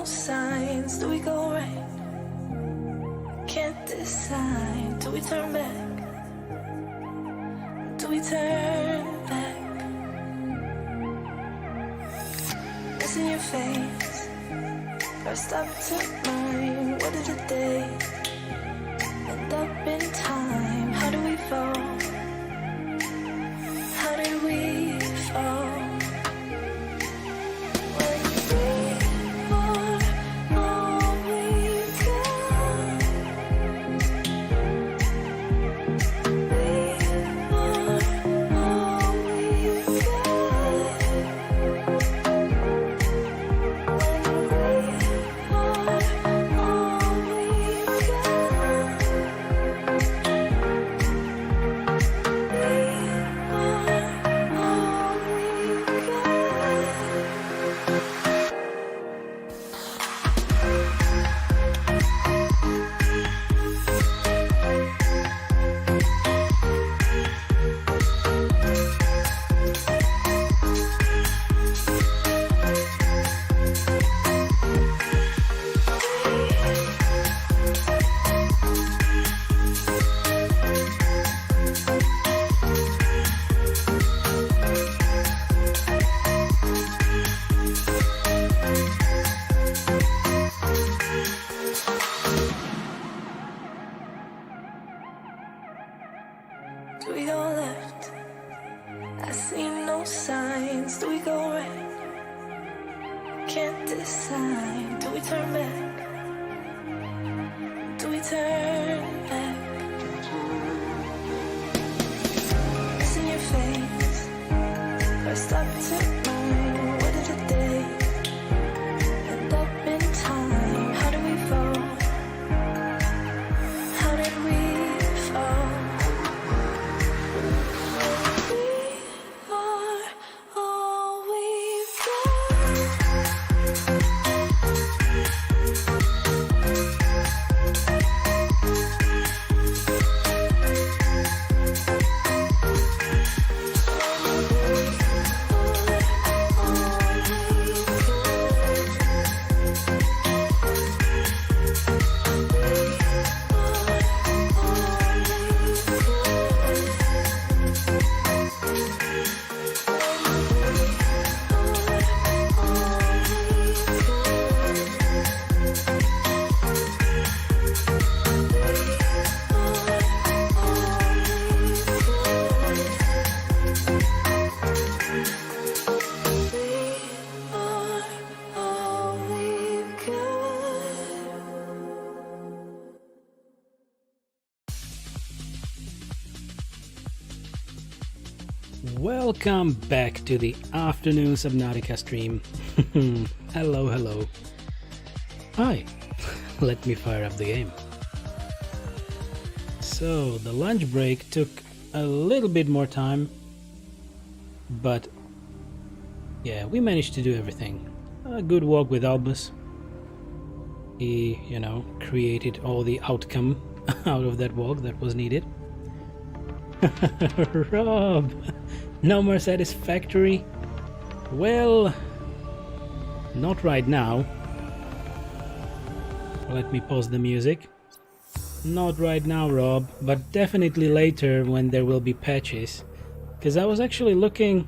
no signs. Do we go right? Can't decide. Do we turn back? Do we turn back? Missing your face. First up to mine. What did the day end up in time? How do we fall? How did we fall? Do we go left? I see no signs. Do we go right? Can't decide. Do we turn back? Do we turn back? Missing your face. First up to mine. What did the day end up in time? How do we fall? How did we fall? Welcome back to the afternoon Subnautica stream. Hello. Hi, let me fire up the game. So the lunch break took a little bit more time, but yeah, we managed to do everything. A good walk with Albus. He, created all the outcome out of that walk that was needed. Rob! No more satisfactory? Well, not right now. Let me pause the music. Not right now, Rob, but definitely later when there will be patches. Because I was actually looking...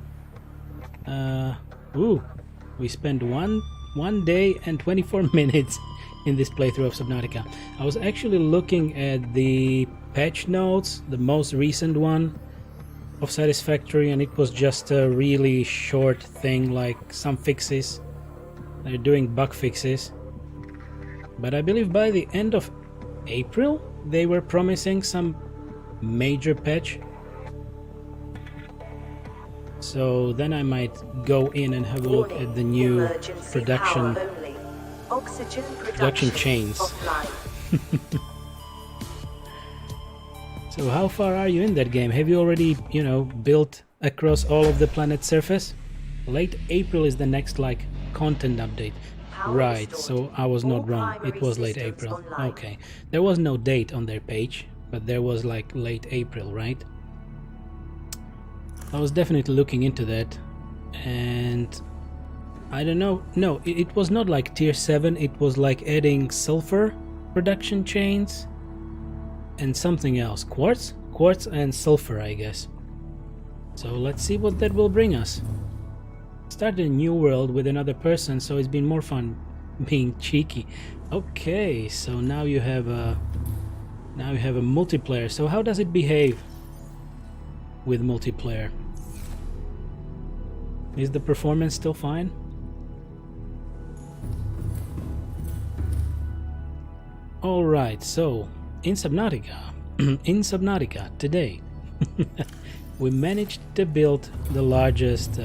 we spent one day and 24 minutes in this playthrough of Subnautica. I was actually looking at the patch notes, the most recent one of Satisfactory, and it was just a really short thing, like some fixes. They're doing bug fixes. But I believe by the end of April they were promising some major patch. So then I might go in and have a look at the new production chains. So how far are you in that game? Have you already, built across all of the planet's surface? Late April is the next, content update. Right, so I was not wrong. It was late April. Okay. There was no date on their page, but there was, late April, right? I was definitely looking into that, and I don't know. No, it was not like tier 7. It was like adding sulfur production chains and something else. Quartz? Quartz and sulfur, I guess. So let's see what that will bring us. Start a new world with another person, so it's been more fun being cheeky. Okay, so now you have a multiplayer. So how does it behave with multiplayer? Is the performance still fine? Alright, so in Subnautica, today, we managed to build the largest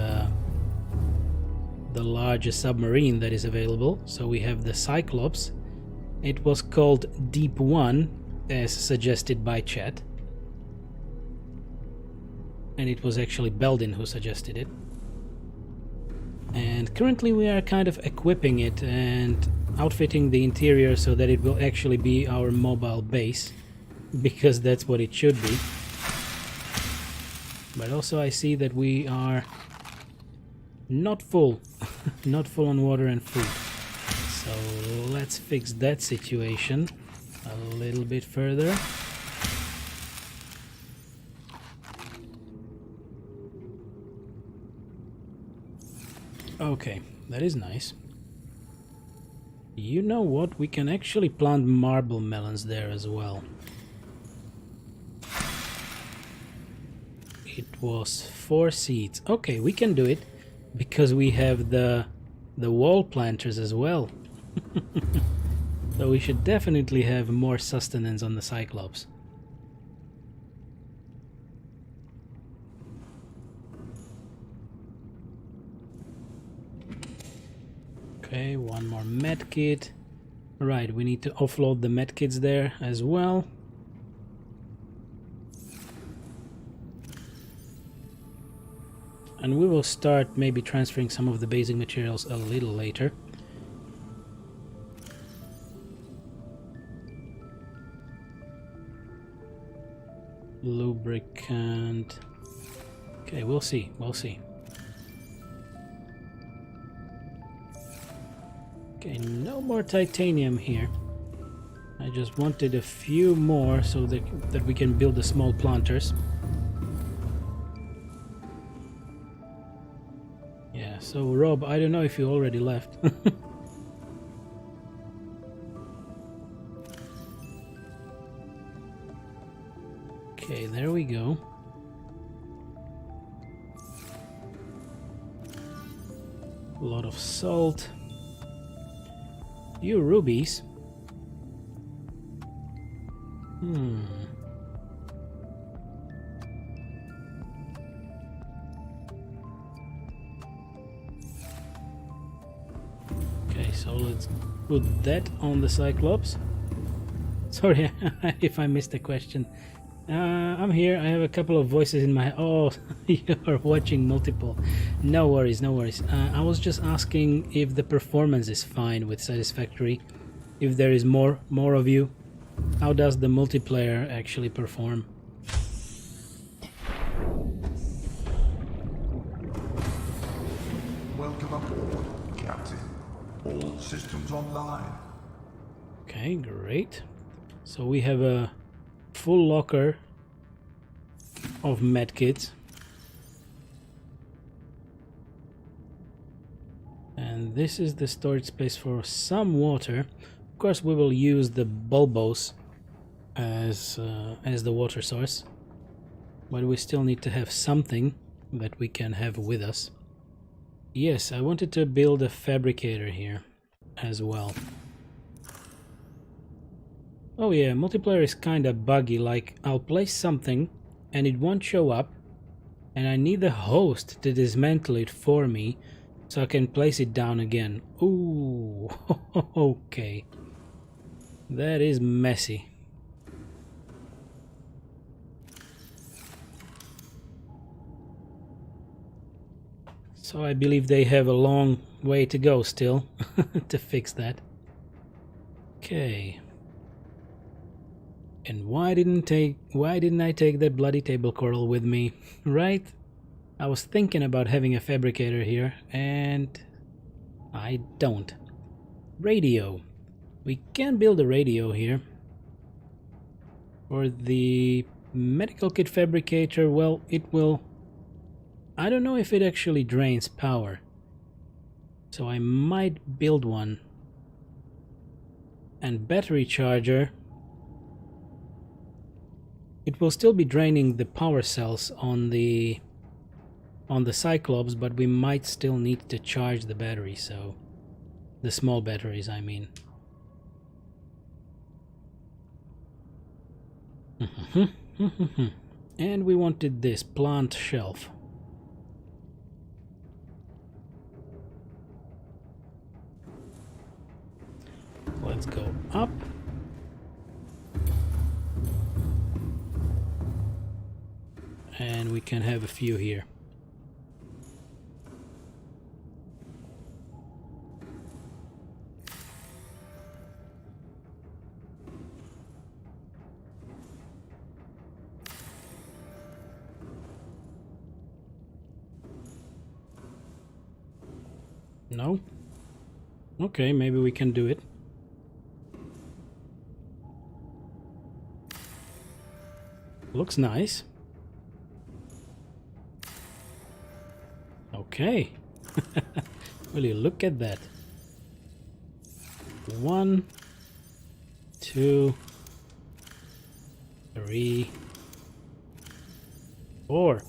submarine that is available. So we have the Cyclops. It was called Deep 1, as suggested by chat. And it was actually Beldin who suggested it. And currently we are kind of equipping it and outfitting the interior so that it will actually be our mobile base, because that's what it should be. But also I see that we are not full not full on water and food, so let's fix that situation a little bit further. Okay, that is nice. You know what? We can actually plant marble melons there as well. It was 4 seeds. Okay, we can do it because we have the wall planters as well. So we should definitely have more sustenance on the Cyclops. Okay, one more medkit. Right, we need to offload the medkits there as well. And we will start maybe transferring some of the basic materials a little later. Lubricant. Okay, we'll see, we'll see. Okay, no more titanium here. I just wanted a few more so that we can build the small planters. Yeah, so Rob, I don't know if you already left. Okay, there we go. A lot of salt. You rubies. Okay, so let's put that on the Cyclops. Sorry if I missed the question. I'm here. I have a couple of voices in my... Oh, you are watching multiple. No worries, no worries. I was just asking if the performance is fine with satisfactory. If there is more of you. How does the multiplayer actually perform? Welcome aboard, Captain. All systems online. Okay, great. So we have a full locker of medkits. And this is the storage space for some water. Of course, we will use the bulbos as the water source, but we still need to have something that we can have with us. Yes, I wanted to build a fabricator here as well. Oh yeah, multiplayer is kinda buggy, like I'll place something and it won't show up, and I need the host to dismantle it for me so I can place it down again. Ooh, okay. That is messy. So I believe they have a long way to go still to fix that. Okay. And why didn't I take that bloody table coral with me, right? I was thinking about having a fabricator here, and I don't. Radio. We can build a radio here. For the medical kit fabricator, well, it will... I don't know if it actually drains power. So I might build one. And battery charger. It will still be draining the power cells on the Cyclops, but we might still need to charge the battery, so the small batteries, I mean. And we wanted this plant shelf. Let's go up. And we can have a few here. No? Okay, maybe we can do it. Looks nice. Okay. Will you look at that? 1, 2, 3, 4.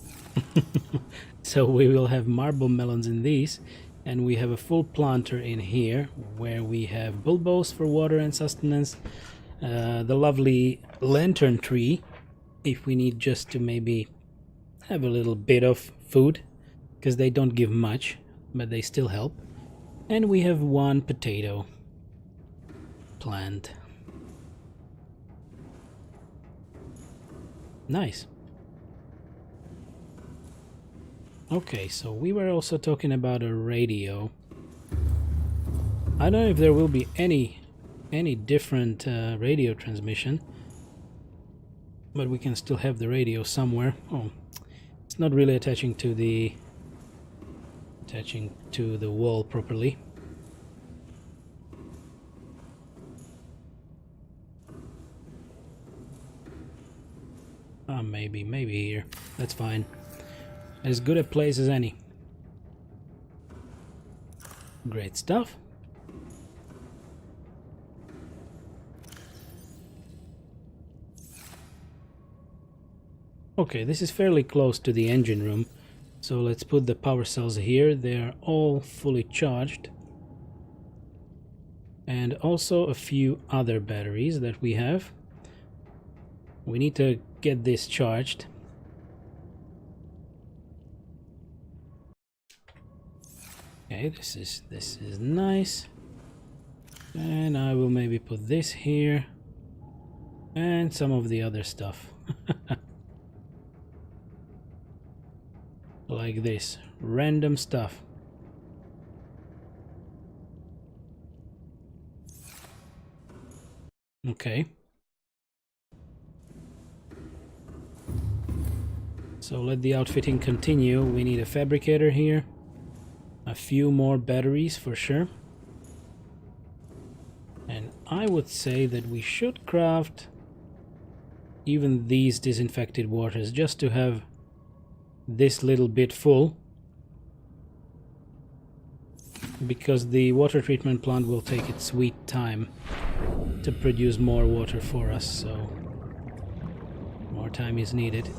So we will have marble melons in these, and we have a full planter in here where we have bulbos for water and sustenance, the lovely lantern tree if we need just to maybe have a little bit of food, because they don't give much, but they still help. And we have one potato plant. Nice. Okay, so we were also talking about a radio. I don't know if there will be any different radio transmission, but we can still have the radio somewhere. Oh, it's not really attaching to the wall properly. Maybe here. That's fine. As good a place as any. Great stuff. Okay, this is fairly close to the engine room, so let's put the power cells here. They're all fully charged. And also a few other batteries that we have. We need to get this charged. Okay, this is nice. And I will maybe put this here and some of the other stuff. Like this, random stuff. Okay. So let the outfitting continue. We need a fabricator here. A few more batteries for sure. And I would say that we should craft even these disinfected waters just to have this little bit full, because the water treatment plant will take its sweet time to produce more water for us, so more time is needed.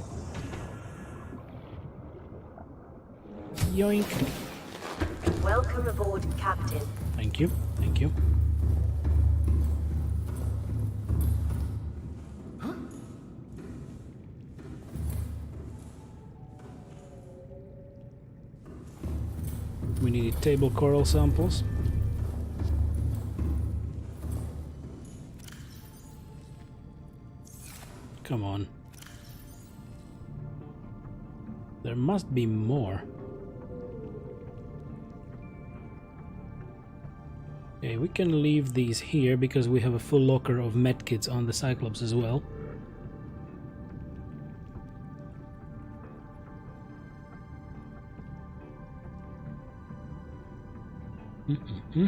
Yoink. Welcome aboard, Captain. Thank you, thank you. We needed table coral samples. Come on. There must be more. Okay, we can leave these here because we have a full locker of medkits on the Cyclops as well. Mm-hmm.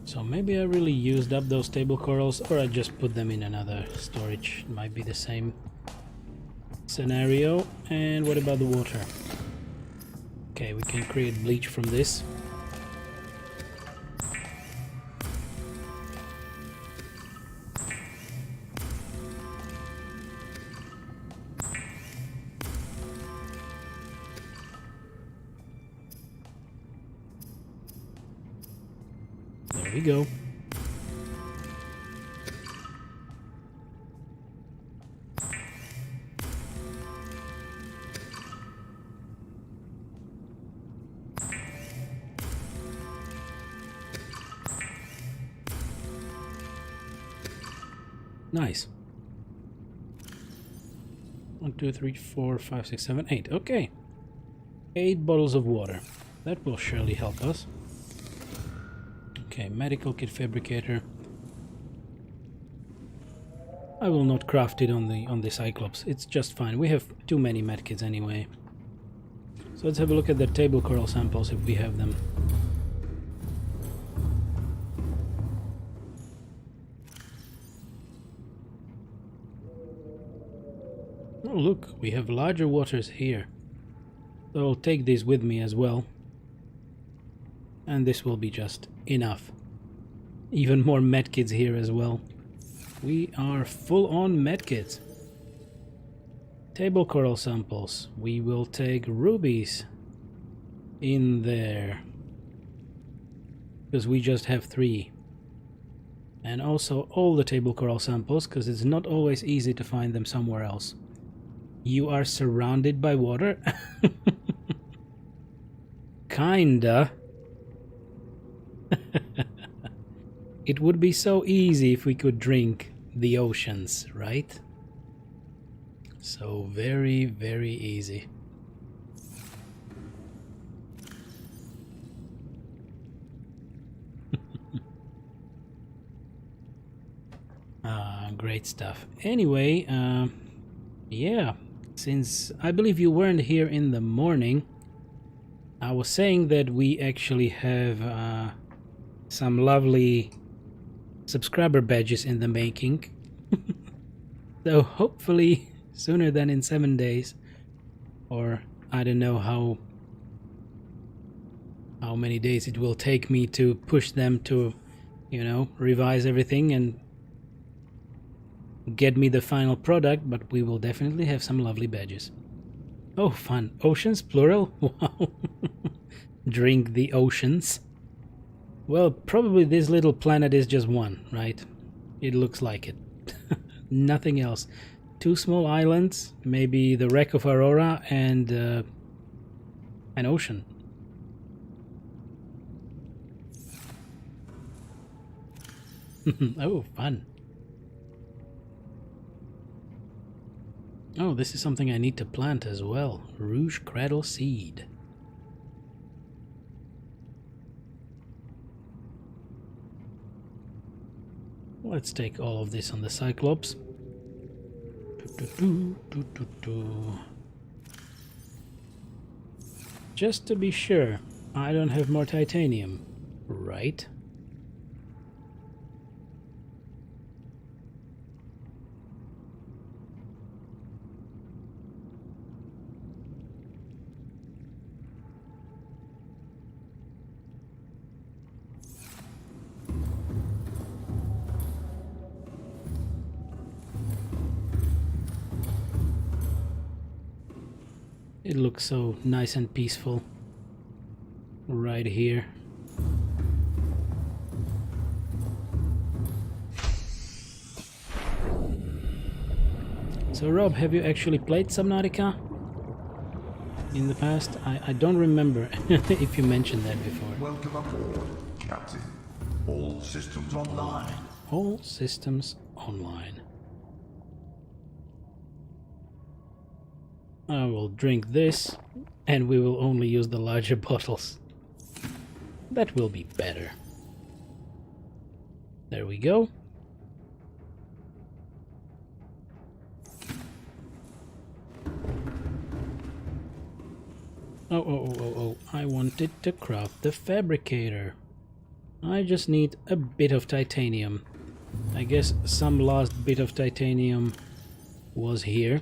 So maybe I really used up those table corals, or I just put them in another storage. Might be the same scenario. And what about the water? Okay, we can create bleach from this. There we go. Nice. 1, 2, 3, 4, 5, 6, 7, 8. Okay. 8 bottles of water. That will surely help us. Okay, medical kit fabricator. I will not craft it on the Cyclops. It's just fine. We have too many medkits anyway. So let's have a look at the table coral samples if we have them. Oh look, we have larger waters here. So I'll take these with me as well. And this will be just enough. Even more medkits here as well. We are full on medkits. Table coral samples. We will take rubies in there. Because we just have 3. And also all the table coral samples, because it's not always easy to find them somewhere else. You are surrounded by water? Kinda. It would be so easy if we could drink the oceans, right? So very, very easy. Great stuff. Anyway, yeah, since I believe you weren't here in the morning, I was saying that we actually have some lovely subscriber badges in the making. So hopefully sooner than in 7 days, or I don't know how many days it will take me to push them to, you know, revise everything and get me the final product, but we will definitely have some lovely badges. Oh, fun. Oceans, plural? Wow. Drink the oceans. Well, probably this little planet is just one, right? It looks like it. Nothing else. 2 small islands, maybe the wreck of Aurora, and an ocean. Oh, fun. Oh, this is something I need to plant as well. Rouge Cradle Seed. Let's take all of this on the Cyclops. Just to be sure, I don't have more titanium, right? It looks so nice and peaceful right here. So Rob, have you actually played Subnautica in the past? I don't remember if you mentioned that before. Welcome aboard, Captain. All systems online. All systems online. I will drink this, and we will only use the larger bottles. That will be better. There we go. Oh, I wanted to craft the fabricator. I just need a bit of titanium. I guess some last bit of titanium was here.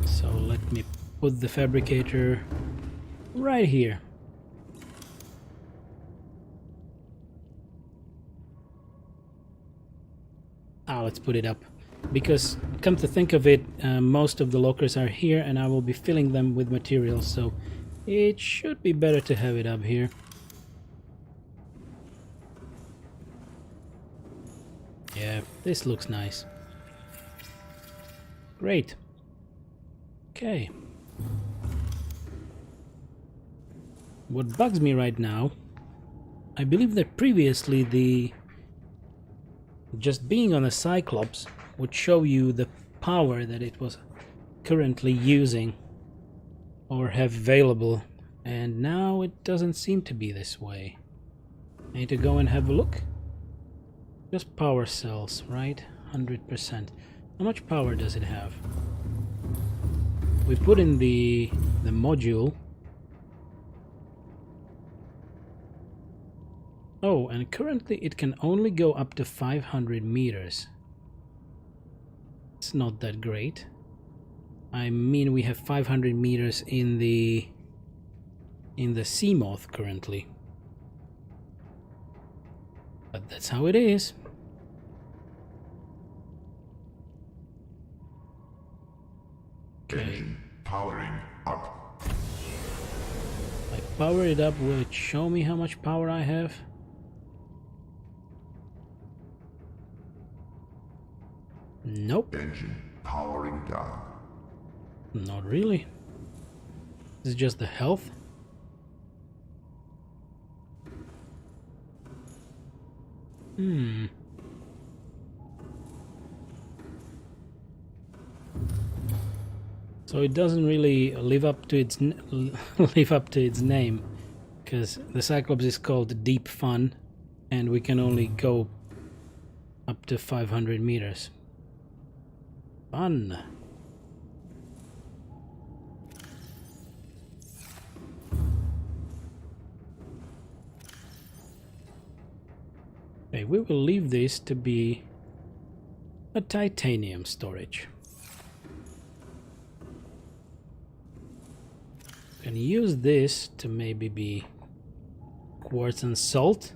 So let me put the fabricator right here. Let's put it up. Because, come to think of it, most of the lockers are here and I will be filling them with materials, so it should be better to have it up here. Yeah, this looks nice. Great. Okay. What bugs me right now, I believe that previously just being on a Cyclops would show you the power that it was currently using or have available, and now it doesn't seem to be this way. I need to go and have a look. Just power cells, right? 100%. How much power does it have? We put in the module. Oh, and currently it can only go up to 500 meters. It's not that great. I mean, we have 500 meters in the Seamoth currently. But that's how it is. Engine powering up. If I power it up, will it show me how much power I have? Nope. Engine powering down. Not really. This is just the health. So it doesn't really live up to its name, because the Cyclops is called Deep Fun, and we can only go up to 500 meters. Fun. Okay, we will leave this to be a titanium storage. Can use this to maybe be quartz and salt.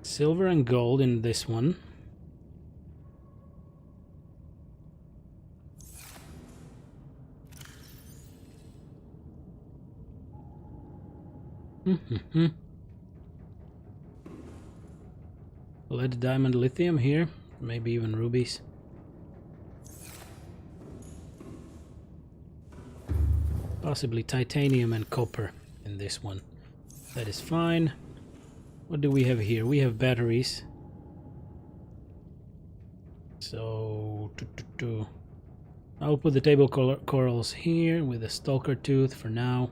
Silver and gold in this one. Lead, diamond, lithium here. Maybe even rubies. Possibly titanium and copper in this one. That is fine. What do we have here? We have batteries. So I'll put the table corals here with a stalker tooth for now.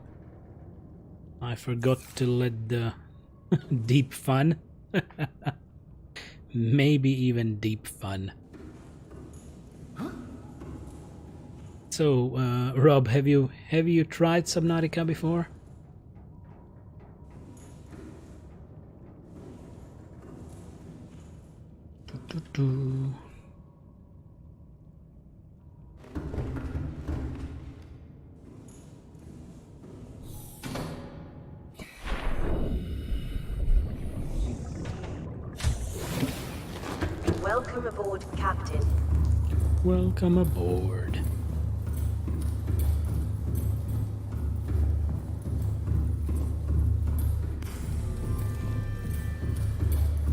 I forgot to let the deep fun. Maybe even deep fun. So, Rob, have you tried Subnautica before? Welcome aboard, Captain. Welcome aboard.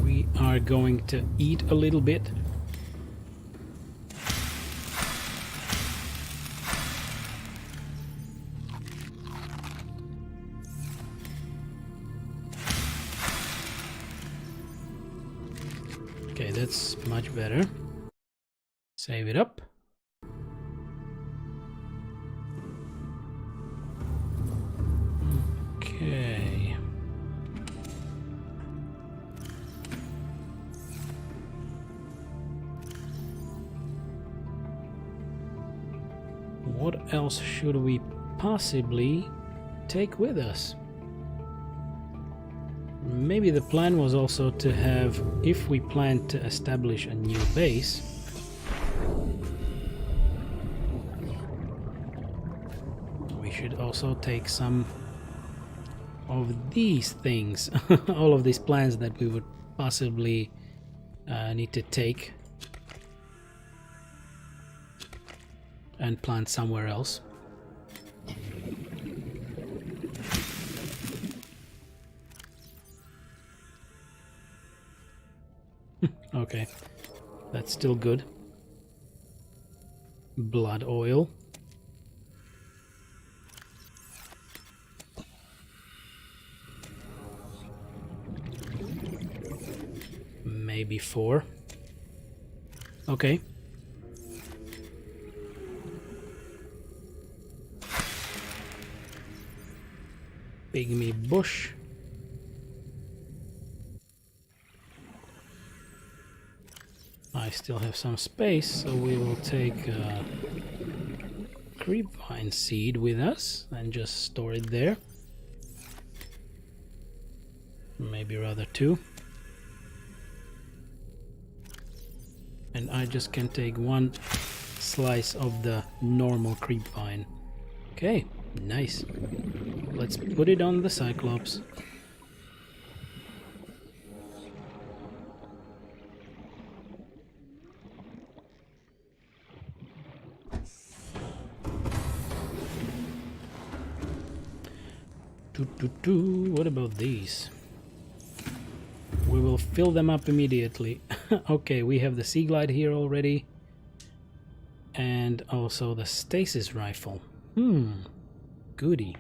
We are going to eat a little bit. Okay, that's much better. Save it up. Okay. else should we possibly take with us? Maybe the plan was also to have, if we plan to establish a new base, we should also take some of these things, all of these plans that we would possibly need to take and plant somewhere else. Okay, that's still good. Blood oil. Maybe 4. Okay. Pygmy bush. I still have some space, so we will take creepvine seed with us and just store it there. Maybe rather 2. And I just can take 1 slice of the normal creepvine. Okay, nice. Let's put it on the Cyclops. What about these? We will fill them up immediately. Okay, we have the Sea Glide here already. And also the stasis rifle. Goody.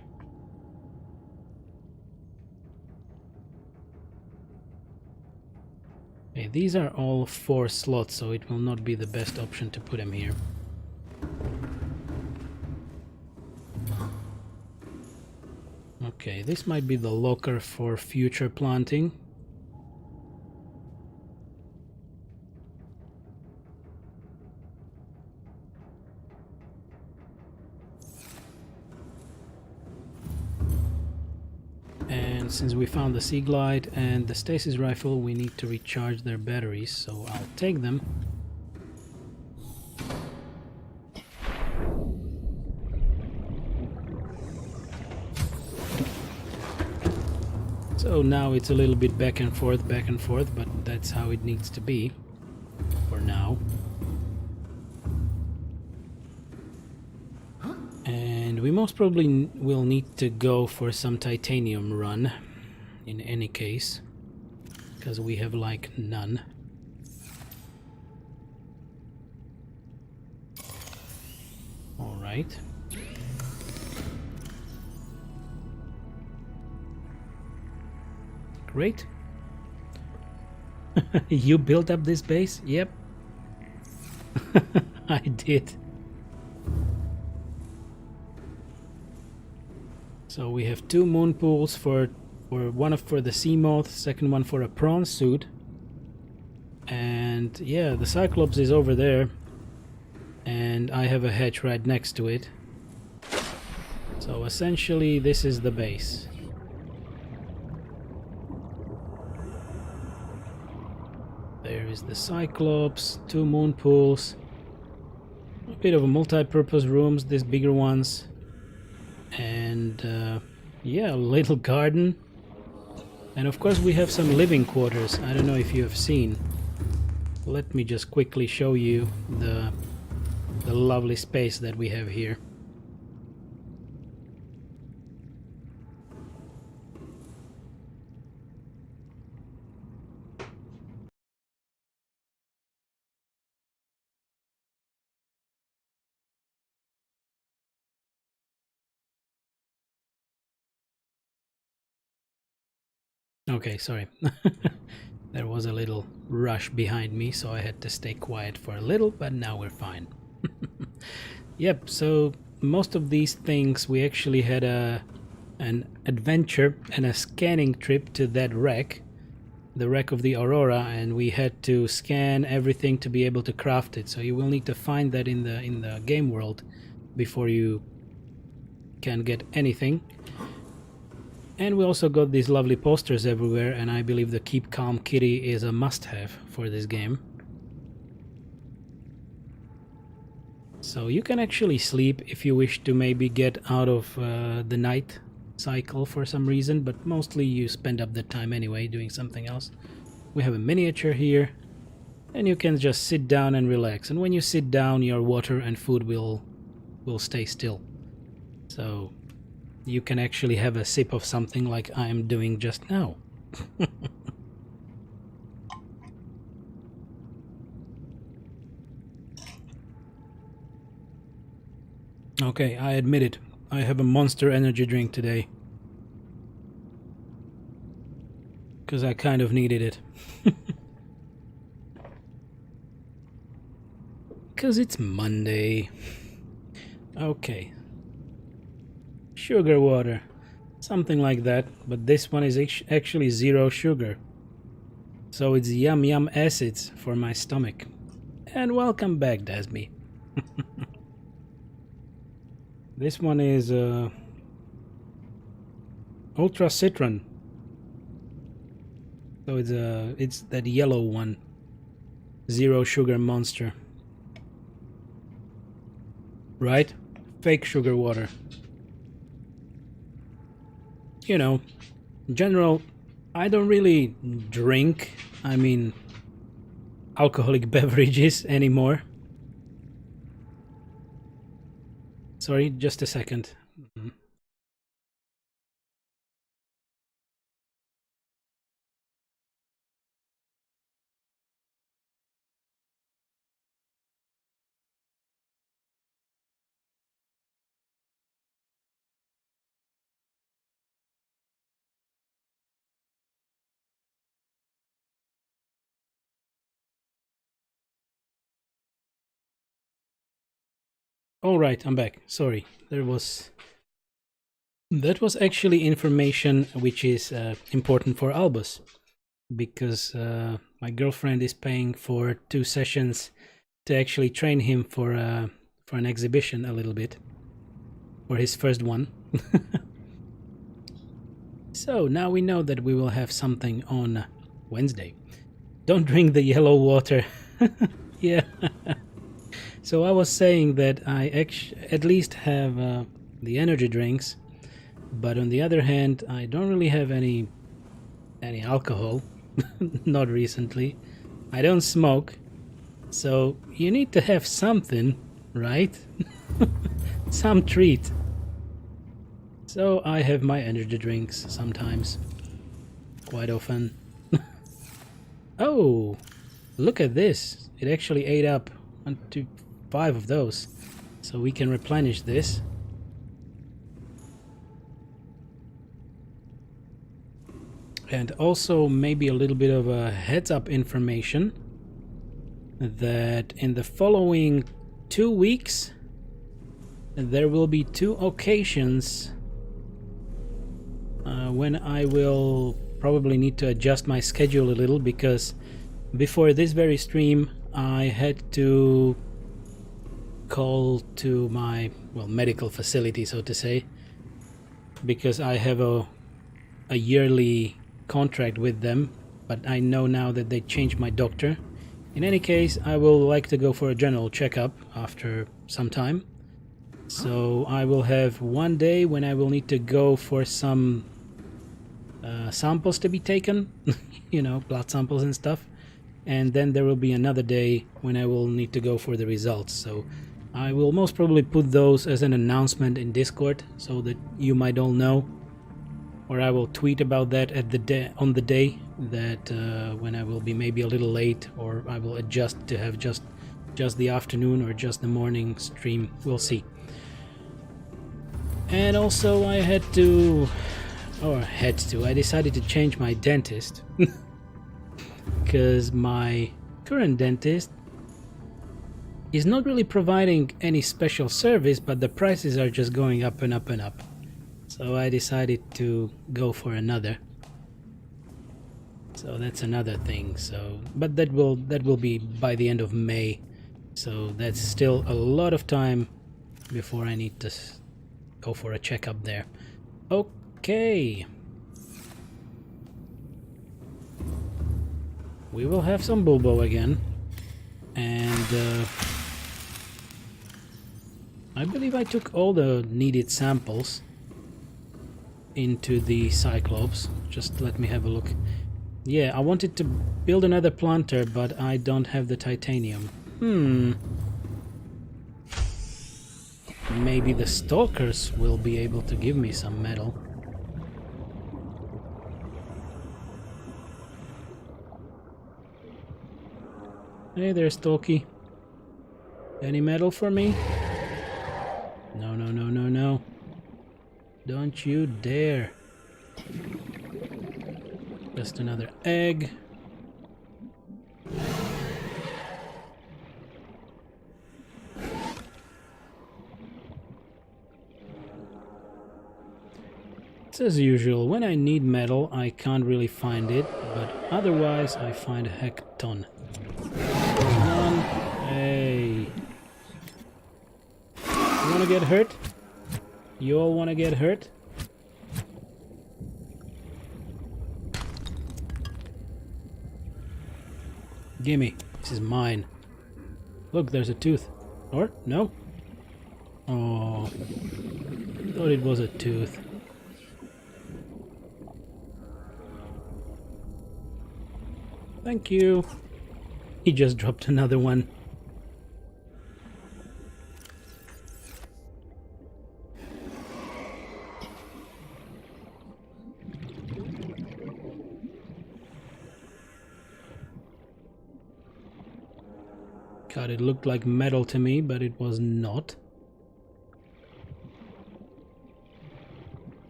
Okay, these are all 4 slots, so it will not be the best option to put them here. Okay, this might be the locker for future planting. And since we found the Sea Glide and the stasis rifle, we need to recharge their batteries, so I'll take them. So now it's a little bit back and forth, but that's how it needs to be for now. And we most probably will need to go for some titanium run in any case, because we have like none. All right. Great. You built up this base? Yep. I did. So we have 2 moon pools for one for the sea moth, second one for a prawn suit. And yeah, the Cyclops is over there. And I have a hatch right next to it. So essentially this is the base. There is the Cyclops, 2 moon pools, a bit of a multi-purpose rooms, these bigger ones, and yeah, a little garden. And of course we have some living quarters. I don't know if you have seen. Let me just quickly show you the lovely space that we have here. Okay, sorry. There was a little rush behind me, so I had to stay quiet for a little, but now we're fine. Yep, so most of these things, we actually had an adventure and a scanning trip to that wreck, the wreck of the Aurora, and we had to scan everything to be able to craft it. So you will need to find that in the game world before you can get anything. And we also got these lovely posters everywhere, and I believe the Keep Calm kitty is a must-have for this game. So you can actually sleep if you wish to maybe get out of the night cycle for some reason, but mostly you spend up the time anyway doing something else. We have a miniature here, and you can just sit down and relax. And when you sit down, your water and food will stay still. So you can actually have a sip of something like I am doing just now. Okay, I admit it. I have a Monster energy drink today. Because I kind of needed it. Because it's Monday. Okay. Sugar water. Something like that. But this one is actually 0 sugar. So it's yum yum acids for my stomach. And welcome back, Dasby. This one is Ultra Citron. So it's that yellow one. 0 sugar Monster. Right? Fake sugar water. You know, in general, I don't really drink, I mean, alcoholic beverages anymore. Sorry, just a second. All right, I'm back. Sorry, that was actually information which is important for Albus, because my girlfriend is paying for 2 sessions to actually train him for an exhibition a little bit, for his first one. So now we know that we will have something on Wednesday. Don't drink the yellow water. Yeah. So I was saying that I at least have the energy drinks, but on the other hand, I don't really have any alcohol. Not recently. I don't smoke, so you need to have something, right? Some treat. So I have my energy drinks sometimes, quite often. Oh, look at this! It actually ate up 1, 2, 5 of those, so we can replenish this. And also maybe a little bit of a heads up information that in the following 2 weeks there will be 2 occasions when I will probably need to adjust my schedule a little, because before this very stream I had to call to my, well, medical facility, so to say, because I have a yearly contract with them, but I know now that they changed my doctor. In any case, I will like to go for a general checkup after some time. So I will have 1 day when I will need to go for some samples to be taken, you know, blood samples and stuff. And then there will be another day when I will need to go for the results. So I will most probably put those as an announcement in Discord so that you might all know. Or I will tweet about that at on the day that when I will be maybe a little late, or I will adjust to have just the afternoon or just the morning stream. We'll see. And also I decided to change my dentist because my current dentist is not really providing any special service, but the prices are just going up and up and up. So I decided to go for another. So that's another thing. So, but that will be by the end of May. So that's still a lot of time before I need to go for a checkup there. Okay. We will have some Bulbo again. And I believe I took all the needed samples into the Cyclops. Just let me have a look. Yeah, I wanted to build another planter, but I don't have the titanium. Maybe the stalkers will be able to give me some metal. Hey there, Stalky. Any metal for me? No, no, no, no, no. Don't you dare. Just another egg. It's as usual, when I need metal I can't really find it, but otherwise I find a heck ton. Come on. Hey. You wanna get hurt? You all wanna get hurt? Gimme. This is mine. Look, there's a tooth. Or? No? Oh. Thought it was a tooth. Thank you. He just dropped another one. God, it looked like metal to me, but it was not.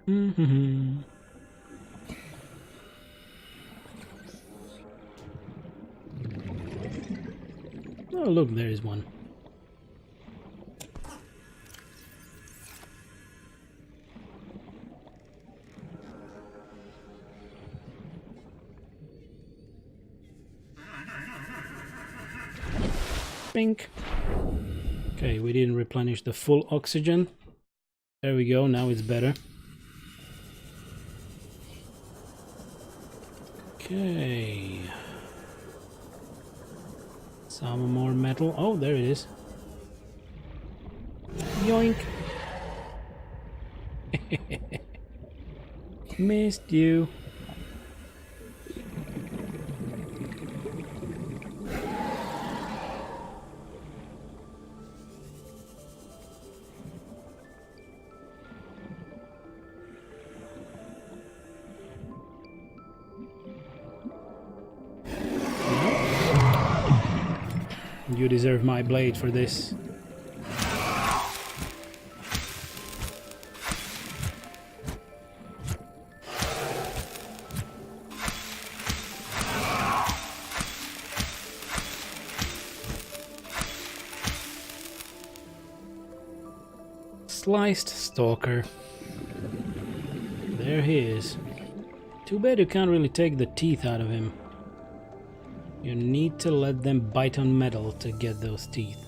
Mm-hmm. Oh, look, there is one. Pink. Okay, we didn't replenish the full oxygen. There we go, now it's better. Okay. Some more metal. Oh, there it is. Yoink. Missed you. You deserve my blade for this. Sliced stalker. There he is. Too bad you can't really take the teeth out of him. You need to let them bite on metal to get those teeth.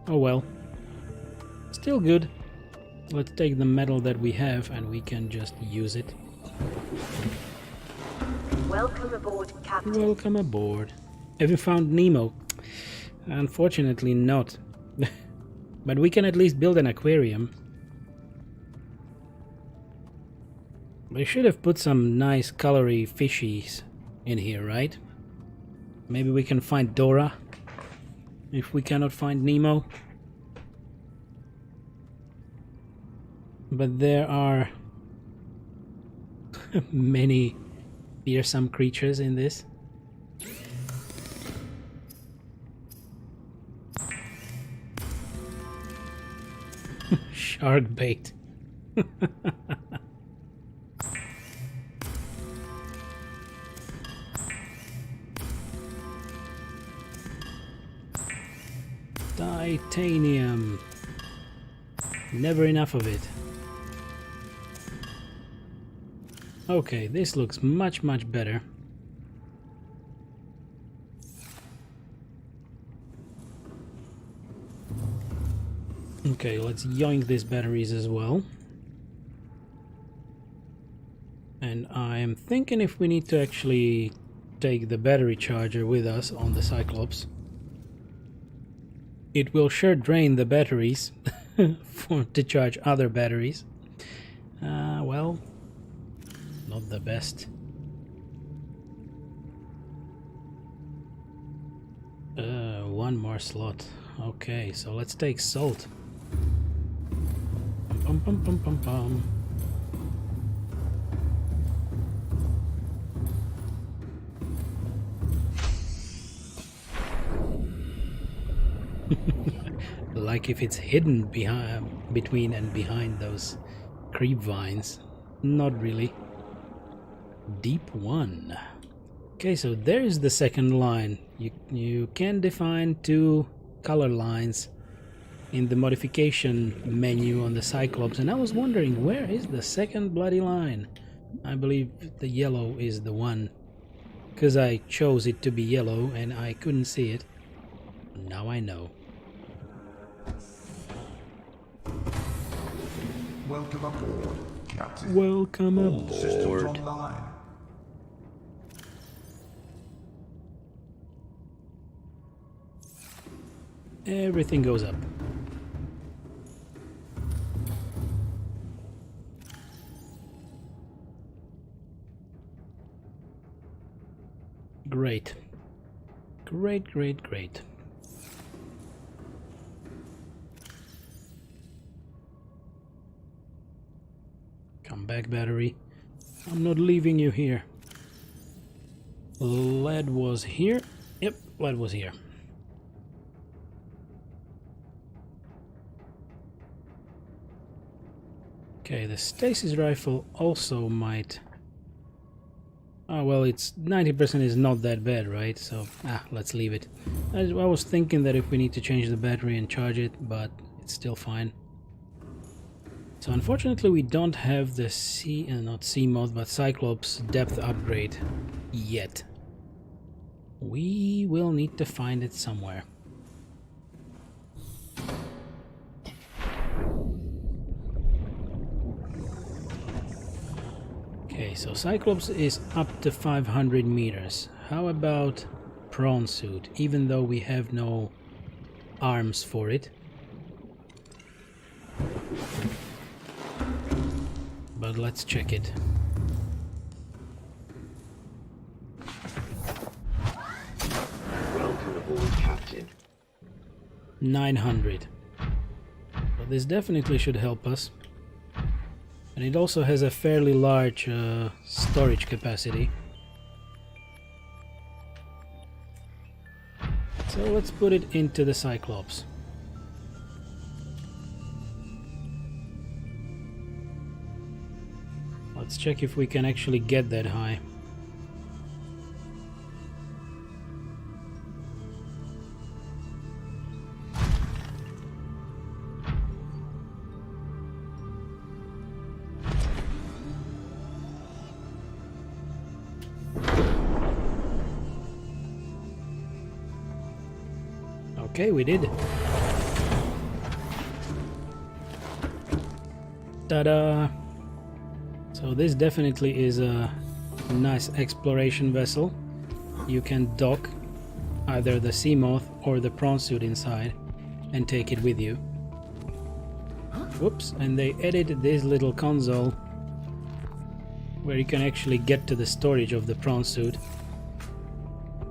Oh well. Still good. Let's take the metal that we have and we can just use it. Welcome aboard, Captain. Welcome aboard. Have you found Nemo? Unfortunately not. But we can at least build an aquarium. We should have put some nice colory fishies in here, right? Maybe we can find Dora if we cannot find Nemo. But there are many fearsome creatures in this. Shark bait. Titanium. Never enough of it. Okay, this looks much better. Okay, let's yoink these batteries as well. And I'm thinking if we need to actually take the battery charger with us on the Cyclops. It will sure drain the batteries to charge other batteries. Well, not the best. One more slot. Okay, so let's take salt. Pum pum pum pum pum. Like if it's hidden between and behind those creep vines. Not really. Deep 1. Okay, so there's the second line. You can define 2 color lines in the modification menu on the Cyclops, and I was wondering, where is the second bloody line? I believe the yellow is the one, because I chose it to be yellow and I couldn't see it. Now I know. Welcome aboard, Captain. Welcome All systems aboard. online. Everything goes up. Great. Great. Come back, battery. I'm not leaving you here. Lead was here. Yep, lead was here. Okay, the stasis rifle also might... Oh, well, it's 90% is not that bad, right? So, let's leave it. I was thinking that if we need to change the battery and charge it, but it's still fine. So, unfortunately, we don't have the not Seamoth, but Cyclops depth upgrade yet. We will need to find it somewhere. Okay, so Cyclops is up to 500 meters. How about prawn suit, even though we have no arms for it? But let's check it. Welcome aboard, Captain. 900. But this definitely should help us. And it also has a fairly large storage capacity. So let's put it into the Cyclops. Let's check if we can actually get that high. Okay, we did. Ta-da! So this definitely is a nice exploration vessel. You can dock either the Seamoth or the prawn suit inside and take it with you. Whoops, and they added this little console where you can actually get to the storage of the prawn suit.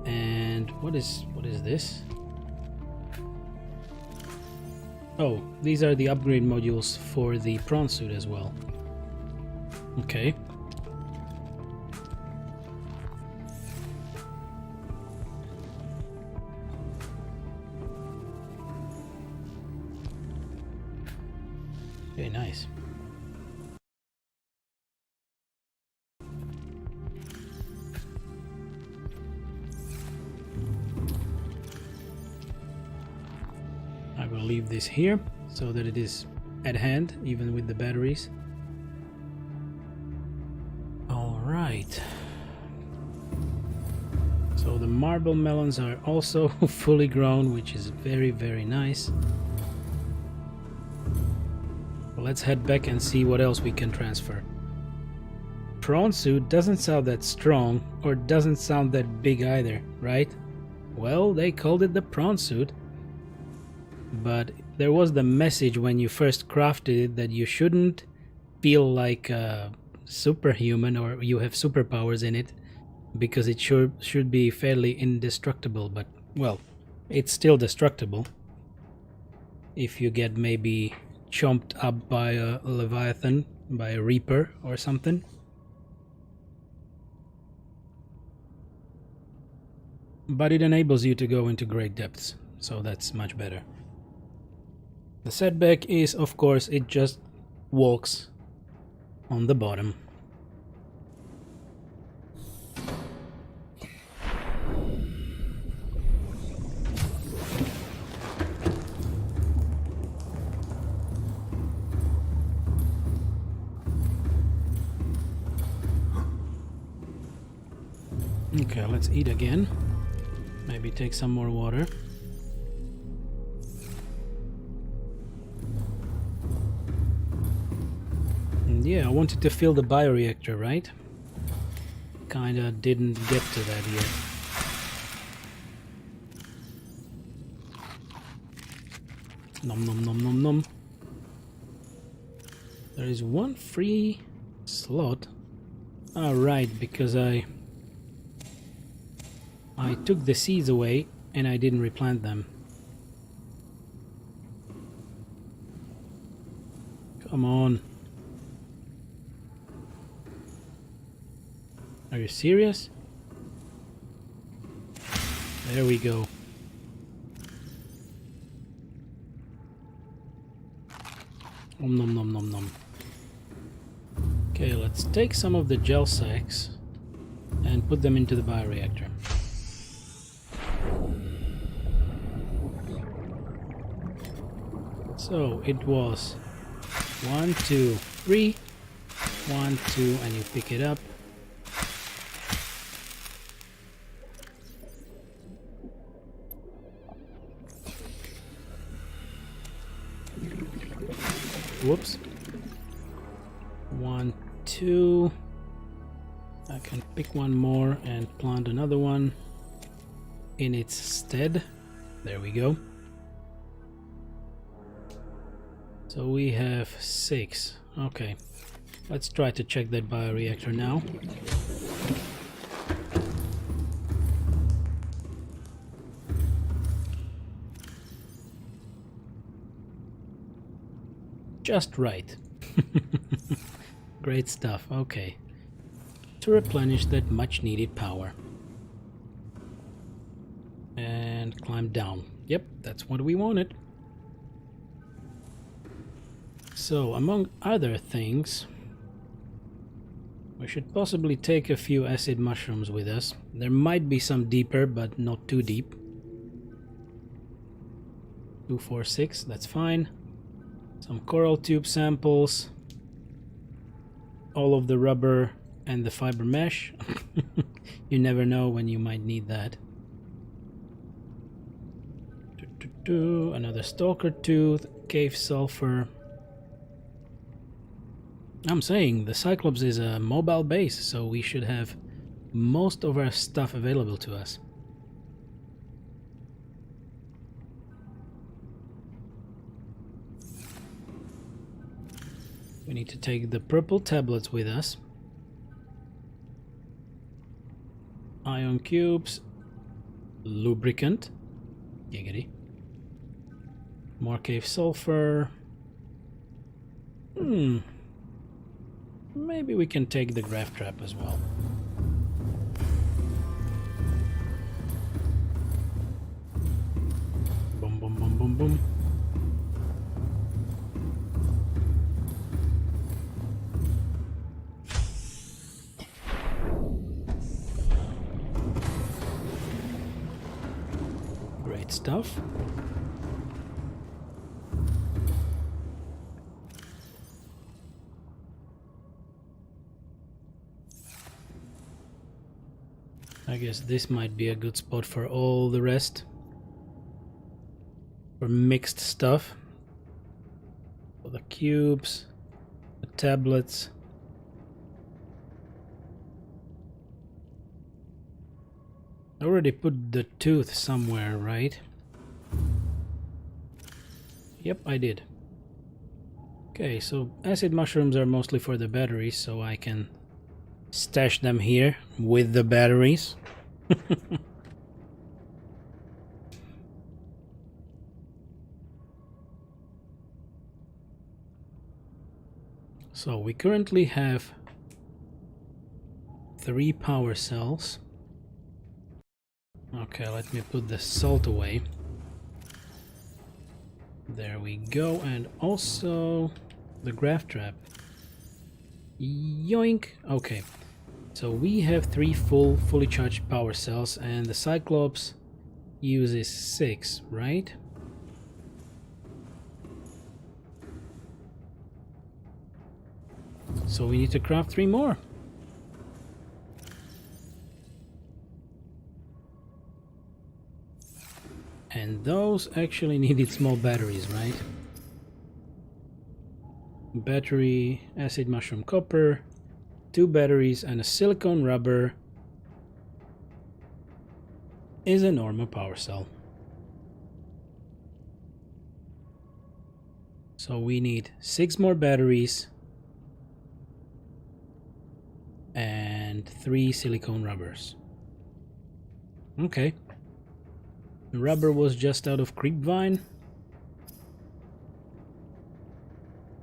And what is this? Oh, these are the upgrade modules for the prawn suit as well. Okay. Okay, nice. I will leave this here so that it is at hand, even with the batteries. All right. So the marble melons are also fully grown, which is very, very nice. Well, let's head back and see what else we can transfer. Prawn suit doesn't sound that strong, or doesn't sound that big either, right? Well, they called it the prawn suit. But there was the message when you first crafted it that you shouldn't feel like a superhuman or you have superpowers in it, because it should be fairly indestructible. But, well, it's still destructible if you get maybe chomped up by a leviathan, by a reaper or something. But it enables you to go into great depths, so that's much better. The setback is, of course, it just walks on the bottom. Okay, let's eat again. Maybe take some more water. And yeah, I wanted to fill the bioreactor, right? Kinda didn't get to that yet. Nom nom nom nom nom. There is one free slot. Alright, because I took the seeds away and I didn't replant them. Come on. Are you serious? There we go. Nom nom nom nom nom. Okay, let's take some of the gel sacks and put them into the bioreactor. So it was 1, 2, 3, 1, 2, and you pick it up. Whoops. 1, 2. I can pick one more and plant another one in its stead. There we go. So we have 6. Okay, let's try to check that bioreactor now. Just right. Great stuff. Okay, to replenish that much needed power. And climb down. Yep, that's what we wanted. So, among other things, we should possibly take a few acid mushrooms with us. There might be some deeper, but not too deep. 2, 4, 6, that's fine. Some coral tube samples. All of the rubber and the fiber mesh. You never know when you might need that. Another stalker tooth, cave sulfur. I'm saying the Cyclops is a mobile base, so we should have most of our stuff available to us. We need to take the purple tablets with us. Ion cubes. Lubricant. Giggity. More cave sulfur. Maybe we can take the graft trap as well. Boom, boom, boom, boom, boom. Great stuff. I guess this might be a good spot for all the rest. For mixed stuff. For the cubes, the tablets. I already put the tooth somewhere, right? Yep, I did. Okay, so acid mushrooms are mostly for the batteries, so I can stash them here with the batteries. So we currently have 3 power cells. Okay, let me put the salt away. There we go, and also the graph trap. Yoink! Okay, so we have 3 fully charged power cells, and the Cyclops uses 6, right? So we need to craft 3 more. And those actually needed small batteries, right? Battery, acid mushroom copper, 2 batteries, and a silicone rubber is a normal power cell. So we need 6 more batteries and 3 silicone rubbers. Okay. The rubber was just out of creepvine.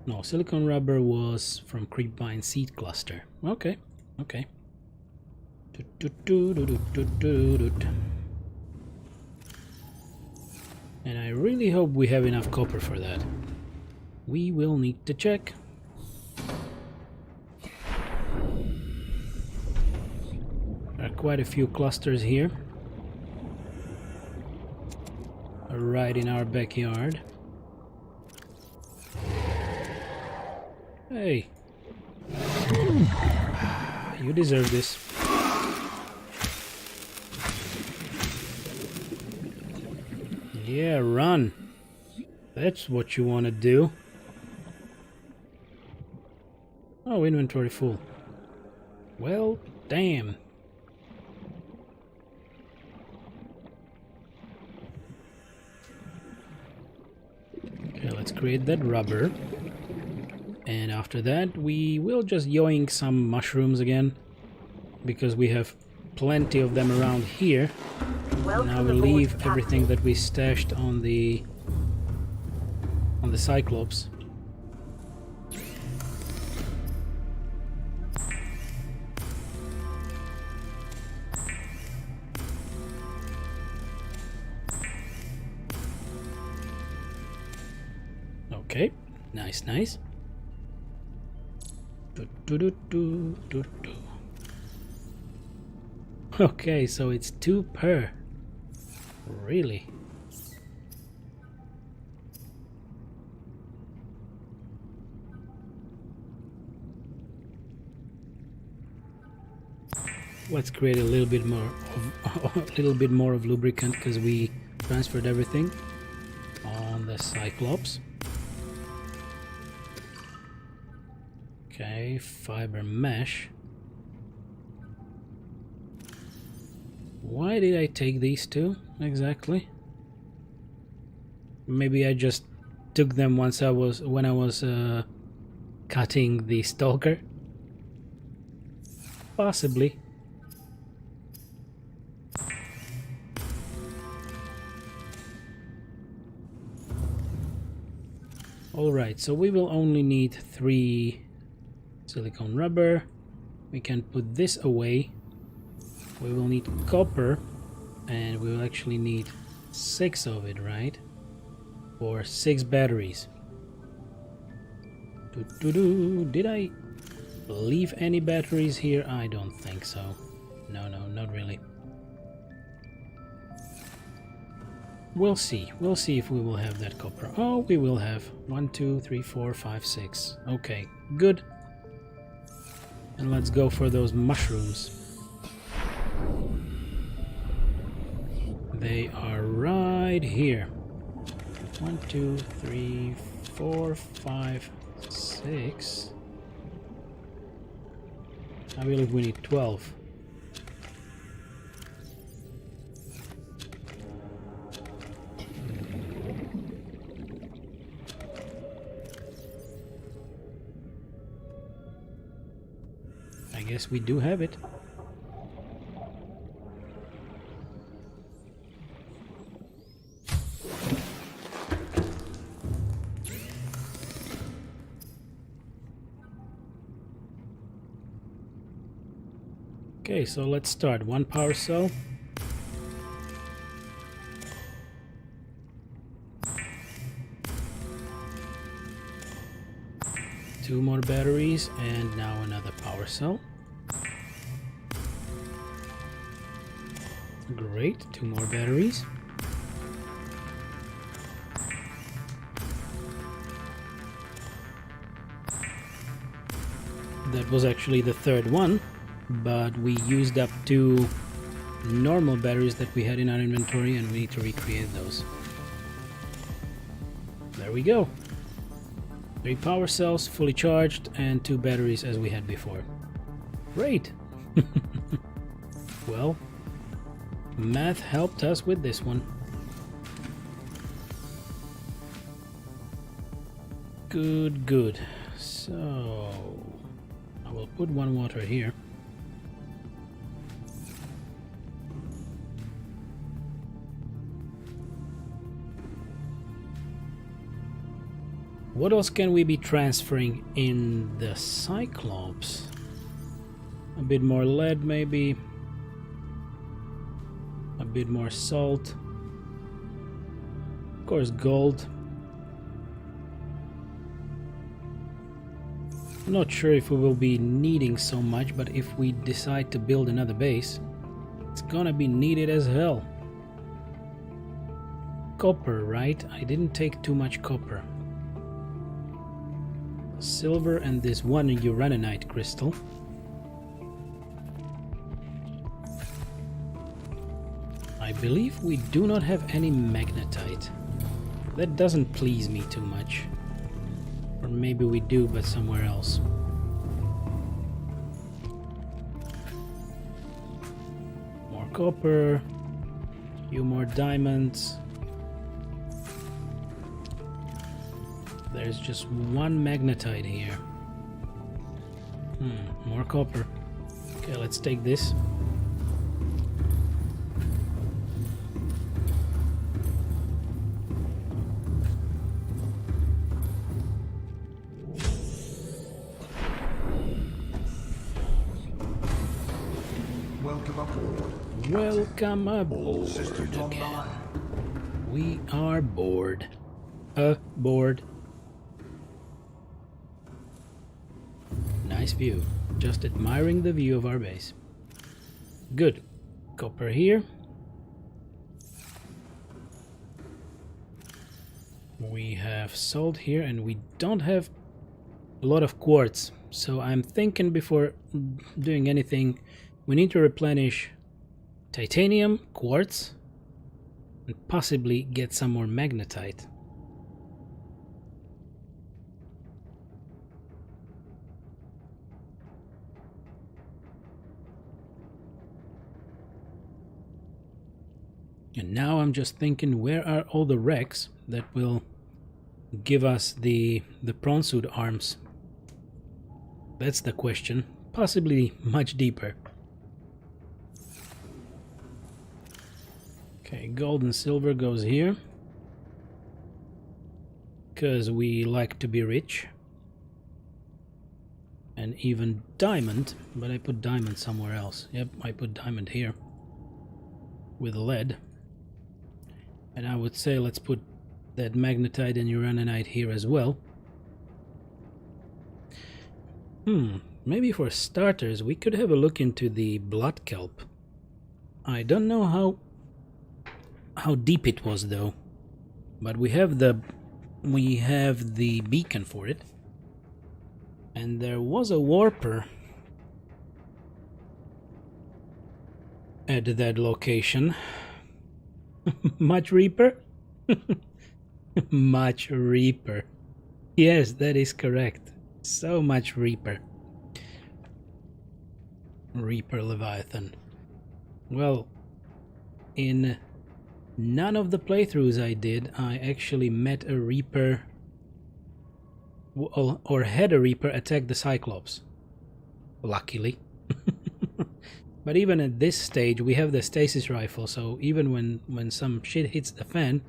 No, silicone rubber was from creepvine seed cluster. Okay, okay. And I really hope we have enough copper for that. We will need to check. There are quite a few clusters here. Right in our backyard. Hey. You deserve this. Yeah, run. That's what you want to do. Oh, inventory full. Well, damn. Okay, let's create that rubber. And after that, we will just yoink some mushrooms again, because we have plenty of them around here. Now we'll leave everything that we stashed on the Cyclops. Okay, nice, nice. Okay, so it's 2 per. Really? Let's create a little bit more of lubricant, because we transferred everything on the Cyclops. Okay, fiber mesh. Why did I take these 2 exactly? Maybe I just took them when I was cutting the stalker. Possibly. Alright, so we will only need 3 silicone rubber. We can put this away. We will need copper, and we will actually need 6 of it, right? For 6 batteries. Did I leave any batteries here? I don't think so. No, not really. We'll see. We'll see if we will have that copper. Oh, we will have 1, 2, 3, 4, 5, 6. Okay, good. And let's go for those mushrooms. They are right here. 1, 2, 3, 4, 5, 6. I believe we need 12. I guess we do have it. Okay, so let's start. 1 power cell. Two more batteries, and now another power cell. Great, 2 more batteries. That was actually the third one, but we used up 2 normal batteries that we had in our inventory, and we need to recreate those. There we go. 3 power cells fully charged and 2 batteries as we had before. Great. Well, math helped us with this one. Good, good. So I will put 1 water here. What else can we be transferring in the Cyclops? A bit more lead, maybe. A bit more salt. Of course, gold. I'm not sure if we will be needing so much, but if we decide to build another base, it's gonna be needed as hell. Copper, right? I didn't take too much copper. Silver and this 1 uraninite crystal. I believe we do not have any magnetite. That doesn't please me too much. Or maybe we do, but somewhere else. More copper. Few more diamonds. There's just 1 magnetite here. More copper. Okay, let's take this. Welcome aboard. Welcome All aboard systems again. online. We are bored. Bored. Nice view. Just admiring the view of our base. Good. Copper here. We have salt here, and we don't have a lot of quartz. So I'm thinking before doing anything, we need to replenish titanium, quartz, and possibly get some more magnetite. And now I'm just thinking, where are all the wrecks that will give us the prawn suit arms? That's the question. Possibly much deeper. Okay, gold and silver goes here. Because we like to be rich. And even diamond, but I put diamond somewhere else. Yep, I put diamond here. With lead. And I would say let's put that magnetite and uraninite here as well. Maybe for starters we could have a look into the blood kelp. I don't know how deep it was though. But we have the beacon for it. And there was a warper at that location. Much Reaper? Much Reaper. Yes, that is correct. So much Reaper. Reaper Leviathan. Well, in none of the playthroughs I did, I actually met a Reaper or had a Reaper attack the Cyclops. Luckily. But even at this stage, we have the stasis rifle, so even when some shit hits the fan,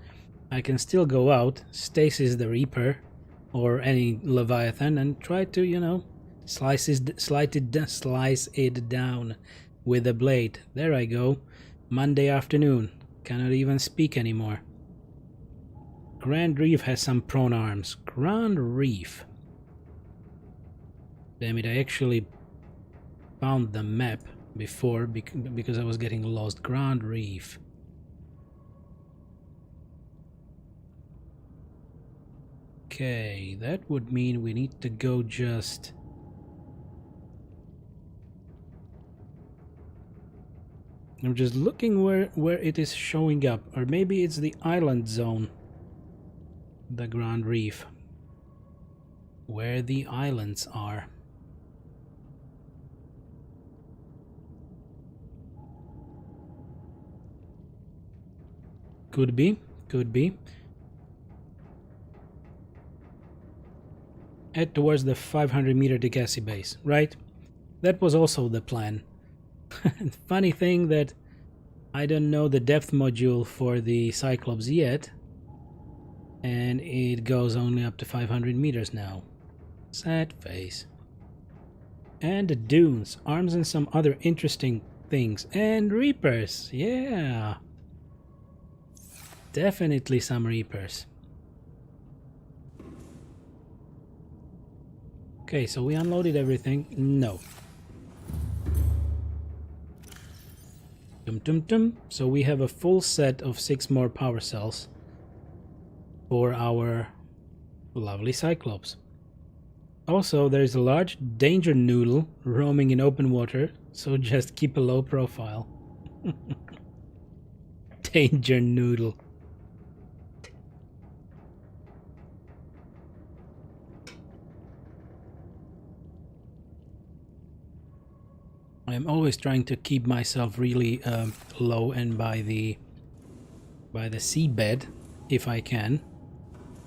I can still go out, stasis the Reaper or any Leviathan and try to, you know, slice it down with a blade. There I go. Monday afternoon. Cannot even speak anymore. Grand Reef has some prone arms. Grand Reef. Damn it, I actually found the map before because I was getting lost. Grand Reef. Okay, that would mean we need to go just... I'm just looking where it is showing up. Or maybe it's the island zone. The Grand Reef. Where the islands are. Could be, could be. Head towards the 500-meter Degassi base, right? That was also the plan. Funny thing that I don't know the depth module for the Cyclops yet, and it goes only up to 500 meters now. Sad face. And the dunes, arms and some other interesting things. And Reapers, yeah. Definitely some Reapers. Okay, so we unloaded everything. No. So we have a full set of 6 more power cells for our lovely Cyclops. Also, there's a large danger noodle roaming in open water, so just keep a low profile. Danger noodle. I'm always trying to keep myself really low and by the seabed if I can,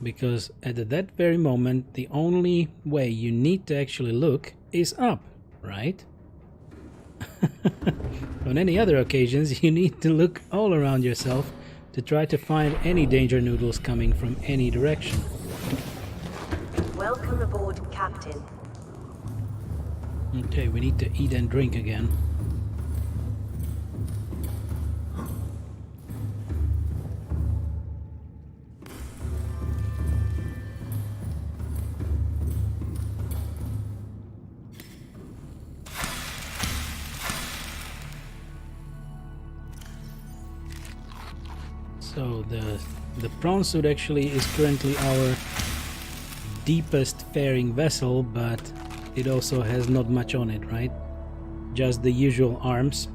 because at that very moment the only way you need to actually look is up, right? On any other occasions you need to look all around yourself to try to find any danger noodles coming from any direction. Welcome aboard, Captain. Okay, we need to eat and drink again. So the prawn suit actually is currently our deepest faring vessel, but it also has not much on it, right? Just the usual arms.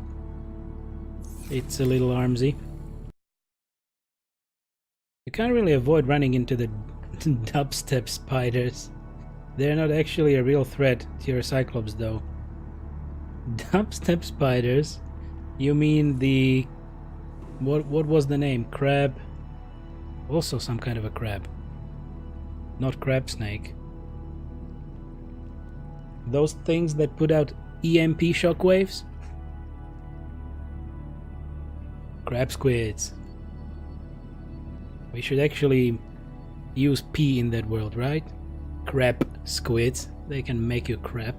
It's a little armsy. You can't really avoid running into the dubstep spiders. They're not actually a real threat to your Cyclops though. Dubstep spiders? You mean the... What was the name? Crab? Also some kind of a crab. Not crab snake. Those things that put out EMP shockwaves? Crab squids. We should actually use P in that world, right? Crab squids. They can make you crap.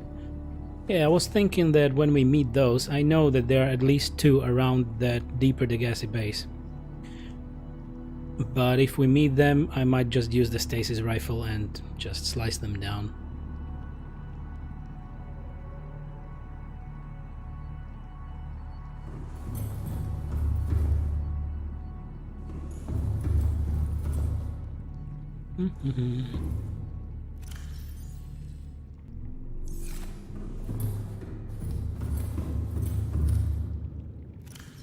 Yeah, I was thinking that when we meet those, I know that there are at least 2 around that deeper Degassi base. But if we meet them, I might just use the stasis rifle and just slice them down.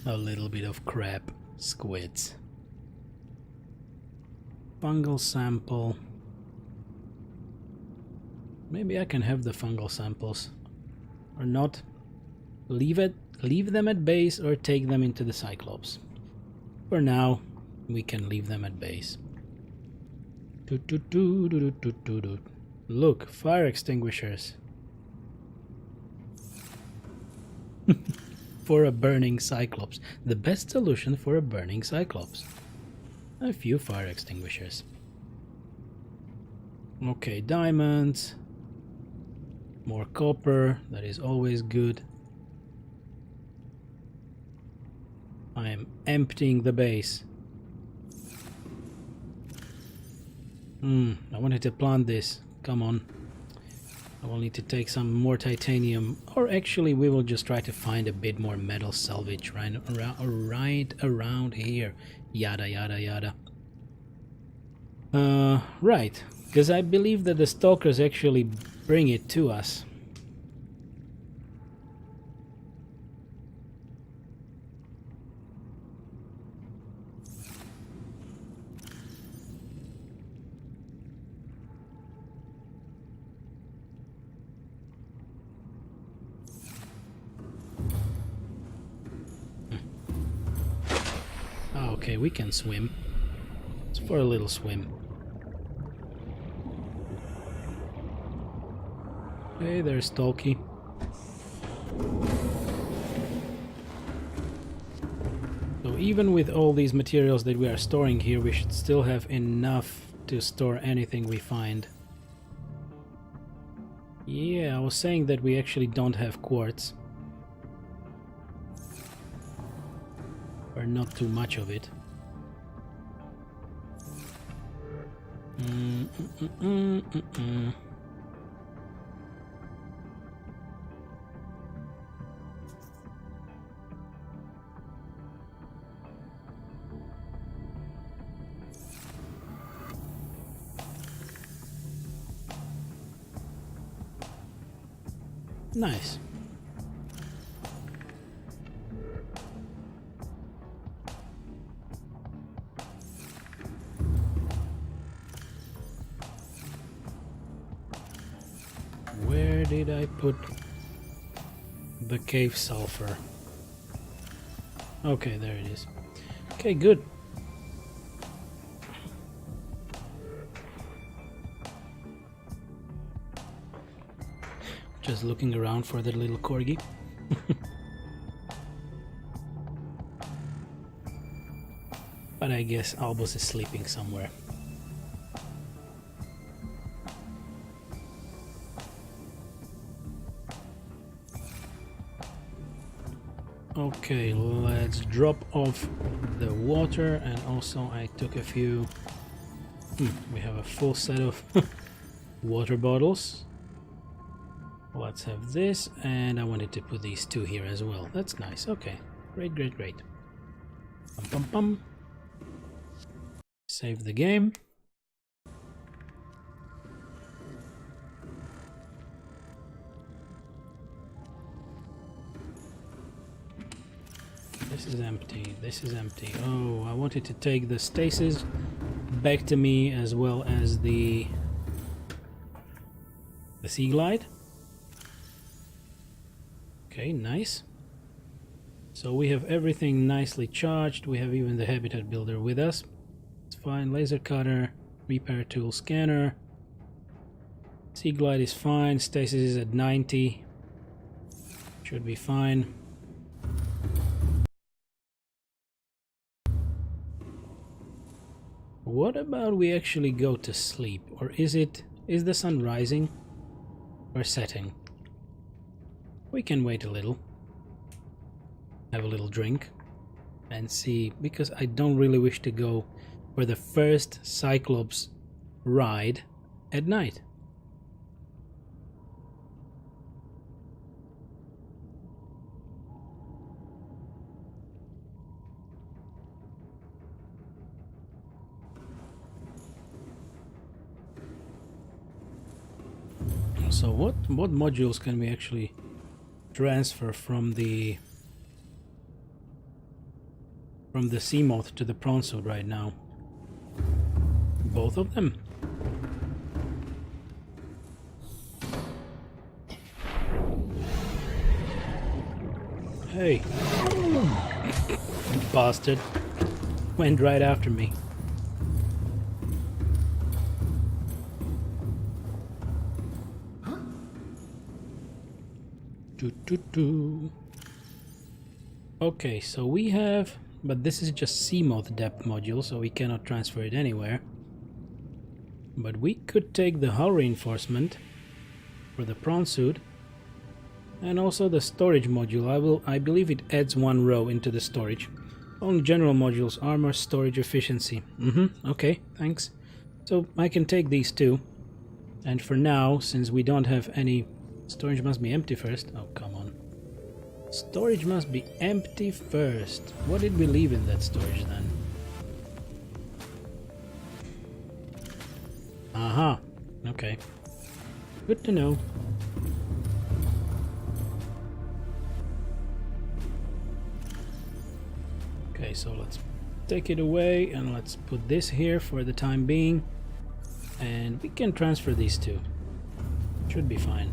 A little bit of crap. squids. Fungal sample. Maybe I can have the fungal samples. Or not. Leave them at base or take them into the Cyclops. For now, we can leave them at base. Look, fire extinguishers. For a burning Cyclops. The best solution for a burning Cyclops. A few fire extinguishers. Okay, diamonds. More copper, that is always good. I am emptying the base. I wanted to plant this. Come on. I will need to take some more titanium. Or actually, we will just try to find a bit more metal salvage right around here. Yada, yada, yada. Right. Because I believe that the stalkers actually bring it to us. Okay, we can swim. It's for a little swim. Hey, there's Tolkien. So even with all these materials that we are storing here, we should still have enough to store anything we find. Yeah, I was saying that we actually don't have quartz. Or not too much of it. Nice. Where did I put the cave sulfur? Okay, there it is. Okay, good. Just looking around for that little corgi. But I guess Albus is sleeping somewhere. Okay, let's drop off the water, and also I took a few... we have a full set of water bottles. Let's have this, and I wanted to put these two here as well. That's nice. Okay, great, great, great. Pum, pum, pum. Save the game. This is empty. This is empty. Oh, I wanted to take the stasis back to me as well as the sea glide. Okay, nice. So we have everything nicely charged. We have even the habitat builder with us. It's fine. Laser cutter, repair tool, scanner. Sea glide is fine. Stasis is at 90. Should be fine. What about we actually go to sleep? Or is the sun rising or setting? We can wait a little. Have a little drink and see, because I don't really wish to go for the first Cyclops ride at night. So what modules can we actually transfer from the from the sea moth to the prawn suit right now. Both of them. Hey. Bastard. Went right after me. Okay, so we have, but this is just sea moth depth module, so we cannot transfer it anywhere. But we could take the hull reinforcement for the prawn suit, and also the storage module. I believe it adds one row into the storage. Only general modules, armor, storage, efficiency. Okay, thanks. So I can take these two, and for now, since we don't have any, storage must be empty first. Oh, come on. Storage must be empty first. What did we leave in that storage then? Aha. Okay. Good to know. Okay, so let's take it away and let's put this here for the time being. And we can transfer these two. Should be fine.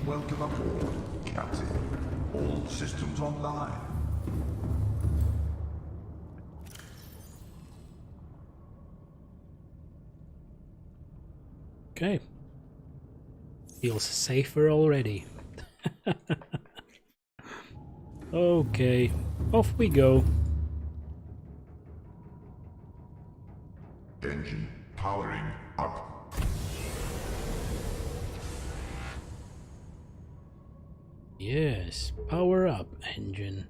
Welcome aboard, Captain. All systems online. Okay. Feels safer already. Okay, off we go. Engine powering up. Yes, power up, engine.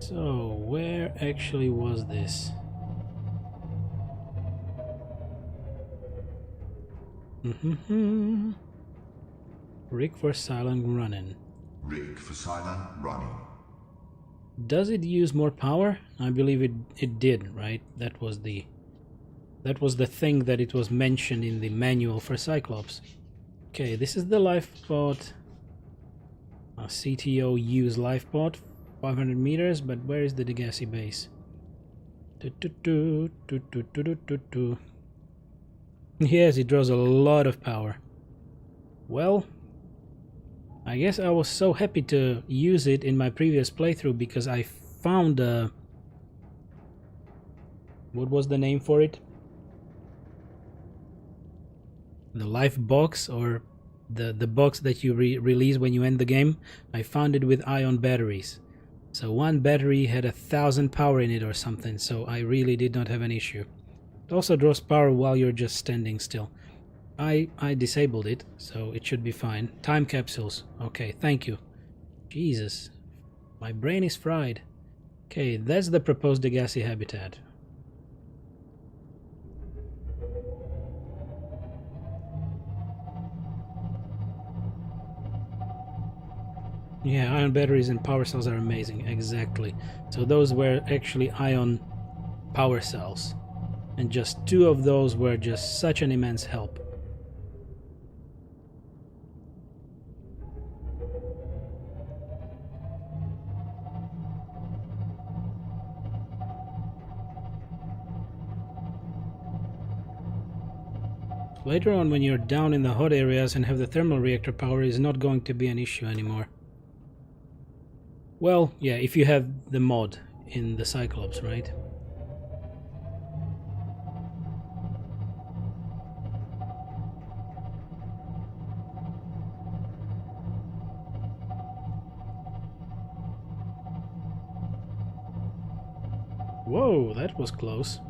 So, where actually was this? Rig for silent running. Rig for silent running. Does it use more power? I believe it did, right? That was the thing that it was mentioned in the manual for Cyclops. Okay, this is the lifeboat. CTO use lifeboat, 500 meters, but where is the Degassi base? Yes, it draws a lot of power. Well, I guess I was so happy to use it in my previous playthrough because I found a... What was the name for it? The life box, or the box that you release when you end the game. I found it with ion batteries. So one battery had 1,000 power in it or something, so I really did not have an issue. It also draws power while you're just standing still. I disabled it, so it should be fine. Time capsules. Okay, thank you. Jesus, my brain is fried. Okay, that's the proposed Degassi habitat. Yeah, ion batteries and power cells are amazing, exactly. So those were actually ion power cells. And just 2 of those were just such an immense help. Later on, when you're down in the hot areas and have the thermal reactor power, is not going to be an issue anymore. Well, yeah, if you have the mod in the Cyclops, right? Whoa, that was close.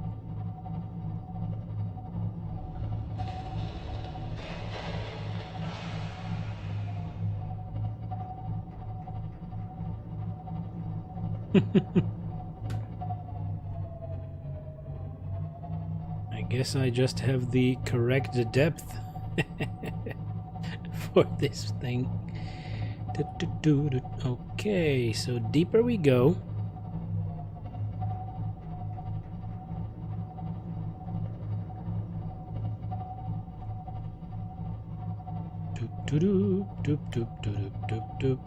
I guess I just have the correct depth for this thing. Okay, so deeper we go. Doop doop doop doop doop doop doop.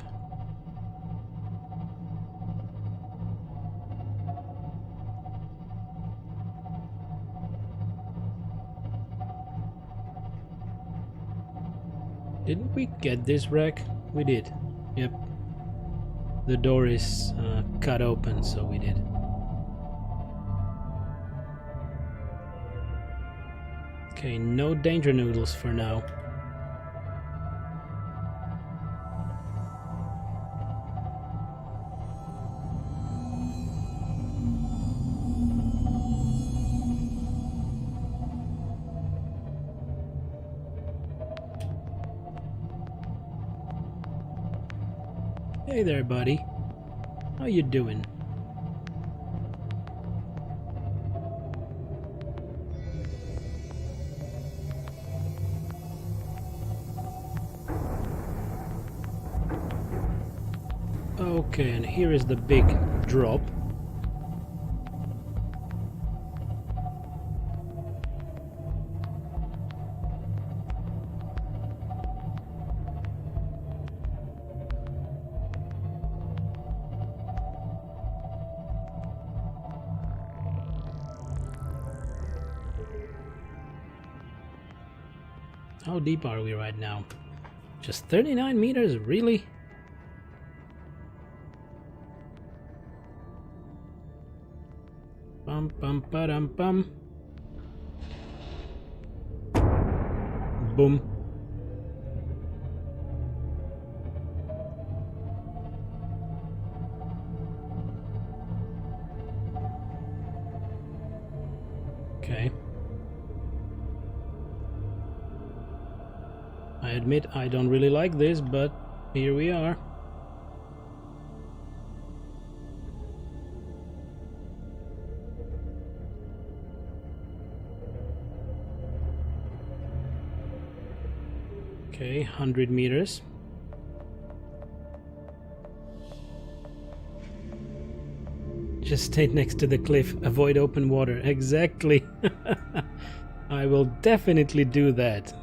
Didn't we get this wreck? We did. Yep. The door is cut open, so we did. Okay, no danger noodles for now. Hey there, buddy. How you doing? Okay, and here is the big drop. How deep are we right now? Just 39 meters, really? Bum bum ba-dum bum. Boom. Okay. I admit I don't really like this, but here we are. Okay, 100 meters. Just stay next to the cliff, avoid open water. Exactly. I will definitely do that.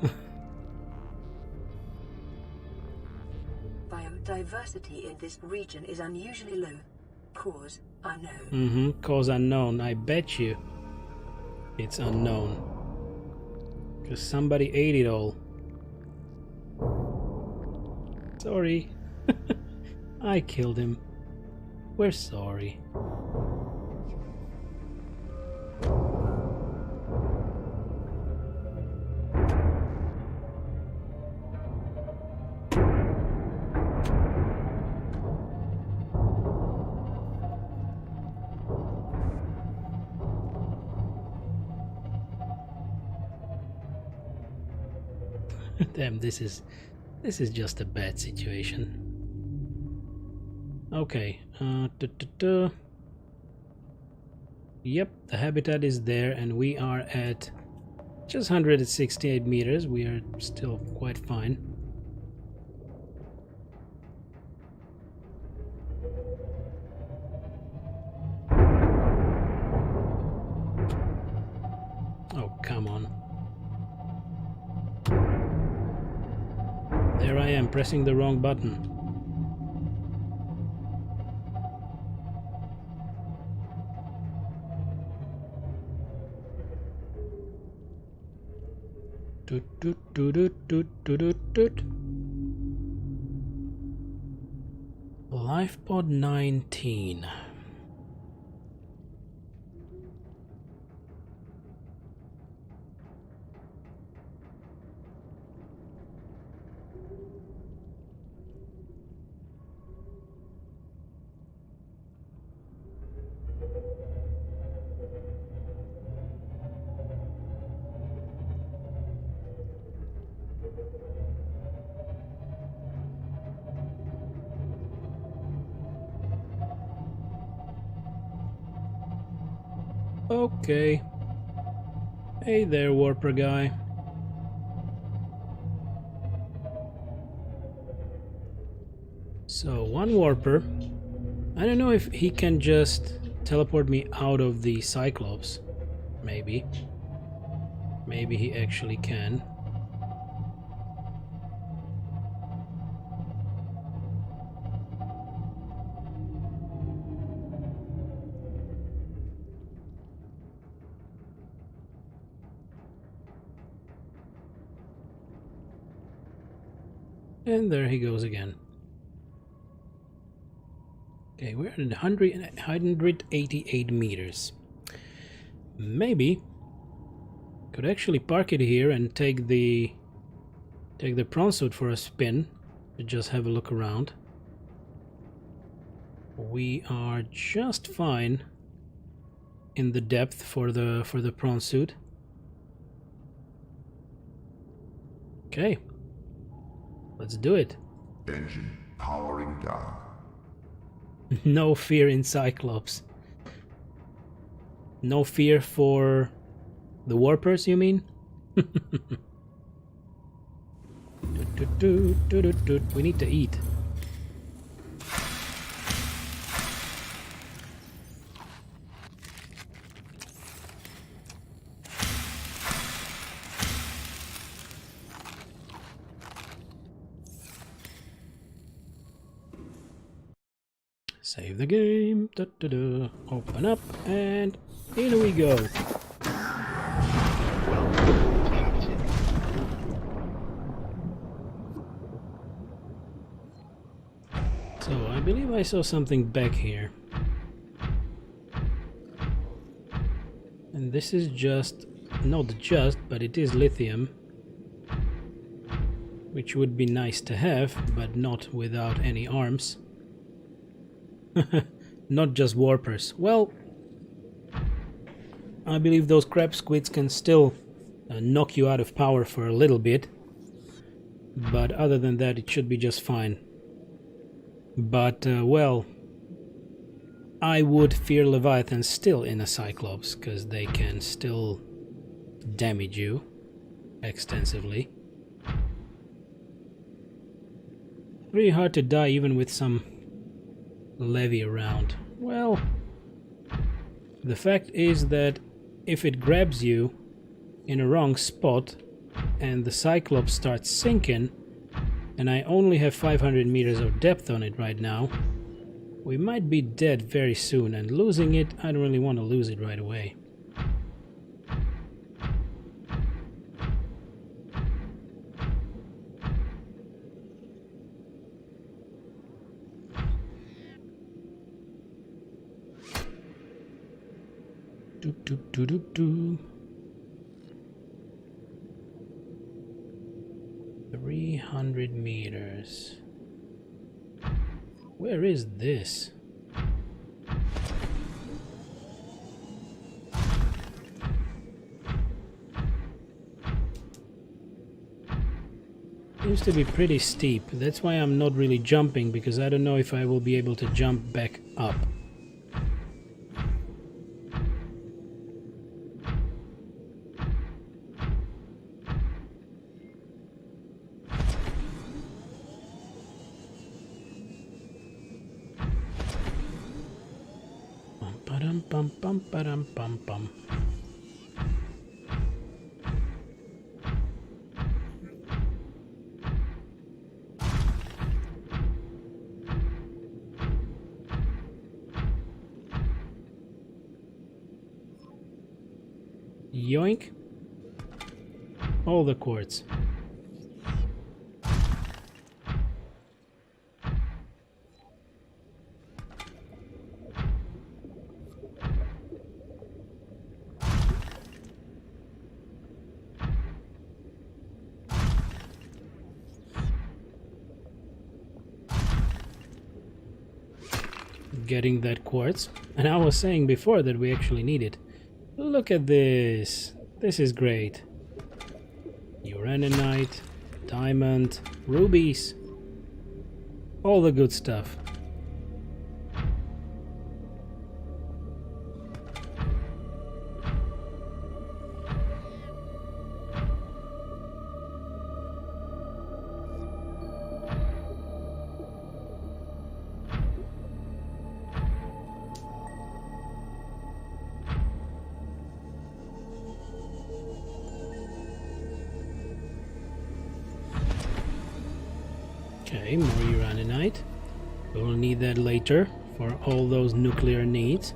Biodiversity in this region is unusually low. Cause unknown. Cause unknown. I bet you it's unknown. Because somebody ate it all. Sorry. I killed him. We're sorry. Damn, this is just a bad situation. Okay. Yep, the habitat is there, and we are at just 168 meters. We are still quite fine. Oh, come on. There I am, pressing the wrong button. Doot, doot, doot, doot, doot, doot, doot, doot. Lifepod 19. Okay. Hey there, warper guy. So, one warper. I don't know if he can just teleport me out of the Cyclops. Maybe. Maybe he actually can. And there he goes again. Okay, we're at 188 meters. Maybe could actually park it here and take the prawn suit for a spin to just have a look around. We are just fine in the depth for the prawn suit. Okay, let's do it. Engine powering down. No fear in Cyclops. No fear for the warpers, you mean? We need to eat. Save the game. Open up, and in we go. So I believe I saw something back here. And this is but it is lithium. Which would be nice to have, but not without any arms. Not just warpers. Well, I believe those crab squids can still knock you out of power for a little bit. But other than that, it should be just fine. But, well, I would fear Leviathans still in a Cyclops, because they can still damage you extensively. Pretty hard to die even with some levy around. Well, the fact is that if it grabs you in a wrong spot and the Cyclops starts sinking, and I only have 500 meters of depth on it right now, we might be dead very soon, and losing it, I don't really want to lose it right away. Do. 300 meters. Where is this? Seems to be pretty steep. That's why I'm not really jumping, because I don't know if I will be able to jump back up. Pum pum pum pum pum. Yoink. All the quartz. Getting that quartz, and I was saying before that we actually need it. Look at this. This is great. Uraninite, diamond, rubies, all the good stuff. Okay, more uraninite. We will need that later for all those nuclear needs.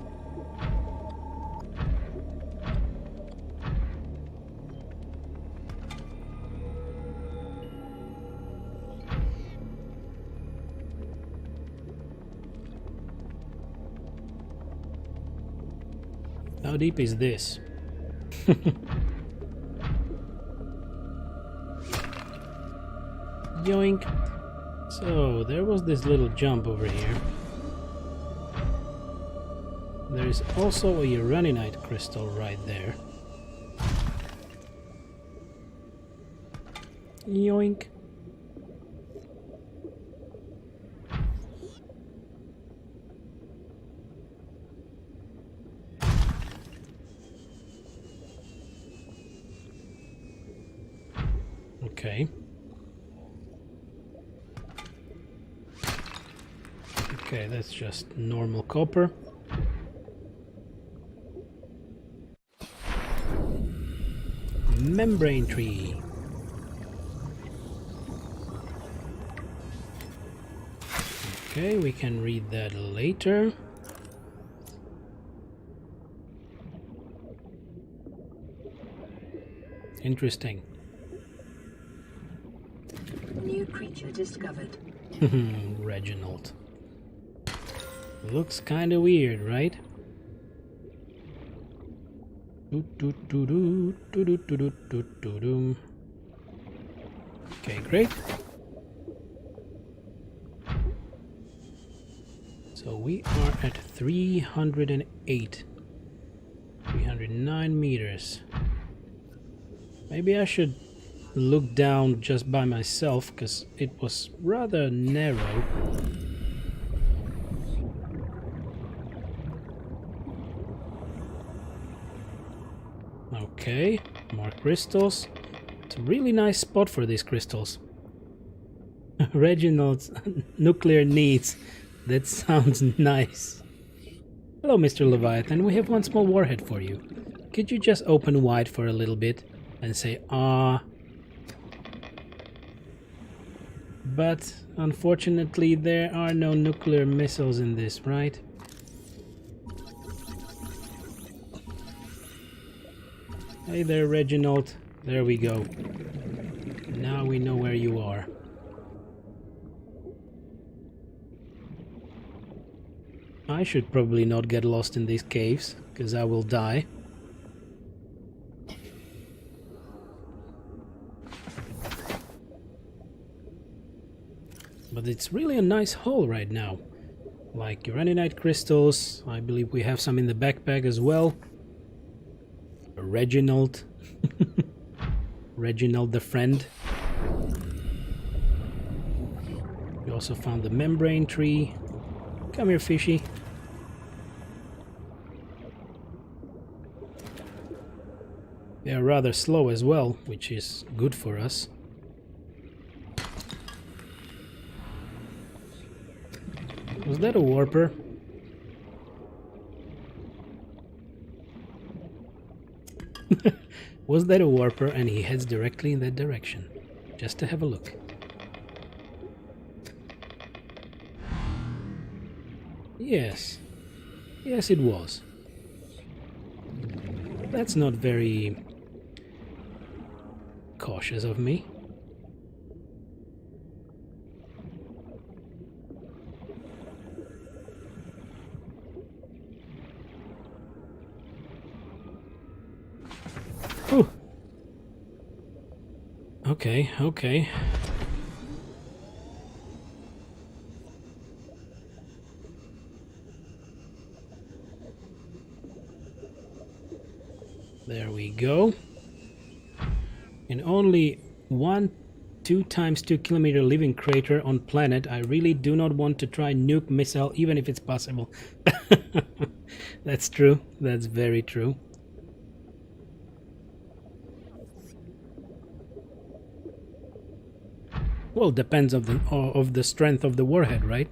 How deep is this? Yoink! So, there was this little jump over here. There is also a uraninite crystal right there. Yoink! Okay. Okay, that's just normal copper. Membrane tree. Okay, we can read that later. Interesting. New creature discovered. Reginald. Looks kinda weird, right? Okay, great. So we are at 308. 309 meters. Maybe I should look down just by myself, because it was rather narrow. Okay, more crystals. It's a really nice spot for these crystals. Reginald's nuclear needs. That sounds nice. Hello, Mr. Leviathan. We have one small warhead for you. Could you just open wide for a little bit and say, ah? But unfortunately, there are no nuclear missiles in this, right? Hey there, Reginald. There we go. Now we know where you are. I should probably not get lost in these caves, because I will die. But it's really a nice hole right now. Like uraninite crystals. I believe we have some in the backpack as well. Reginald. Reginald the friend. We also found the membrane tree. Come here, fishy. They are rather slow as well, which is good for us. Was that a warper? Was that a warper? And he heads directly in that direction, just to have a look. Yes. Yes, it was. That's not very cautious of me. Whew. Okay, okay. There we go. In only 2 times 2 kilometer living crater on planet, I really do not want to try nuke missile, even if it's possible. That's true. That's very true. Well, depends of the strength of the warhead, right?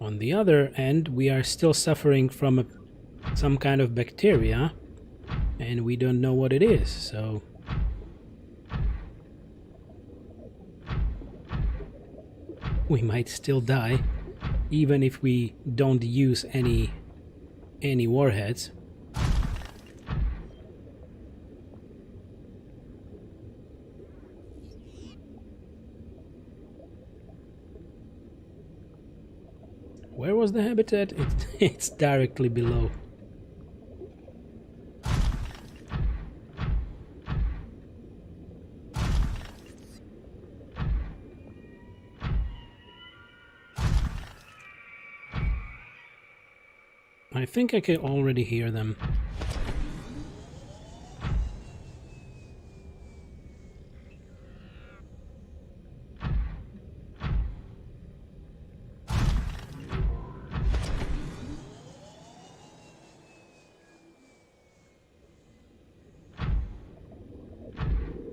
On the other end, we are still suffering from some kind of bacteria, and we don't know what it is, so we might still die, even if we don't use any warheads. Where was the habitat? It's directly below. I think I can already hear them.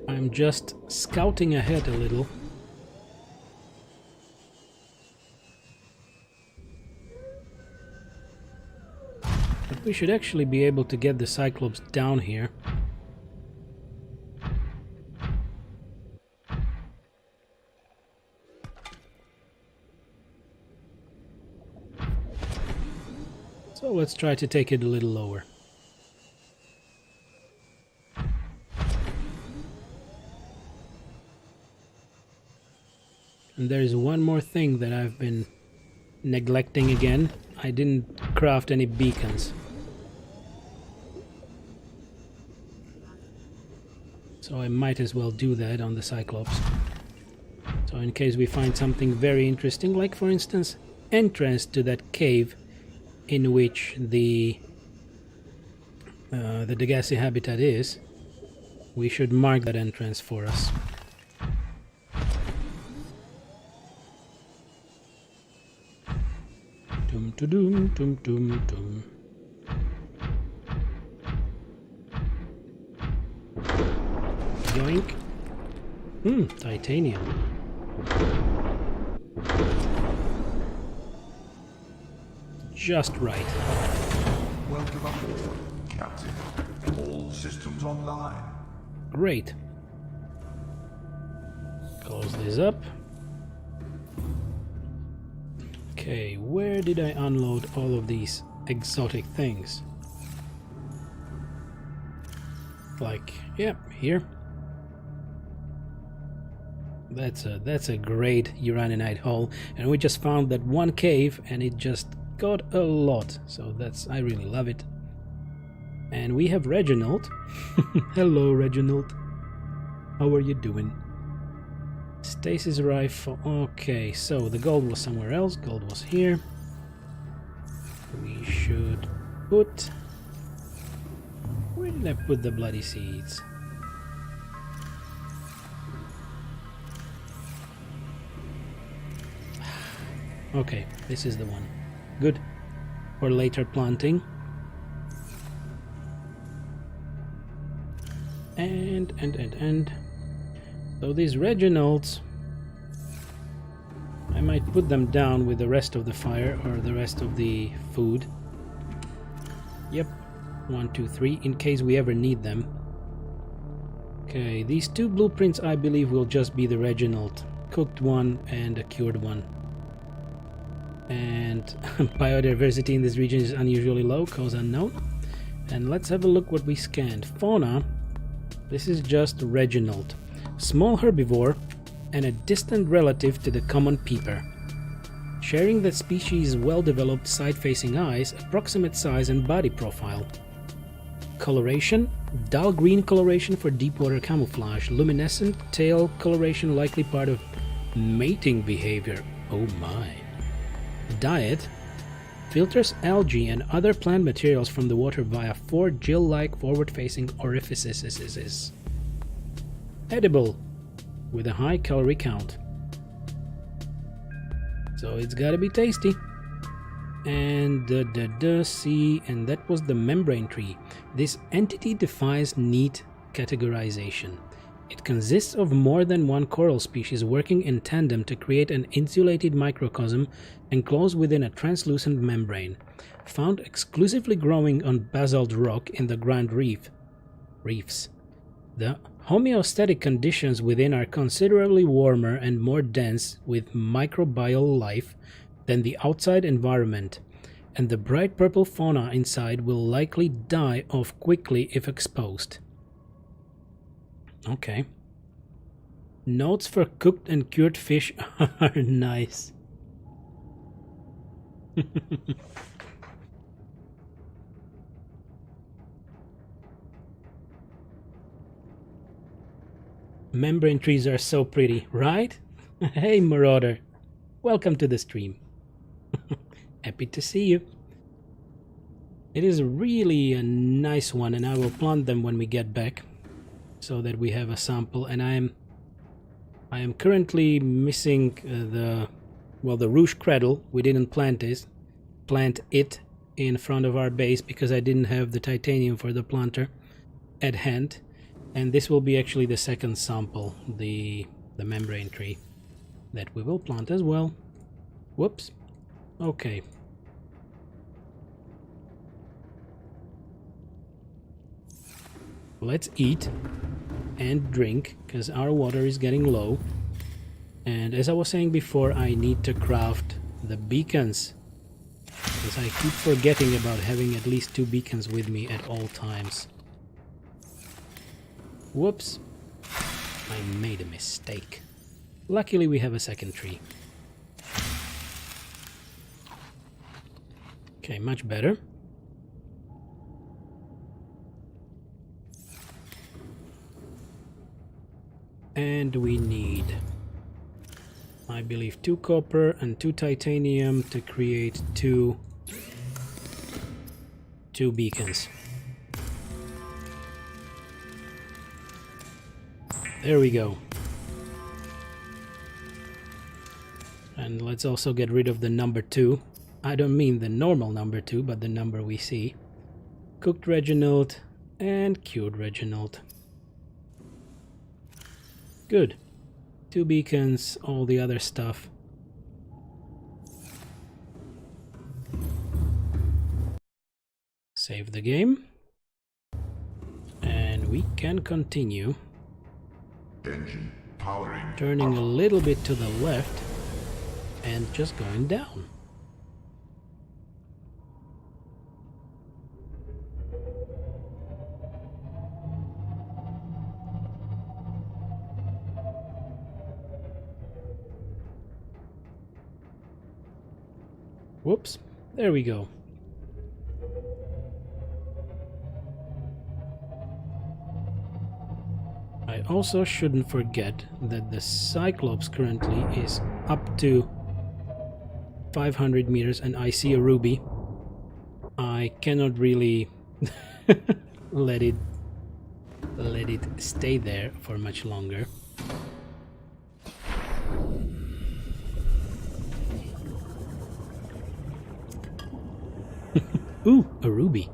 I'm just scouting ahead a little. But we should actually be able to get the Cyclops down here. So let's try to take it a little lower. And there is one more thing that I've been neglecting again. I didn't craft any beacons. So I might as well do that on the Cyclops. So in case we find something very interesting, like for instance, entrance to that cave in which the Degassi habitat is, we should mark that entrance for us. Dum to dum dum dum dum. Yoink. Titanium. Just right. Welcome aboard, Captain. All systems online. Great. Close this up. Okay, where did I unload all of these exotic things? Like, yep, here. That's a great uraninite hole, and we just found that one cave, and it just got a lot. So I really love it. And we have Reginald. Hello, Reginald. How are you doing? Stasis rifle. Okay, so the gold was somewhere else. Gold was here. We should put... Where did I put the bloody seeds? Okay, this is the one. Good. For later planting. And. So these Reginalds, I might put them down with the rest of the fire or the rest of the food. Yep. 1, 2, 3, in case we ever need them. Okay, these two blueprints I believe will just be the Reginald. Cooked one and a cured one. And biodiversity in this region is unusually low, cause unknown. And let's have a look what we scanned. Fauna, this is just Reginald. Small herbivore and a distant relative to the common peeper. Sharing the species' well-developed side-facing eyes, approximate size and body profile. Coloration, dull green coloration for deep-water camouflage. Luminescent tail coloration likely part of mating behavior. Oh my. Diet, filters algae and other plant materials from the water via 4 gill-like forward-facing orifices. Edible, with a high calorie count. So it's gotta be tasty. And see, and that was the membrane tree. This entity defies neat categorization. It consists of more than one coral species working in tandem to create an insulated microcosm enclosed within a translucent membrane, found exclusively growing on basalt rock in the Grand Reefs. The homeostatic conditions within are considerably warmer and more dense with microbial life than the outside environment, and the bright purple fauna inside will likely die off quickly if exposed. Okay. Notes for cooked and cured fish are nice. Membrane trees are so pretty, right? Hey, Marauder. Welcome to the stream. Happy to see you. It is really a nice one, and I will plant them when we get back so that we have a sample. And I am currently missing the Rouge Cradle. We didn't plant it in front of our base because I didn't have the titanium for the planter at hand. And this will be actually the second sample, the membrane tree, that we will plant as well. Whoops. Okay. Let's eat and drink, because our water is getting low. And as I was saying before, I need to craft the beacons, because I keep forgetting about having at least 2 beacons with me at all times. Whoops. I made a mistake. Luckily we have a second tree. Okay, much better. And we need, I believe, 2 copper and 2 titanium to create two beacons. There we go. And let's also get rid of the number 2. I don't mean the normal number 2, but the number we see. Cooked Reginald and cured Reginald. Good. 2 beacons, all the other stuff. Save the game. And we can continue. Engine powering. Turning a little bit to the left and just going down. Whoops, there we go. I also shouldn't forget that the Cyclops currently is up to 500 meters and I see a ruby. I cannot really let it stay there for much longer. Ooh, a ruby.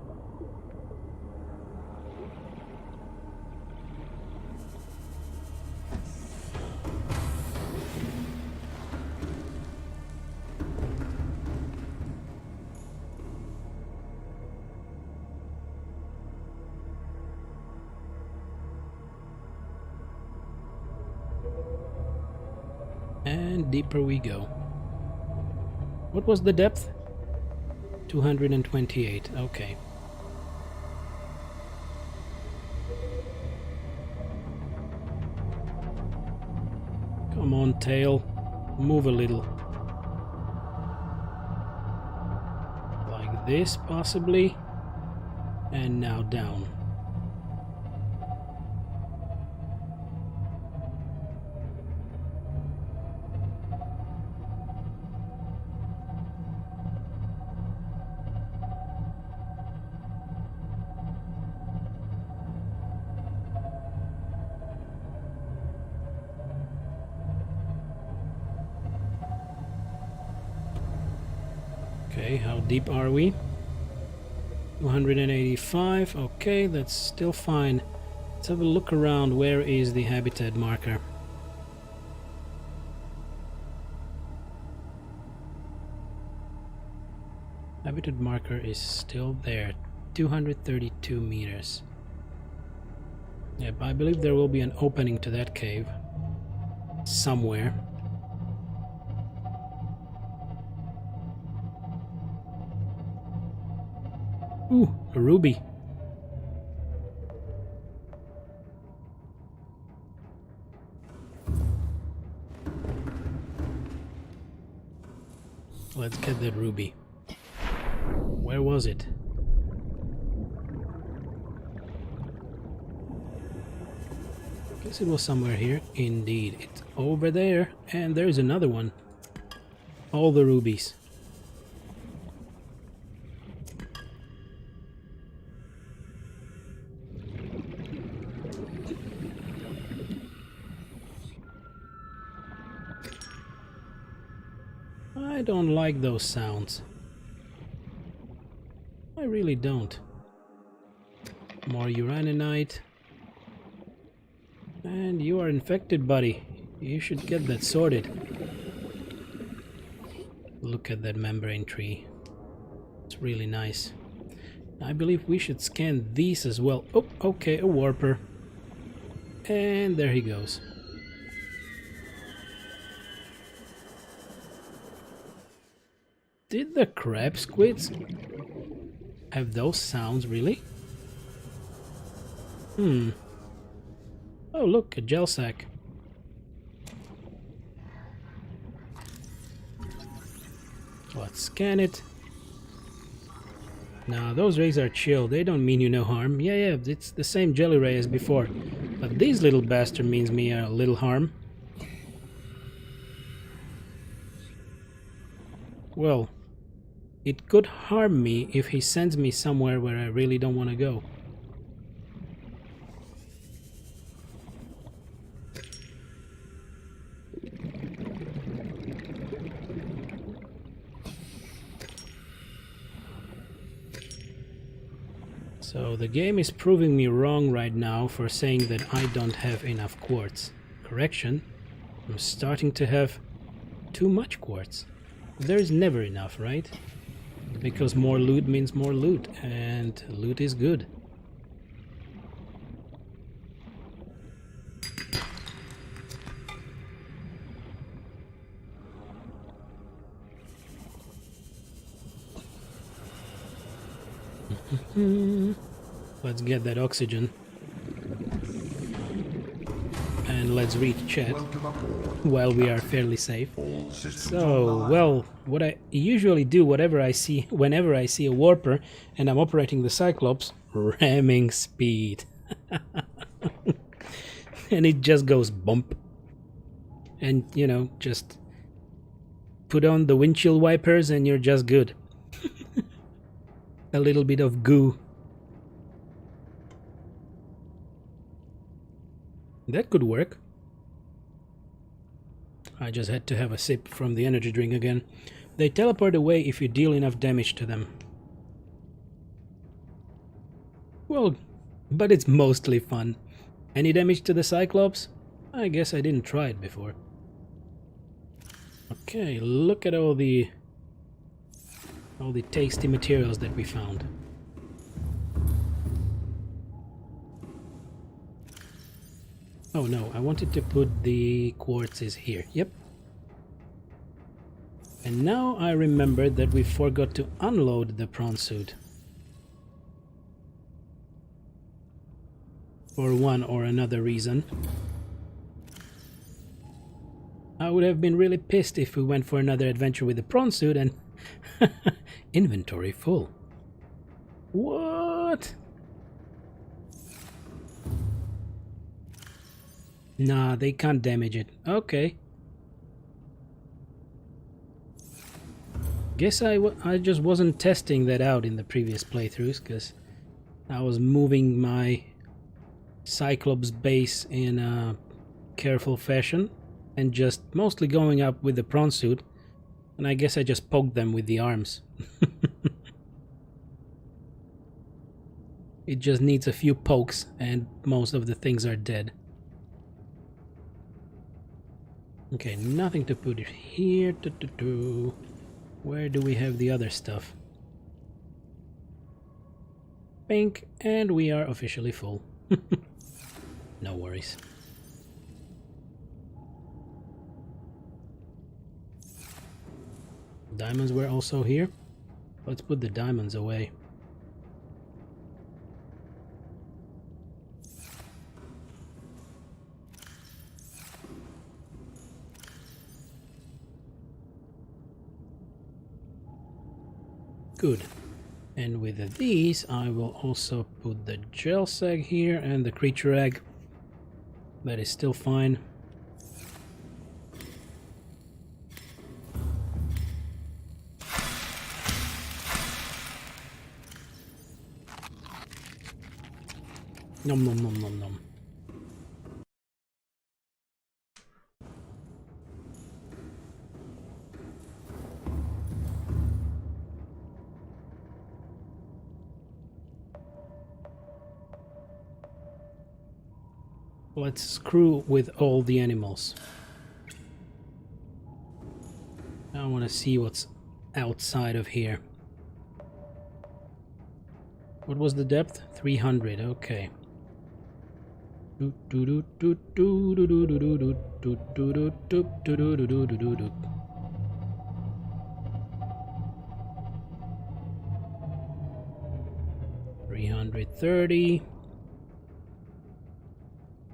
And deeper we go. What was the depth? 228, okay. Come on, tail. Move a little. Like this, possibly. And now down. Okay, how deep are we? 285, okay, that's still fine. Let's have a look around. Where is the habitat marker? Habitat marker is still there, 232 meters. Yep, I believe there will be an opening to that cave somewhere. Ooh, a ruby. Let's get that ruby. Where was it? Guess it was somewhere here. Indeed, it's over there. And there's another one. All the rubies. I don't like those sounds. I really don't. More uraninite. And you are infected, buddy. You should get that sorted. Look at that membrane tree. It's really nice. I believe we should scan these as well. Oh, okay, a warper. And there he goes. Did the crab squids have those sounds, really? Oh, look, a gel sack. Let's scan it. Now, those rays are chill. They don't mean you no harm. Yeah, it's the same jelly ray as before. But these little bastard means me a little harm. Well, it could harm me if he sends me somewhere where I really don't want to go. So the game is proving me wrong right now for saying that I don't have enough quartz. Correction, I'm starting to have too much quartz. There's never enough, right? Because more loot means more loot, and loot is good. Let's get that oxygen. And let's read chat while we are fairly safe. So, well, what I usually do whenever I see a warper and I'm operating the Cyclops, ramming speed. And it just goes bump. And, you know, just put on the windshield wipers and you're just good. A little bit of goo. That could work. I just had to have a sip from the energy drink again. They teleport away if you deal enough damage to them. Well, but it's mostly fun. Any damage to the Cyclops? I guess I didn't try it before. Okay, look at all the tasty materials that we found. Oh no, I wanted to put the quartzes here. Yep. And now I remembered that we forgot to unload the prawn suit. For one or another reason. I would have been really pissed if we went for another adventure with the prawn suit and inventory full. What? Nah, they can't damage it. Okay. Guess I just wasn't testing that out in the previous playthroughs, because I was moving my Cyclops base in a careful fashion and just mostly going up with the prawn suit, and I guess I just poked them with the arms. It just needs a few pokes and most of the things are dead. Okay, nothing to put it here. Where do we have the other stuff? Pink, and we are officially full. No worries. Diamonds were also here. Let's put the diamonds away. Good. And with these, I will also put the gel sag here and the creature egg. That is still fine. Nom nom nom nom nom. Let's screw with all the animals. I want to see what's outside of here. What was the depth? 300, okay. 330.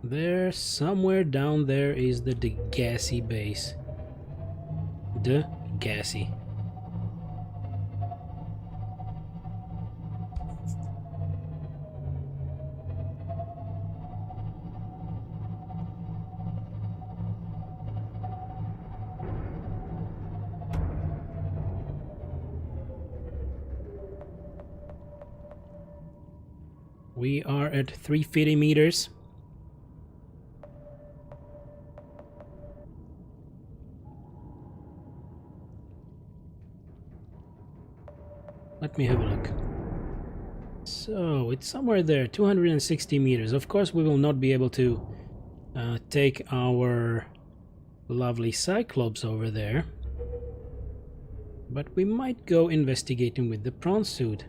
There, somewhere down there is the Degassi base. Degassi. We are at 350 meters. Let me have a look. So, it's somewhere there, 260 meters. Of course, we will not be able to take our lovely Cyclops over there. But we might go investigating with the prawn suit.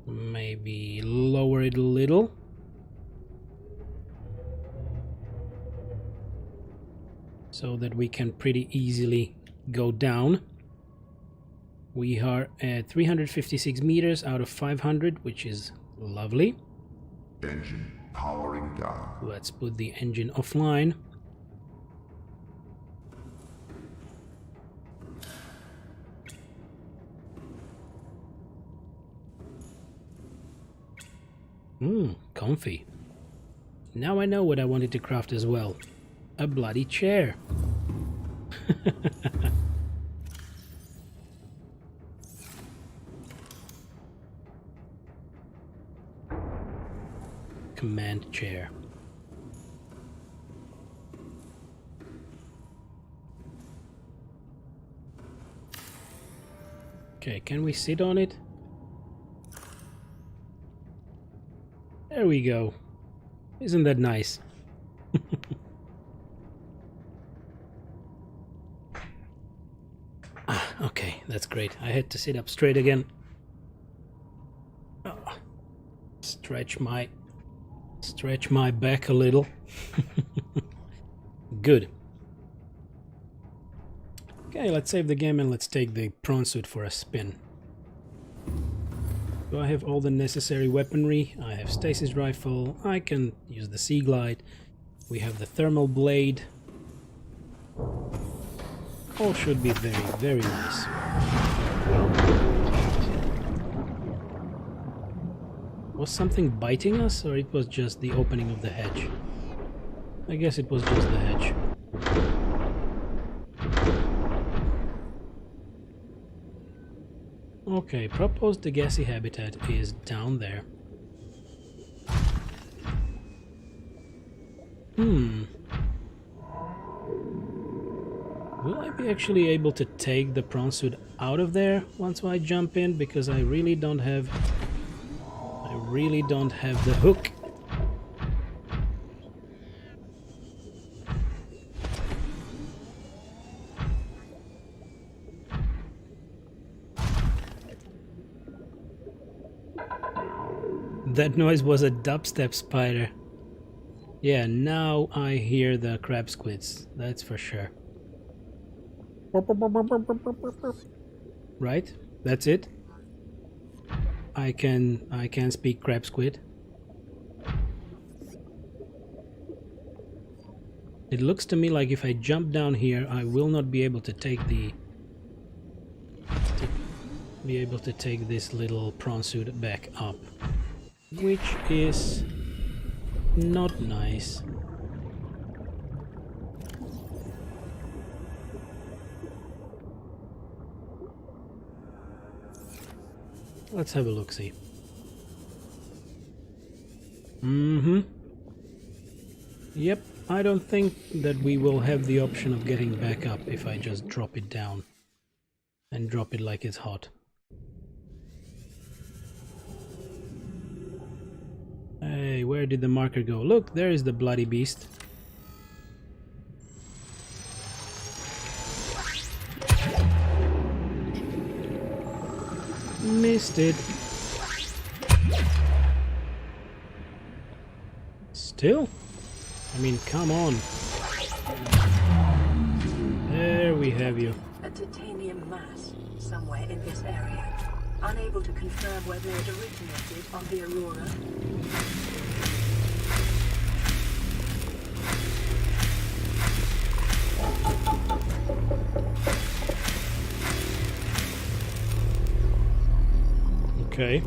Maybe lower it a little. So that we can pretty easily go down. We are at 356 meters out of 500, which is lovely. Engine powering down. Let's put the engine offline. Comfy. Now I know what I wanted to craft as well. A bloody chair. Command chair. Okay, can we sit on it? There we go. Isn't that nice? Okay, that's great. I had to sit up straight again. Stretch my back a little. Good. Okay, let's save the game and let's take the prawn suit for a spin. Do I have all the necessary weaponry? I have stasis rifle. I can use the sea glide. We have the thermal blade. All should be very, very nice. Was something biting us, or it was just the opening of the hedge? I guess it was just the hedge. Okay, proposed Degassi habitat is down there. Will I be actually able to take the prawn suit out of there once I jump in? Because I really don't have the hook. That noise was a dubstep spider. Yeah, now I hear the crab squids, that's for sure. Right? That's it? I can speak crab squid. It looks to me like if I jump down here, I will not be able to take the... be able to take this little prawn suit back up, which is not nice. Let's have a look-see. Yep, I don't think that we will have the option of getting back up if I just drop it down and drop it like it's hot. Hey, where did the marker go? Look, there is the bloody beast. Missed it. Still? I mean, come on. There we have you. A titanium mass somewhere in this area. Unable to confirm whether it originated on the Aurora. Okay.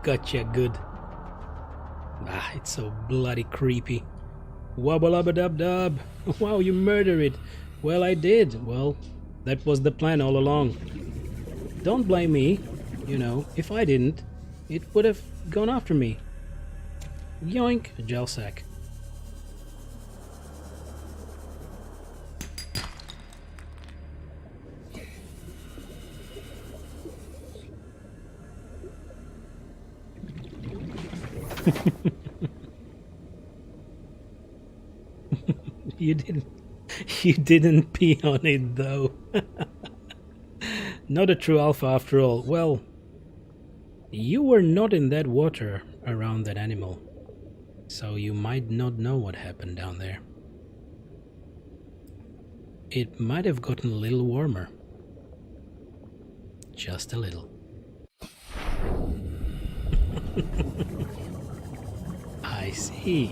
Gotcha, good. Ah, it's so bloody creepy. Wobble-ubba-dub-dub. Wow, you murder it. Well, I did. Well, that was the plan all along. Don't blame me. You know, if I didn't, it would have gone after me. Yoink, a gel sack. You didn't pee on it though. Not a true alpha after all. Well, you were not in that water around that animal, so you might not know what happened down there. It might have gotten a little warmer. Just a little. I see.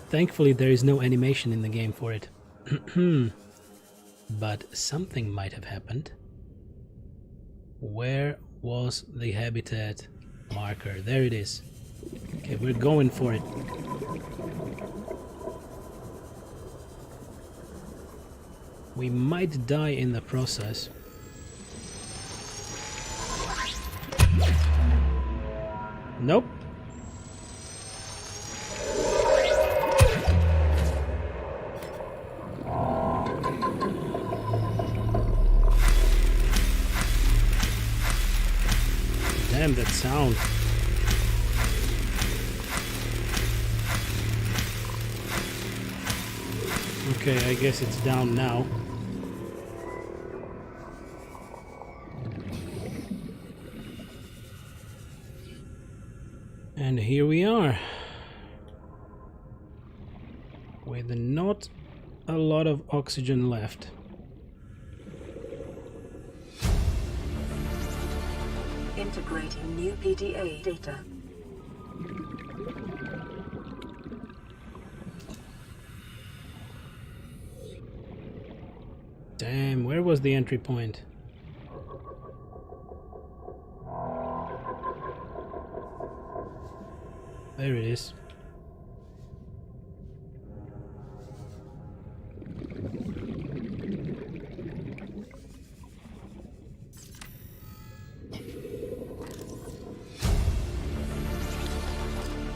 Thankfully there is no animation in the game for it. But something might have happened. Where was the habitat marker? There it is. Okay, we're going for it. We might die in the process. Nope. Damn, that sound. Okay, I guess it's down now. And here we are. With not a lot of oxygen left. Integrating new PDA data. Damn, where was the entry point? There it is.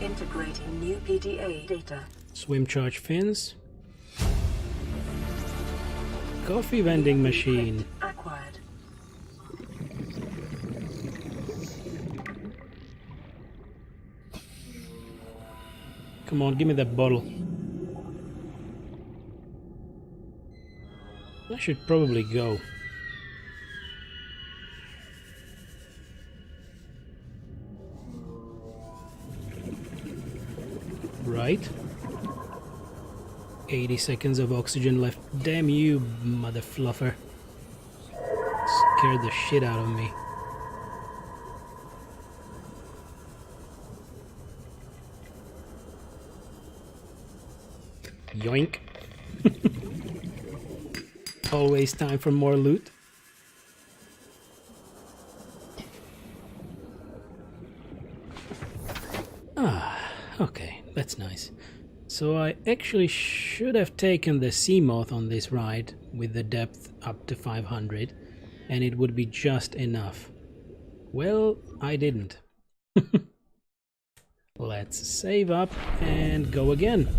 Integrating new PDA data. Swim charge fins. Coffee vending machine. Acquired. Come on, give me that bottle. I should probably go. Right. 80 seconds of oxygen left. Damn you, mother fluffer. scared the shit out of me. Yoink. Always time for more loot. Okay, that's nice. So I actually should have taken the sea moth on this ride with the depth up to 500 and it would be just enough. Well, I didn't. Let's save up and go again.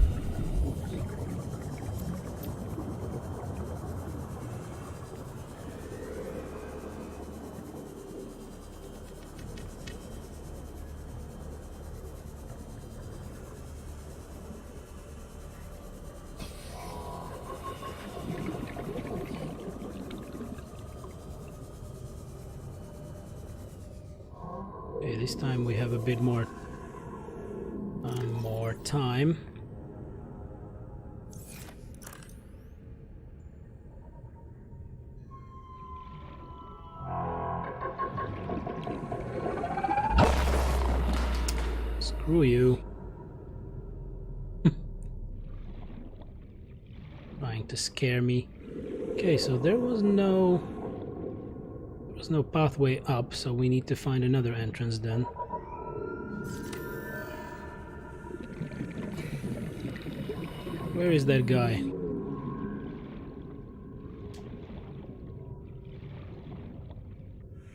Okay, this time we have a bit more time. Screw you. Trying to scare me. Okay, so there was no pathway up, so we need to find another entrance then. Where is that guy?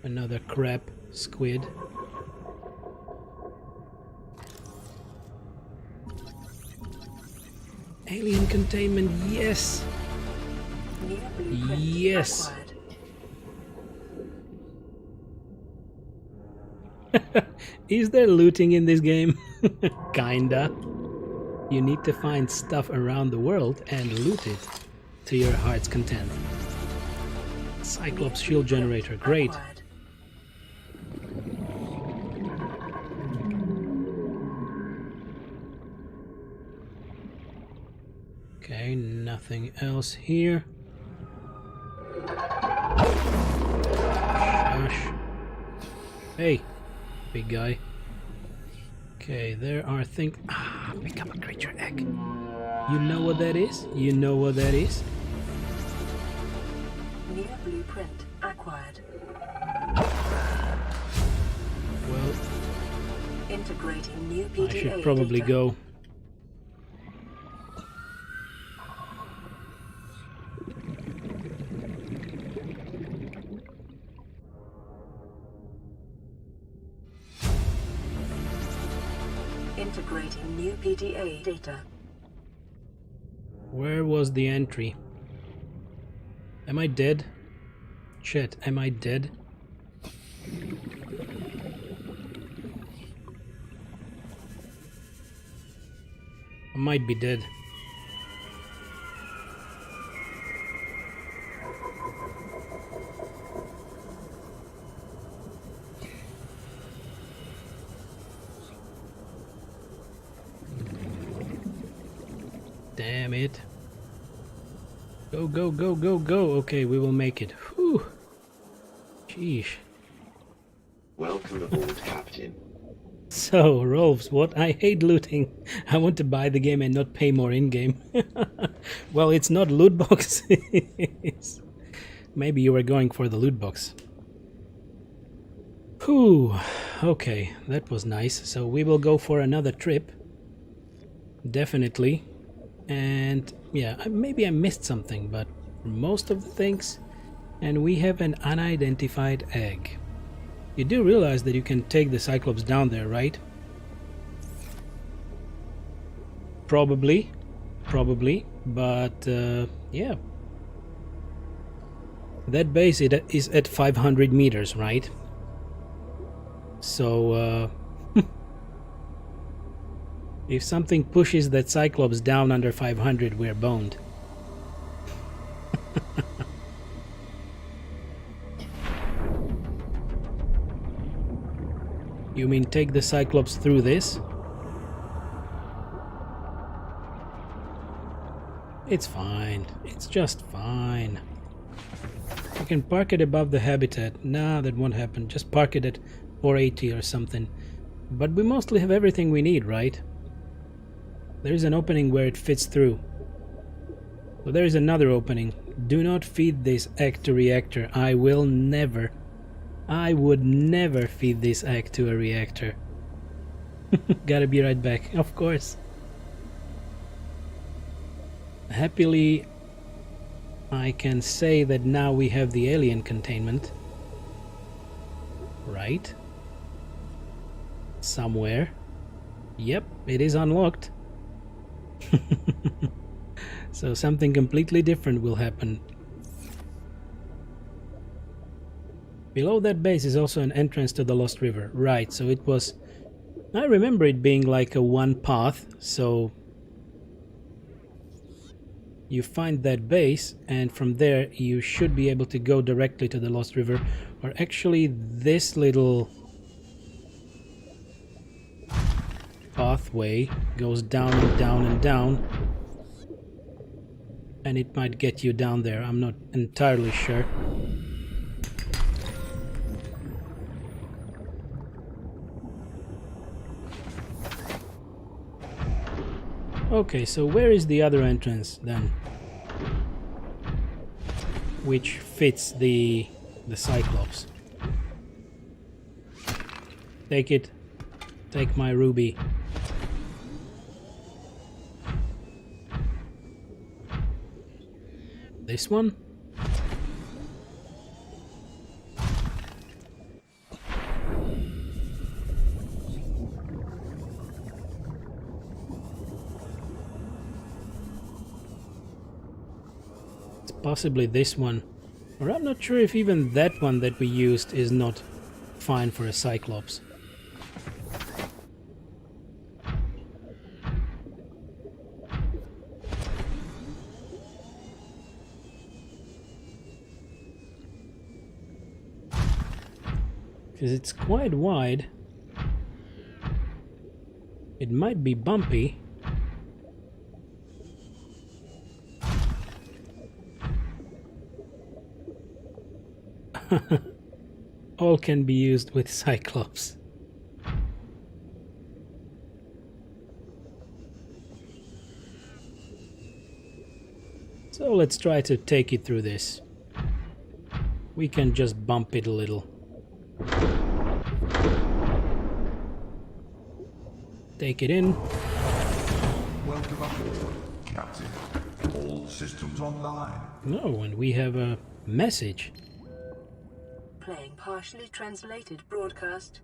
Another crab squid. Alien containment, yes! Yes! Is there looting in this game? Kinda. You need to find stuff around the world and loot it to your heart's content. Cyclops shield generator, great. Okay, nothing else here. Shush. Hey, big guy. Okay, there are things. Pick up a creature egg. You know what that is? You know what that is? New blueprint acquired. Well, integrating new PDA I should probably data. go. Integrating new PDA data. Where was the entry? Am I dead? Shit, am I dead? I might be dead. Damn it. Go, go, go, go, go. Okay, we will make it. Whew. Sheesh. Welcome aboard, Captain. So, Rolfs, what? I hate looting. I want to buy the game and not pay more in-game. Well, it's not loot boxes. Maybe you were going for the loot box. Whew. Okay, that was nice. So we will go for another trip. Definitely. And yeah, maybe I missed something, but most of the things. And we have an unidentified egg. You do realize that you can take the Cyclops down there, right? Probably, but yeah. That base is at 500 meters, right? So if something pushes that Cyclops down under 500, we're boned. You mean take the Cyclops through this? It's fine. It's just fine. You can park it above the habitat. Nah, that won't happen. Just park it at 480 or something. But we mostly have everything we need, right? There is an opening where it fits through. So there is another opening. Do not feed this egg to reactor. I would never feed this egg to a reactor. Gotta be right back, of course. Happily, I can say that now we have the alien containment. Right? Somewhere. Yep, it is unlocked. So something completely different will happen. Below that base is also an entrance to the Lost River. Right, so it was... I remember it being like a one path, so... You find that base, and from there you should be able to go directly to the Lost River. Or actually this little pathway goes down and down and down. And it might get you down there, I'm not entirely sure. Okay, so where is the other entrance then? Which fits the Cyclops. Take it. Take my ruby. This one? It's possibly this one. Or I'm not sure if even that one that we used is not fine for a Cyclops. Because it's quite wide. It might be bumpy. All can be used with Cyclops. So let's try to take it through this. We can just bump it a little. Take it in. Welcome aboard, Captain. All systems online. Oh, and we have a message. Playing partially translated broadcast.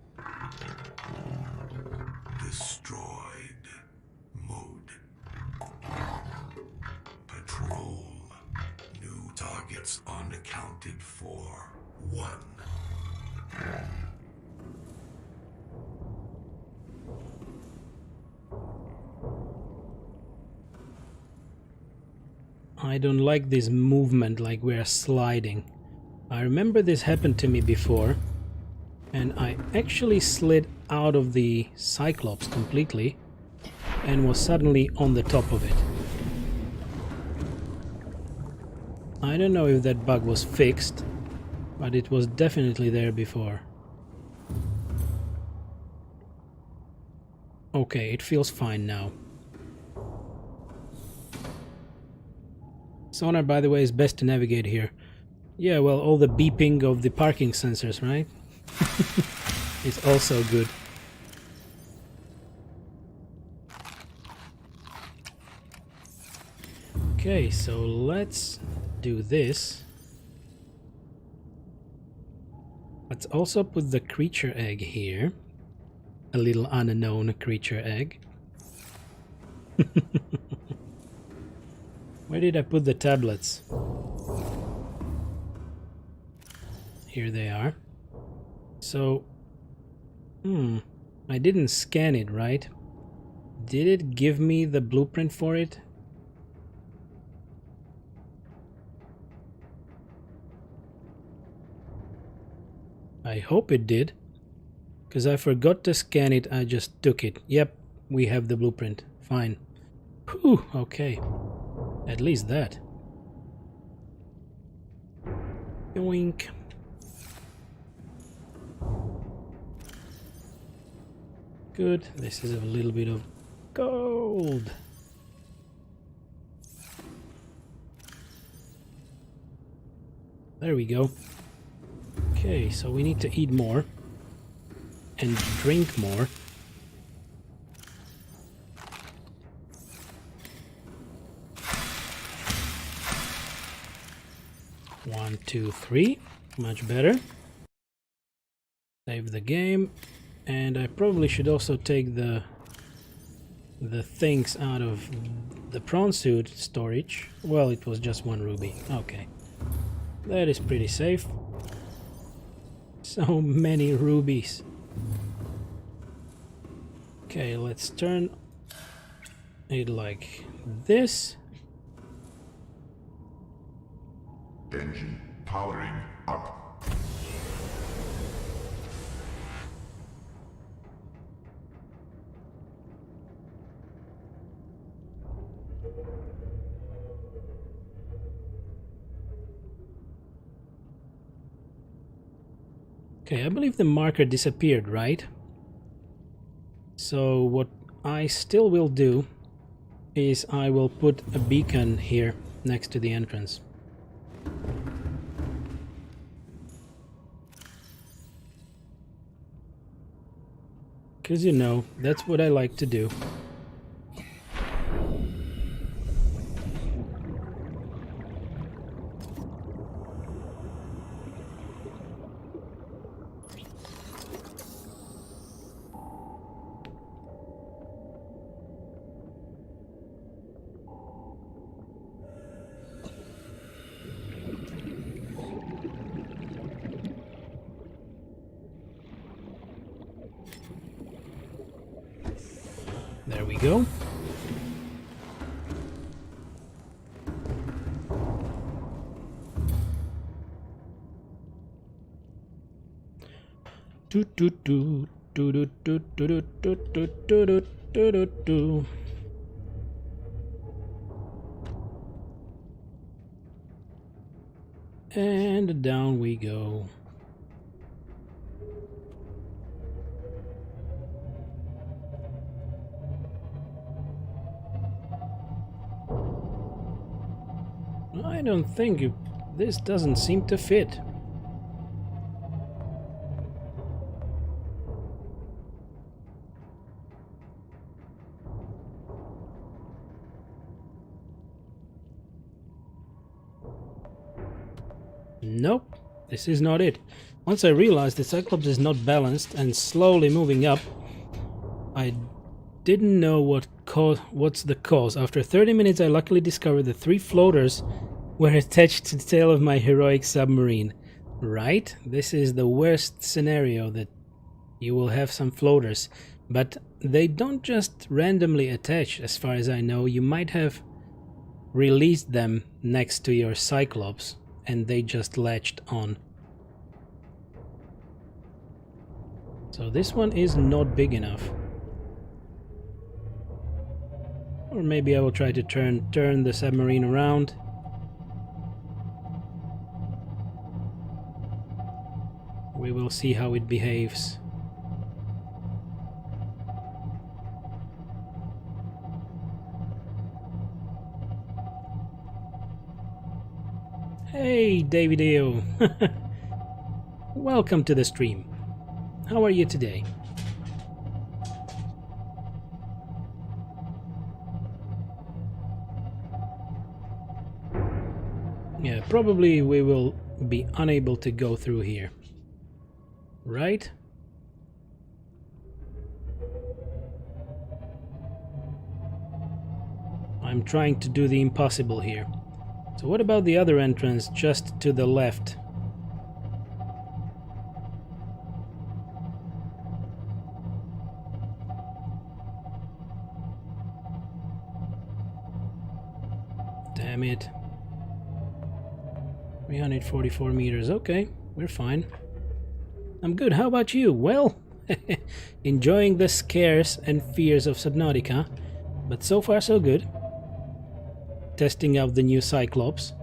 Destroyed. Mode. Patrol. New targets unaccounted for. 1. I don't like this movement, like we're sliding. I remember this happened to me before, and I actually slid out of the Cyclops completely and was suddenly on the top of it. I don't know if that bug was fixed, but it was definitely there before. Okay, it feels fine now. Sonar, by the way, is best to navigate here. Yeah, well, all the beeping of the parking sensors, right? It's also good. Okay, so let's do this. Let's also put the creature egg here. A little unknown creature egg. Where did I put the tablets? Here they are. So, I didn't scan it, right? Did it give me the blueprint for it? I hope it did. Because I forgot to scan it, I just took it. Yep, we have the blueprint. Fine. Whew, okay. At least that. Yoink. Good. This is a little bit of gold. There we go. Okay, so we need to eat more and drink more. One, two, three. Much better. Save the game. And I probably should also take the things out of the prawn suit storage. Well, it was just 1 ruby. Okay. That is pretty safe. So many rubies. Okay, let's turn it like this. Engine powering up. Okay, I believe the marker disappeared, right? So what I still will do is I will put a beacon here next to the entrance. Because you know, that's what I like to do. There we go. Do do do do do do do do do do do do do. And down we go. I don't think this doesn't seem to fit. Nope, this is not it. Once I realized the Cyclops is not balanced and slowly moving up, I didn't know what's the cause. After 30 minutes I luckily discovered the 3 floaters were attached to the tail of my heroic submarine. Right? This is the worst scenario, that you will have some floaters. But they don't just randomly attach, as far as I know. You might have released them next to your Cyclops and they just latched on. So this one is not big enough. Or maybe I will try to turn the submarine around. We will see how it behaves. Hey, Davideo! Welcome to the stream. How are you today? Yeah, probably we will be unable to go through here. Right? I'm trying to do the impossible here. So what about the other entrance just to the left? Damn it. 344 meters. Okay, we're fine. I'm good. How about you? Well, enjoying the scares and fears of Subnautica, but so far so good. Testing out the new Cyclops.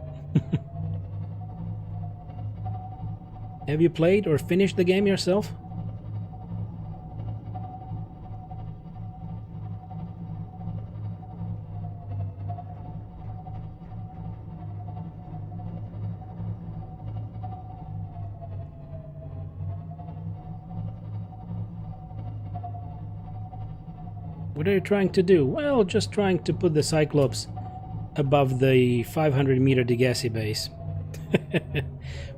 Have you played or finished the game yourself? What are you trying to do? Well, just trying to put the Cyclops above the 500-meter Degassi base.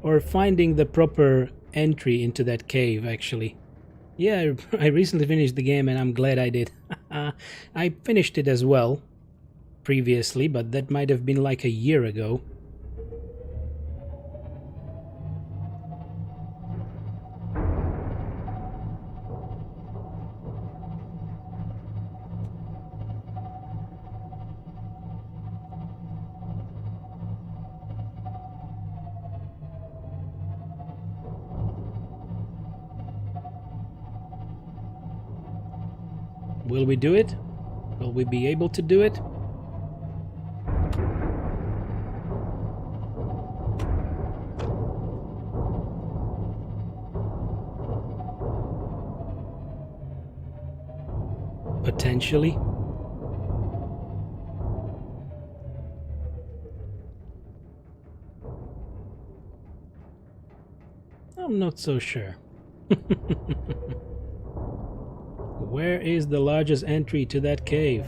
Or finding the proper entry into that cave, actually. Yeah, I recently finished the game and I'm glad I did. I finished it as well previously, but that might have been like a year ago. Will we do it? Will we be able to do it? Potentially. I'm not so sure. Where is the largest entry to that cave?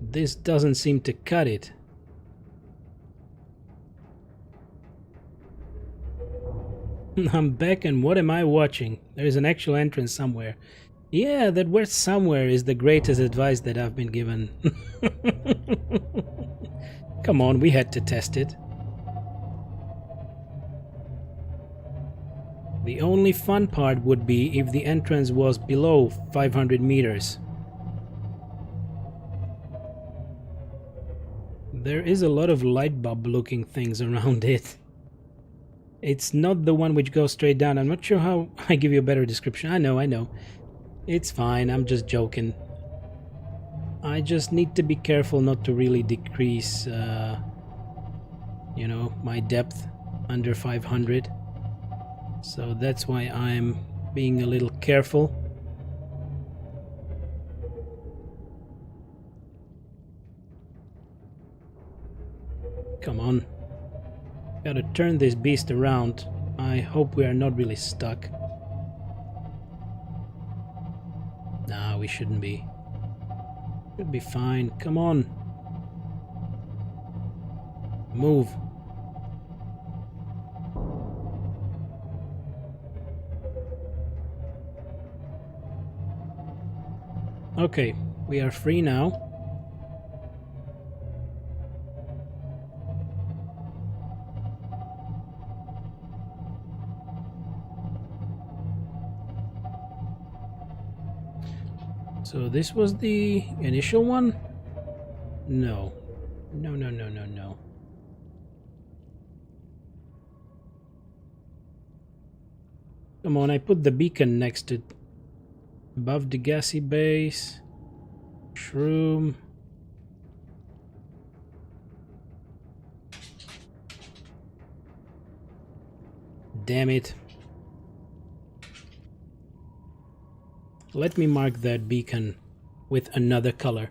This doesn't seem to cut it. I'm back, and what am I watching? There is an actual entrance somewhere. Yeah, that word somewhere is the greatest advice that I've been given. Come on, we had to test it. The only fun part would be if the entrance was below 500 meters. There is a lot of light bulb looking things around it. It's not the one which goes straight down. I'm not sure how I give you a better description. I know. It's fine, I'm just joking. I just need to be careful not to really decrease, you know, my depth under 500. So that's why I'm being a little careful. Come on. Gotta turn this beast around. I hope we are not really stuck. Nah, we shouldn't be. Should be fine. Come on. Move. Okay, we are free now. So this was the initial one? No. No. Come on, I put the beacon next to above the gassy base. Shroom. Damn it. Let me mark that beacon with another color.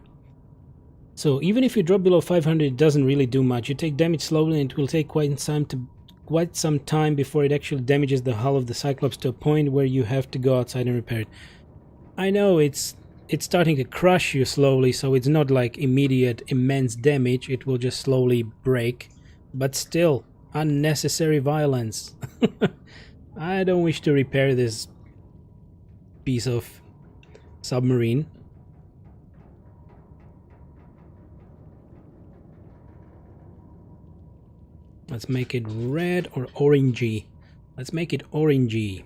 So even if you drop below 500, it doesn't really do much. You take damage slowly and it will take quite some time before it actually damages the hull of the Cyclops to a point where you have to go outside and repair it. I know it's starting to crush you slowly, so it's not like immediate immense damage. It will just slowly break, but still unnecessary violence. I don't wish to repair this piece of submarine. Let's make it red or orangey. Let's make it orangey.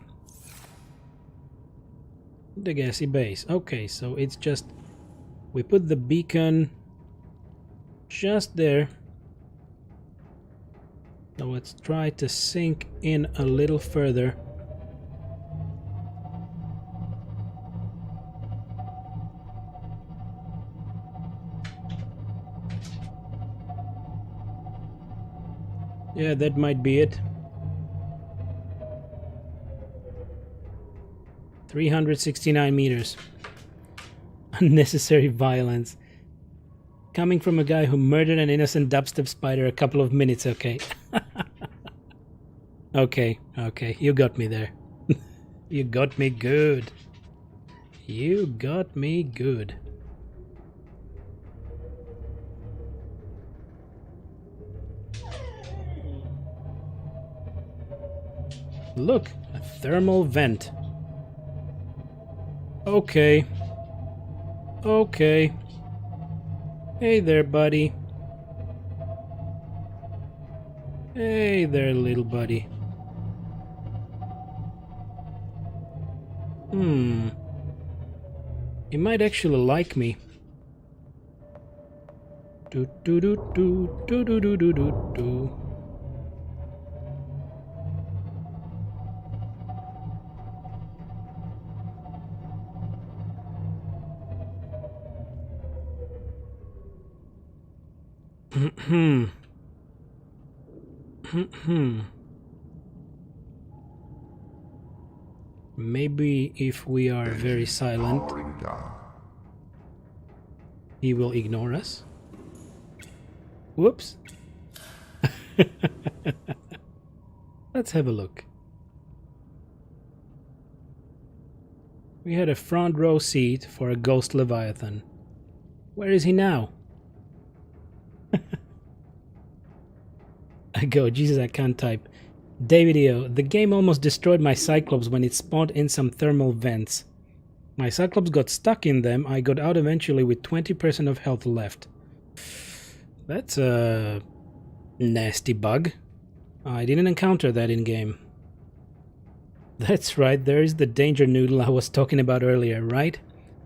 The gassy base. Okay, so it's just we put the beacon just there. Now let's try to sink in a little further. Yeah, that might be it. 369 meters. Unnecessary violence. Coming from a guy who murdered an innocent dubstep spider a couple of minutes, okay. Okay, you got me there. You got me good. You got me good. Look, a thermal vent. Okay. Okay. Hey there, buddy. Hey there, little buddy. He might actually like me. Do do do do do do do do do do. Maybe if we are very silent, Powering down. he will ignore us. Whoops. Let's have a look. We had a front row seat for a ghost Leviathan. Where is he now? I go, Jesus, I can't type. Davidio, the game almost destroyed my Cyclops when it spawned in some thermal vents. My Cyclops got stuck in them. I got out eventually with 20% of health left. That's a nasty bug. I didn't encounter that in game. That's right, there is the danger noodle I was talking about earlier, right?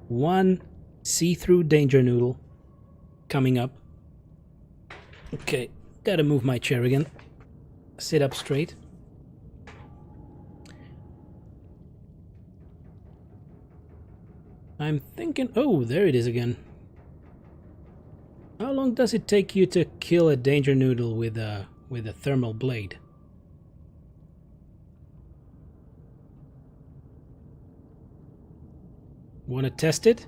One see-through danger noodle coming up. Okay, gotta move my chair again. Sit up straight. I'm thinking... Oh, there it is again. How long does it take you to kill a danger noodle with a thermal blade? Wanna test it?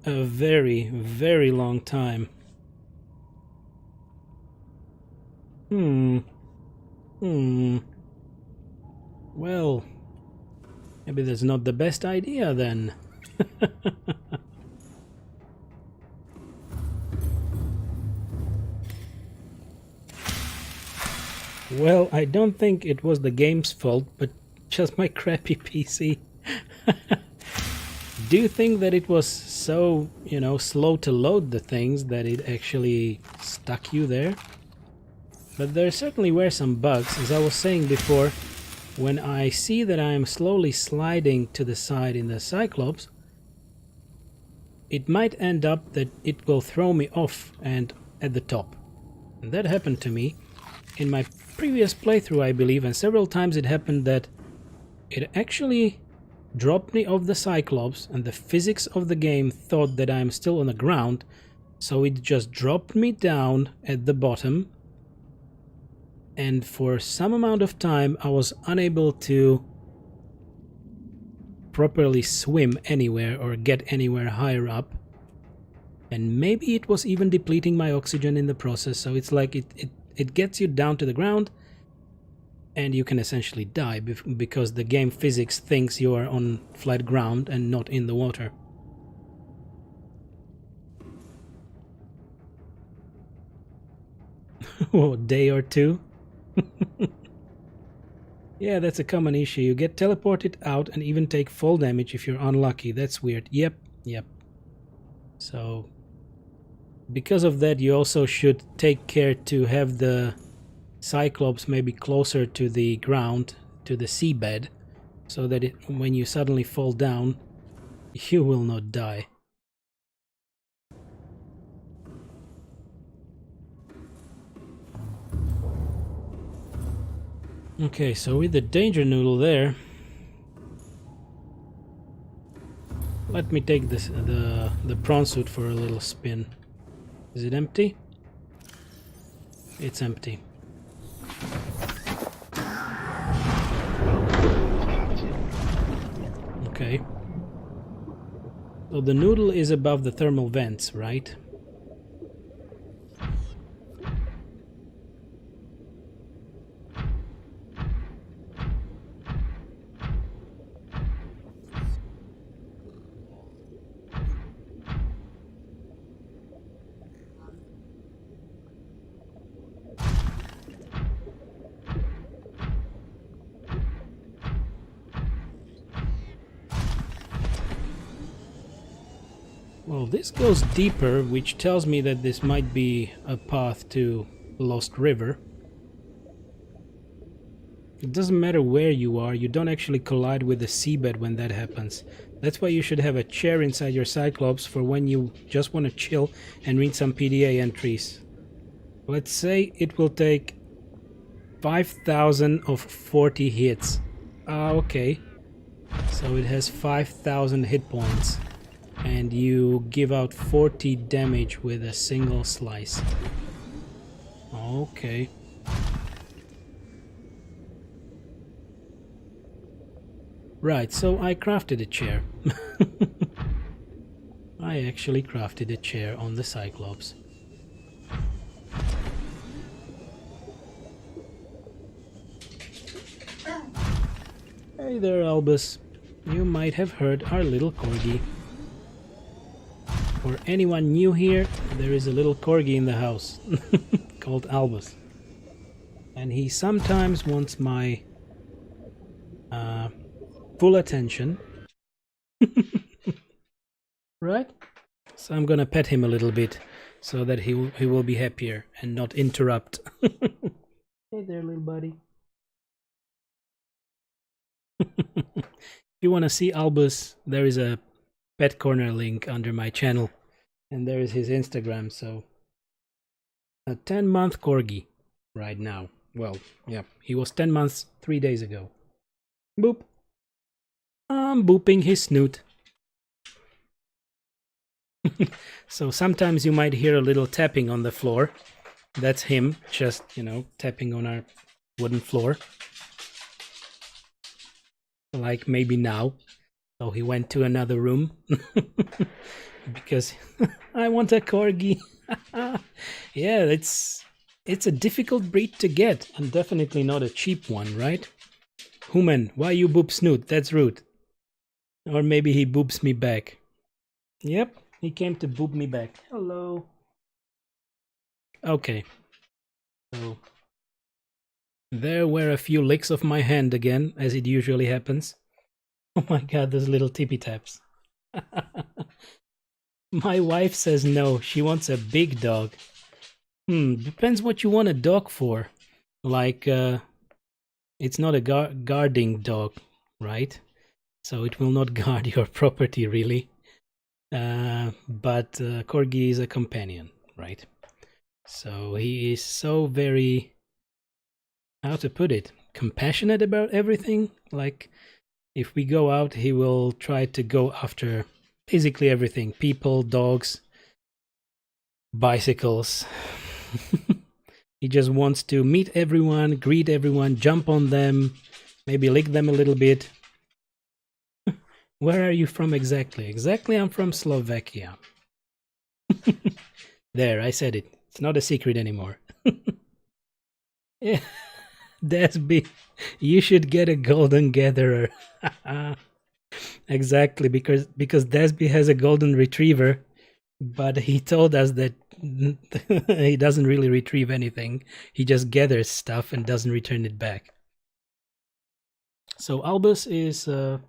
A very, very long time. Well, maybe that's not the best idea then. Well, I don't think it was the game's fault, but just my crappy PC. Do you think that it was so, slow to load the things that it actually stuck you there? But there certainly were some bugs. As I was saying before, when I see that I am slowly sliding to the side in the Cyclops, it might end up that it will throw me off and at the top. And that happened to me in my previous playthrough, I believe, and several times it happened that it actually dropped me off the Cyclops, and the physics of the game thought that I'm still on the ground, so it just dropped me down at the bottom, and for some amount of time I was unable to properly swim anywhere or get anywhere higher up, and maybe it was even depleting my oxygen in the process. So it's like it gets you down to the ground and you can essentially die because the game physics thinks you are on flat ground and not in the water. Oh, a day or two? Yeah, that's a common issue. You get teleported out and even take fall damage if you're unlucky. That's weird. Yep. So, because of that, you also should take care to have the Cyclops maybe closer to the ground, to the seabed, so that when you suddenly fall down, you will not die. Okay, so with the danger noodle there, Let me take this the prawn suit for a little spin. Is it empty? It's empty. Okay. So the noodle is above the thermal vents, right? Well, this goes deeper, which tells me that this might be a path to Lost River. It doesn't matter where you are, you don't actually collide with the seabed when that happens. That's why you should have a chair inside your Cyclops for when you just want to chill and read some PDA entries. Let's say it will take 5,000 of 40 hits. Okay. So it has 5,000 hit points. And you give out 40 damage with a single slice. Okay. Right, so I crafted a chair. I actually crafted a chair on the Cyclops. Hey there, Albus. You might have heard our little corgi. For anyone new here, there is a little corgi in the house called Albus. And he sometimes wants my full attention. Right? So I'm gonna pet him a little bit so that he will be happier and not interrupt. Hey there, little buddy. If you want to see Albus, there is a Pet Corner link under my channel, and there is his Instagram. So a 10-month corgi right now. Well, yeah, he was 10 months 3 days ago. Boop. I'm booping his snoot. So sometimes you might hear a little tapping on the floor. That's him just, tapping on our wooden floor. Like maybe now. So he went to another room because I want a corgi. Yeah, it's a difficult breed to get and definitely not a cheap one, right? Human, why you boop snoot? That's rude. Or maybe he boops me back. Yep, he came to boop me back. Hello. Okay. So there were a few licks of my hand again, as it usually happens. Oh my god, those little tippy taps. My wife says no, she wants a big dog. Depends what you want a dog for. Like, it's not a guarding dog, right? So it will not guard your property, really. But Corgi is a companion, right? So he is so very, how to put it, compassionate about everything. Like, if we go out, he will try to go after basically everything. People, dogs, bicycles. He just wants to meet everyone, greet everyone, jump on them, maybe lick them a little bit. Where are you from exactly? Exactly, I'm from Slovakia. There, I said it. It's not a secret anymore. Yeah. Desby, you should get a golden gatherer. Exactly, because Desby has a golden retriever, but he told us that he doesn't really retrieve anything. He just gathers stuff and doesn't return it back. So Albus is a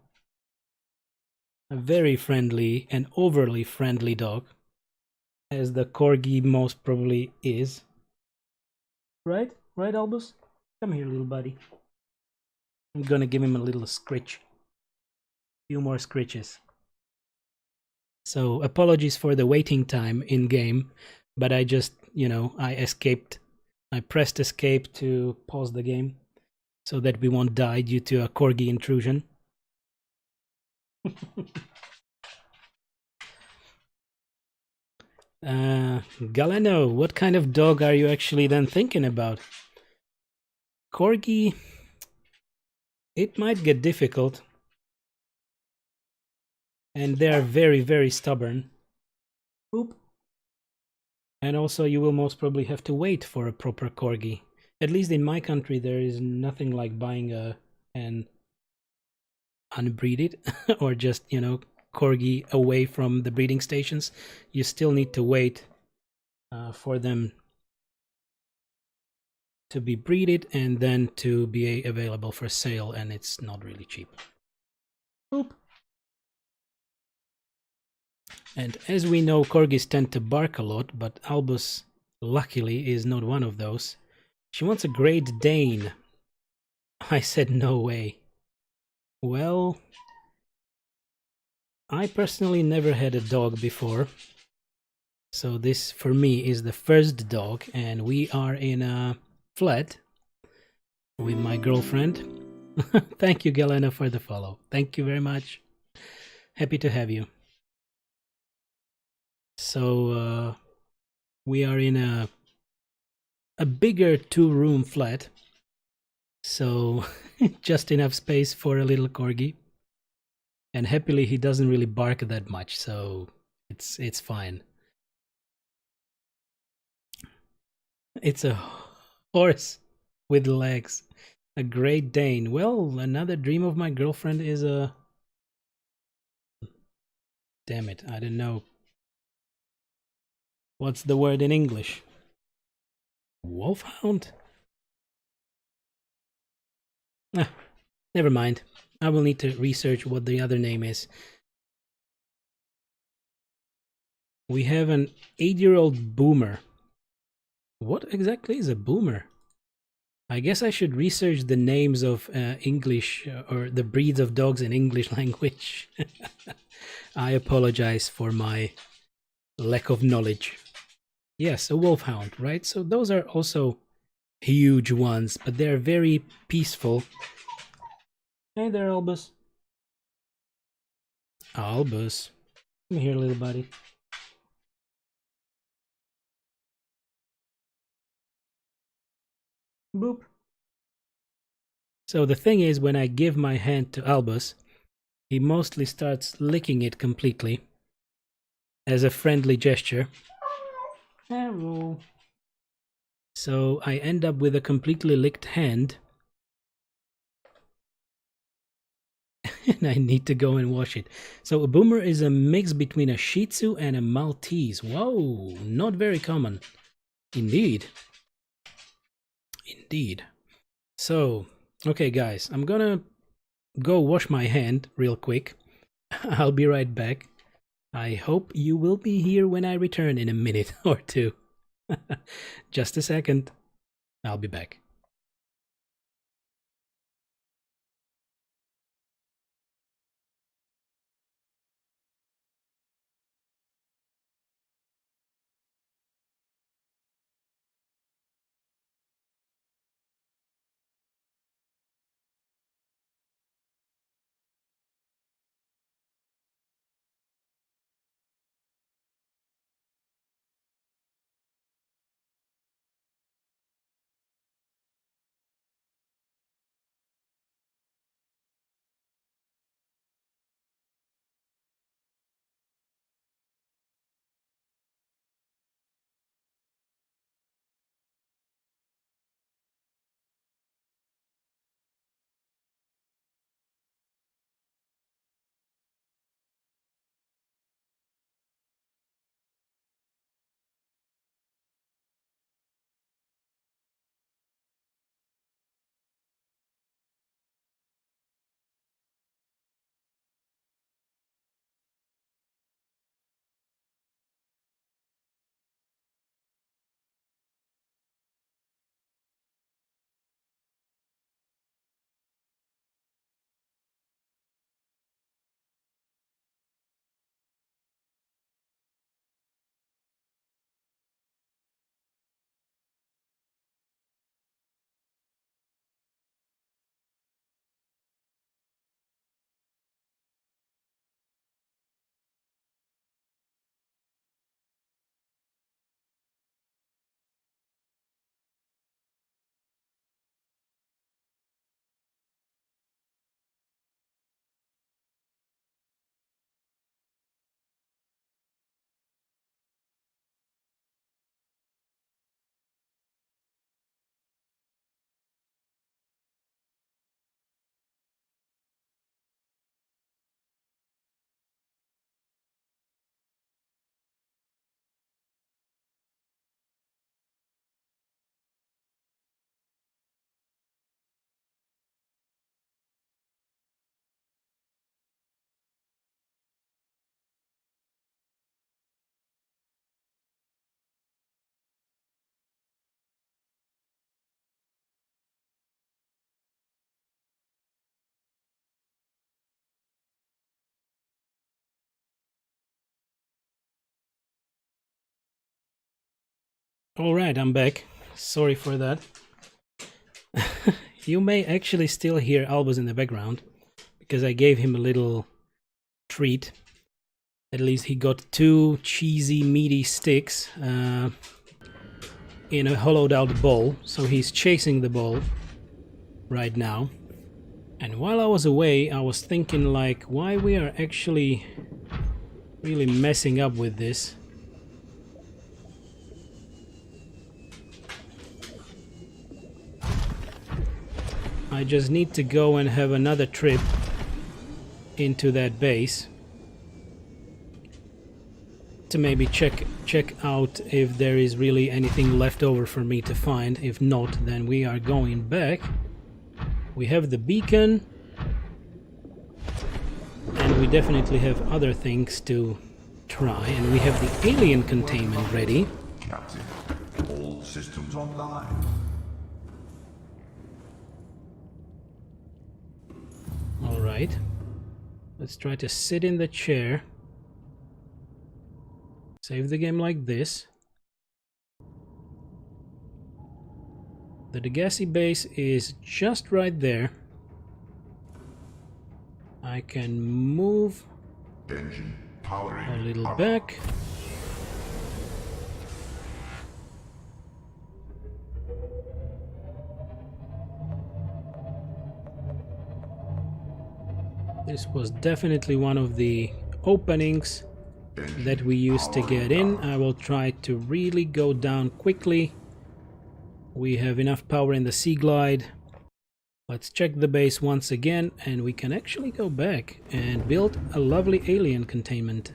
very friendly and overly friendly dog, as the corgi most probably is. Right? Right, Albus? Come here, little buddy. I'm gonna give him a little scritch. Few more scritches. So apologies for the waiting time in game, but I just, I escaped. I pressed escape to pause the game so that we won't die due to a corgi intrusion. Galeno, what kind of dog are you actually then thinking about? Corgi, it might get difficult. And they are very, very stubborn. Boop. And also you will most probably have to wait for a proper Corgi. At least in my country, there is nothing like buying an unbreeded or just, you know, Corgi away from the breeding stations. You still need to wait for them to be breeded and then to be available for sale, and it's not really cheap. Boop. And as we know, Corgis tend to bark a lot, but Albus, luckily, is not one of those. She wants a Great Dane. I said no way. Well, I personally never had a dog before. So this, for me, is the first dog, and we are in a flat with my girlfriend. Thank you, Galena, for the follow. Thank you very much. Happy to have you. So, we are in a bigger 2-room flat. So, just enough space for a little Corgi. And happily, he doesn't really bark that much, so it's fine. It's a horse with legs. A Great Dane. Well, another dream of my girlfriend is a... Damn it, I don't know. What's the word in English? Wolfhound? Ah, never mind. I will need to research what the other name is. We have an 8-year-old boomer. What exactly is a boomer? I guess I should research the names of English or the breeds of dogs in English language. I apologize for my lack of knowledge. Yes, a wolfhound, right? So those are also huge ones, but they're very peaceful. Hey there, Albus. Albus. Come here, little buddy. Boop. So the thing is, when I give my hand to Albus, he mostly starts licking it completely as a friendly gesture. Hello. So I end up with a completely licked hand. And I need to go and wash it. So a boomer is a mix between a Shih Tzu and a Maltese. Whoa, not very common. Indeed. Indeed. So, okay guys, I'm gonna go wash my hand real quick. I'll be right back. I hope you will be here when I return in a minute or two. Just a second. I'll be back. Alright, I'm back. Sorry for that. You may actually still hear Albus in the background, because I gave him a little treat. At least he got 2 cheesy, meaty sticks in a hollowed out bowl, so he's chasing the ball right now. And while I was away, I was thinking like, why we are actually really messing up with this. I just need to go and have another trip into that base to maybe check out if there is really anything left over for me to find. If not, then we are going back. We have the beacon, and we definitely have other things to try, and we have the alien containment ready. Captain, all systems online. Alright, let's try to sit in the chair, save the game like this. The Degassi base is just right there. I can move Engine powering a little up. back. This was definitely one of the openings that we used to get in. I will try to really go down quickly. We have enough power in the Sea Glide. Let's check the base once again, and we can actually go back and build a lovely alien containment.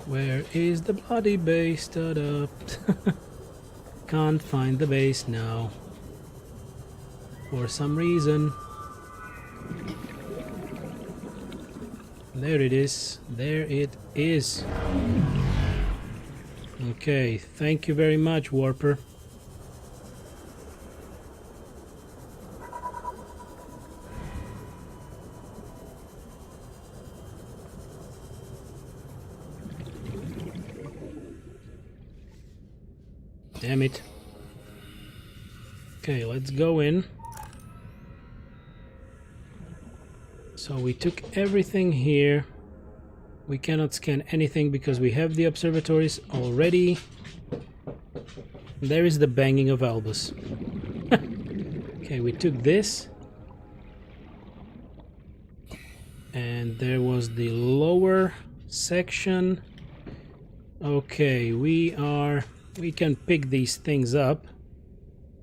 Where is the bloody base? Ta-da. Can't find the base now. For some reason. There it is. There it is. Okay, thank you very much, Warper. Damn it. Okay, let's go in. So we took everything here. We cannot scan anything because we have the observatories already. There is the banging of Albus. Okay, we took this. And there was the lower section. Okay, we can pick these things up,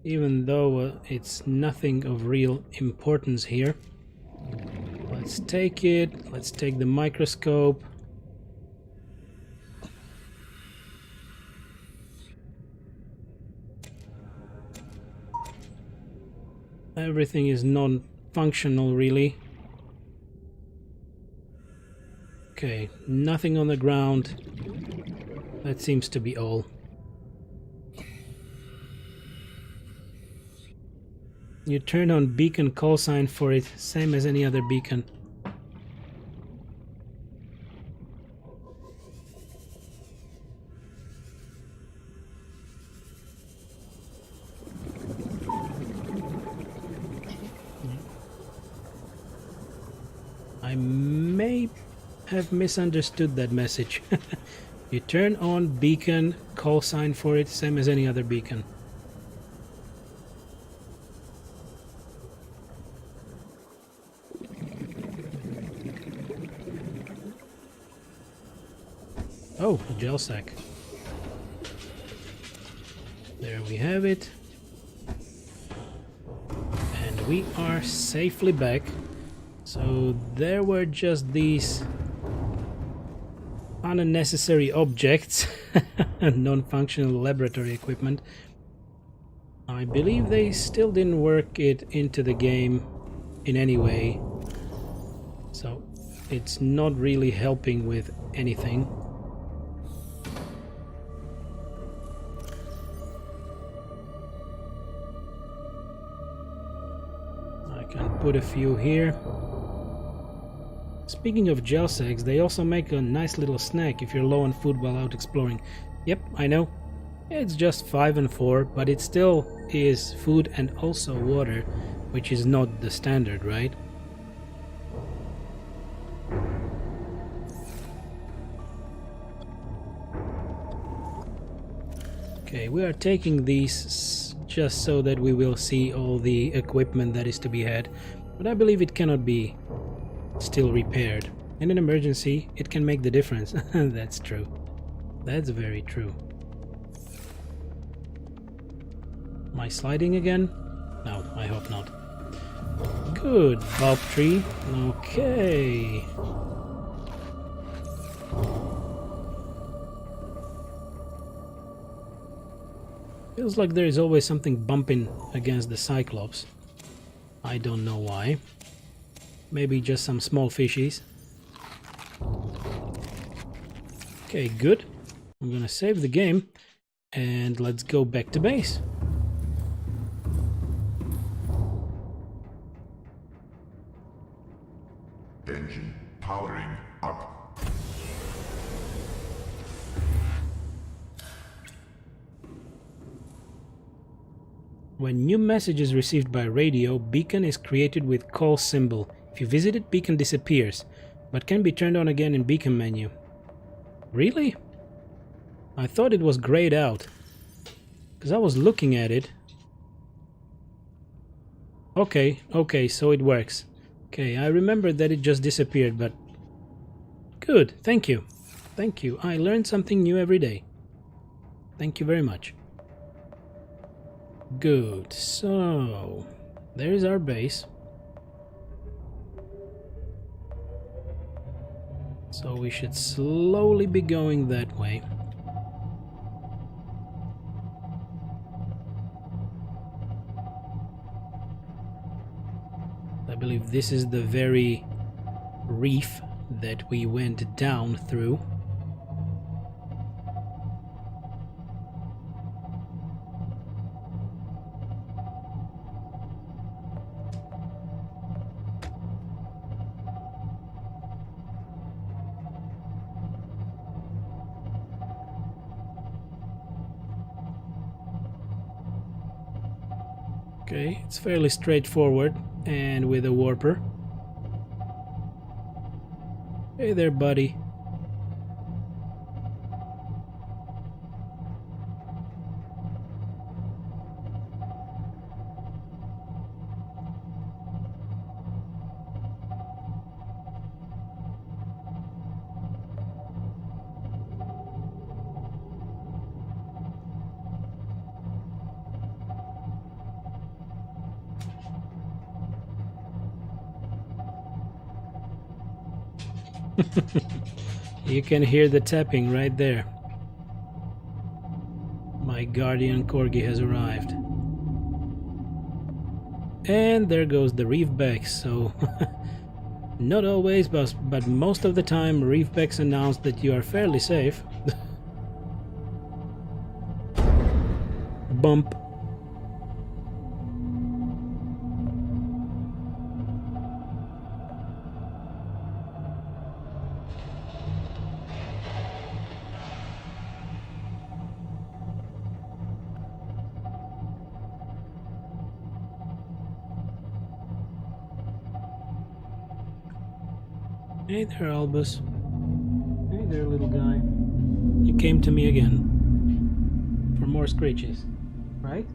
even though it's nothing of real importance here. Let's take it. Let's take the microscope. Everything is non-functional, really. Okay, nothing on the ground. That seems to be all. You turn on beacon call sign for it, same as any other beacon. I may have misunderstood that message. You turn on beacon call sign for it, same as any other beacon. Oh, a gel sack. There we have it. And we are safely back. So there were just these unnecessary objects and non-functional laboratory equipment. I believe they still didn't work it into the game in any way, so it's not really helping with anything. I can put a few here. Speaking of gel sacks, they also make a nice little snack if you're low on food while out exploring. Yep, I know. It's just 5 and 4, but it still is food and also water, which is not the standard, right? Okay, we are taking these just so that we will see all the equipment that is to be had, but I believe it cannot be still repaired. In an emergency, it can make the difference. That's true. That's very true. Am I sliding again? No, I hope not. Good, bulb tree. Okay. Feels like there is always something bumping against the Cyclops. I don't know why. Maybe just some small fishies. Okay, good. I'm gonna save the game and let's go back to base. Engine powering up. When new message is received by radio, beacon is created with call symbol. If you visit it, beacon disappears, but can be turned on again in beacon menu. Really? I thought it was grayed out, because I was looking at it. Okay, so it works. Okay, I remembered that it just disappeared, but good, thank you. Thank you, I learned something new every day. Thank you very much. Good, so there is our base. So we should slowly be going that way. I believe this is the very reef that we went down through. Okay, it's fairly straightforward and with a warper. Hey there, buddy. You can hear the tapping right there. My guardian corgi has arrived. And there goes the reefbacks, so not always, but most of the time reefbacks announce that you are fairly safe. Bump. Hey there, Albus. Hey there, little guy. You came to me again. For more screeches, right?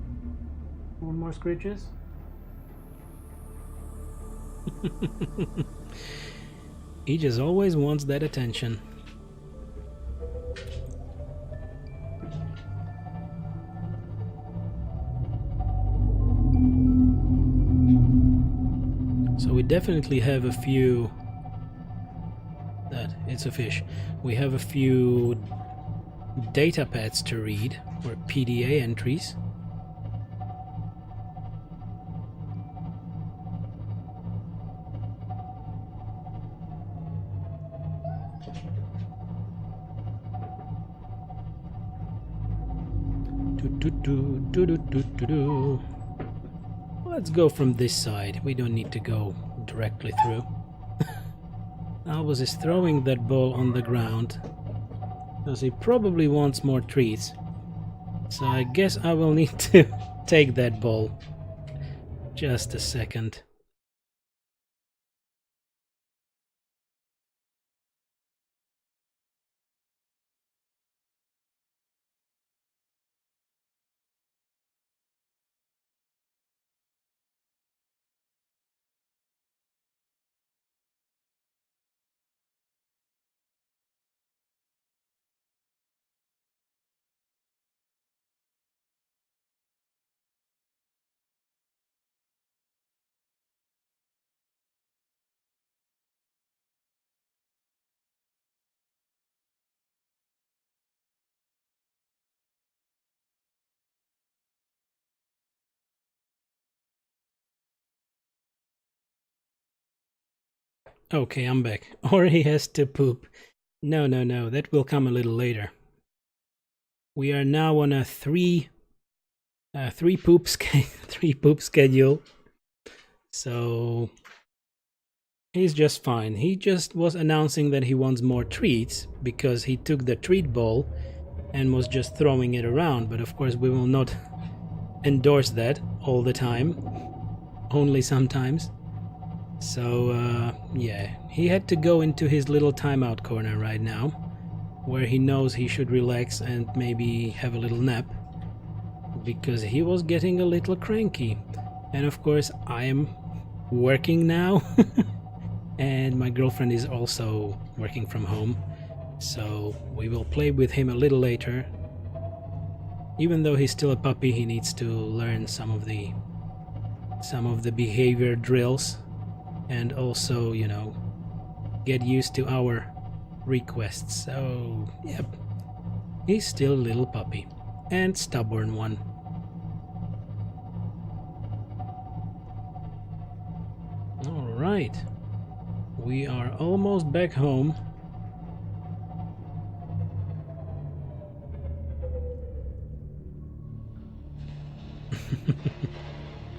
For more screeches? He just always wants that attention. So we definitely have a few that. It's a fish. We have a few data pads to read, or PDA entries. Let's go from this side. We don't need to go directly through. Albus is throwing that ball on the ground because he probably wants more treats. So I guess I will need to take that ball. Just a second. Okay, I'm back. Or he has to poop. No, that will come a little later. We are now on a three poop schedule. So he's just fine. He just was announcing that he wants more treats because he took the treat ball and was just throwing it around. But of course we will not endorse that all the time, only sometimes. So yeah, he had to go into his little timeout corner right now, where he knows he should relax and maybe have a little nap, because he was getting a little cranky. And of course I am working now and my girlfriend is also working from home, so we will play with him a little later. Even though he's still a puppy, he needs to learn some of the behavior drills, and also, you know, get used to our requests. So yep, he's still a little puppy, and stubborn one. All right, we are almost back home.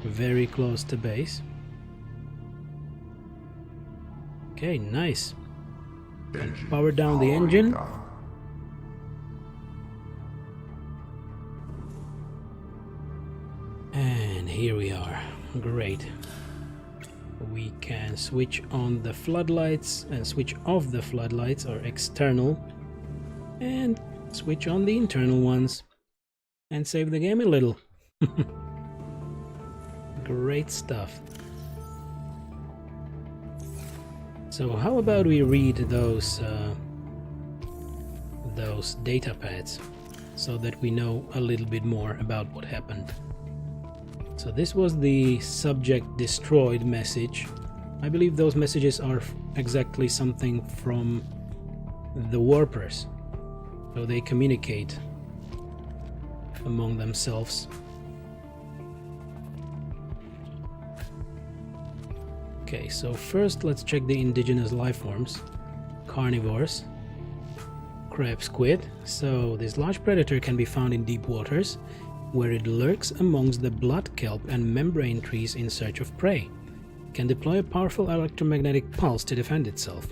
Very close to base. Okay, nice. Power down the engine. And here we are. Great. We can switch on the floodlights and switch off the floodlights, or external, and switch on the internal ones and save the game a little. Great stuff. So how about we read those data pads so that we know a little bit more about what happened. So this was the subject destroyed message. I believe those messages are exactly something from the warpers, so they communicate among themselves. Okay, so first let's check the indigenous life forms. Carnivores, crab squid. So this large predator can be found in deep waters, where it lurks amongst the blood kelp and membrane trees in search of prey. It can deploy a powerful electromagnetic pulse to defend itself.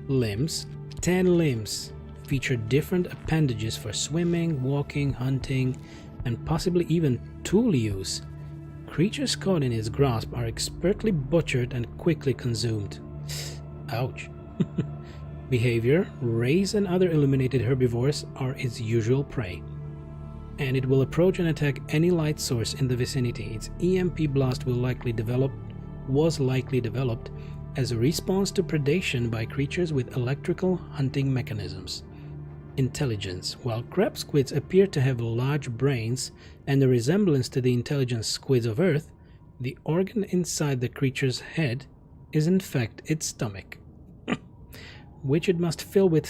Limbs. 10 limbs feature different appendages for swimming, walking, hunting, and possibly even tool use. Creatures caught in its grasp are expertly butchered and quickly consumed. Ouch. Behavior. Rays and other illuminated herbivores are its usual prey, and it will approach and attack any light source in the vicinity. Its EMP blast was likely developed as a response to predation by creatures with electrical hunting mechanisms. Intelligence. While crab squids appear to have large brains and a resemblance to the intelligent squids of Earth, the organ inside the creature's head is in fact its stomach. which it must fill with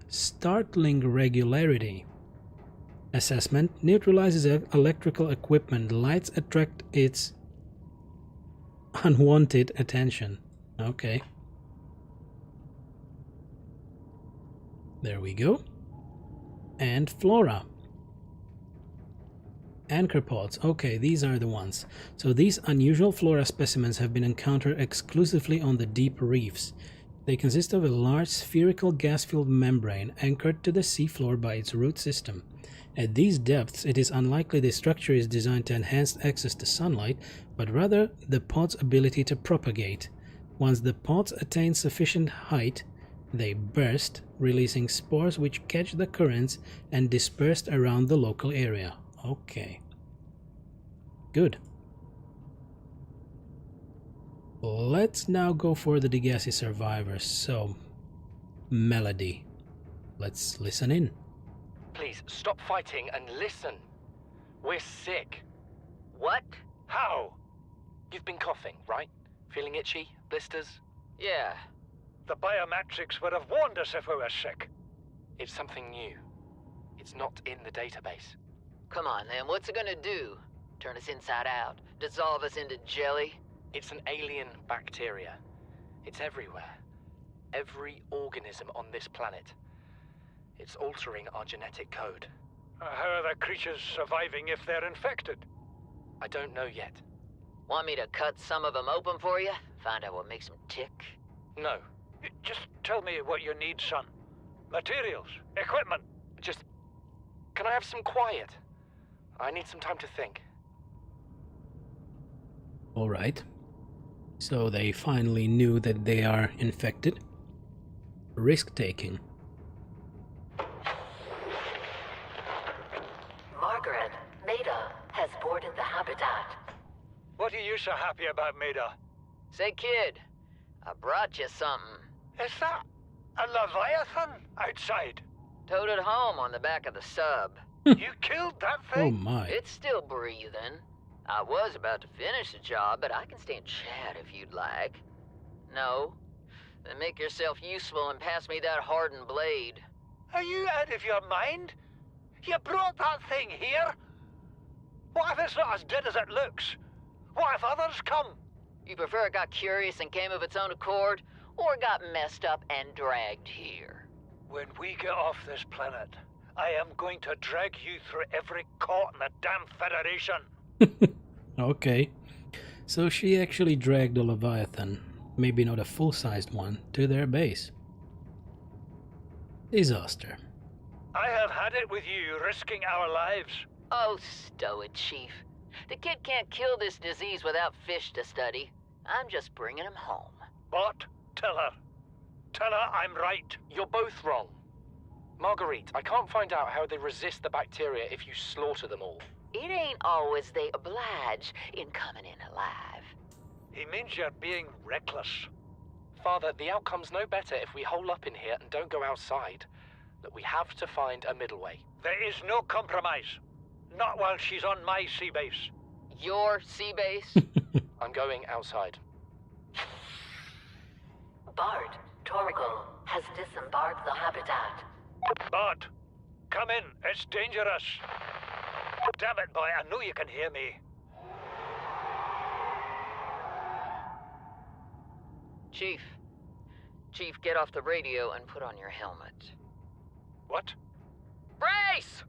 startling regularity. Assessment: neutralizes electrical equipment. Lights attract its unwanted attention. Okay. There we go. And flora. Anchor pods. Okay, these are the ones. So these unusual flora specimens have been encountered exclusively on the deep reefs. They consist of a large spherical gas-filled membrane anchored to the seafloor by its root system. At these depths, it is unlikely the structure is designed to enhance access to sunlight, but rather the pod's ability to propagate. Once the pods attain sufficient height, they burst, releasing spores which catch the currents and disperse around the local area. Okay. Good. Let's now go for the Degassi survivors. So, Melody. Let's listen in. Please, stop fighting and listen. We're sick. What? How? You've been coughing, right? Feeling itchy? Blisters? Yeah. The biometrics would have warned us if we were sick. It's something new. It's not in the database. Come on then, what's it gonna do? Turn us inside out? Dissolve us into jelly? It's an alien bacteria. It's everywhere. Every organism on this planet. It's altering our genetic code. How are the creatures surviving if they're infected? I don't know yet. Want me to cut some of them open for you? Find out what makes them tick? No. Just tell me what you need, son. Materials, equipment. Just... Can I have some quiet? I need some time to think. Alright. So they finally knew that they are infected. Risk-taking. Margaret, Maida has boarded the habitat. What are you so happy about, Maida? Say, kid, I brought you something. Is that a Leviathan outside? Towed it home on the back of the sub. You killed that Oh thing? my. It's still breathing. I was about to finish the job, but I can stay and chat if you'd like. No? Then make yourself useful and pass me that hardened blade. Are you out of your mind? You brought that thing here? What if it's not as dead as it looks? What if others come? You prefer it got curious and came of its own accord, or got messed up and dragged here? When we get off this planet, I am going to drag you through every court in the damn Federation. Okay. So she actually dragged a Leviathan, maybe not a full-sized one, to their base. Disaster. I have had it with you, risking our lives. Oh, stow it, Chief. The kid can't kill this disease without fish to study. I'm just bringing him home. But tell her. Tell her I'm right. You're both wrong. Marguerite, I can't find out how they resist the bacteria if you slaughter them all. It ain't always they oblige in coming in alive. He means you're being reckless. Father, the outcome's no better if we hole up in here and don't go outside. That we have to find a middle way. There is no compromise. Not while she's on my sea base. Your sea base? I'm going outside. Bart, Torgal has disembarked the habitat. Bart, come in. It's dangerous. Damn it, boy. I know you can hear me. Chief. Chief, get off the radio and put on your helmet. What? Brace!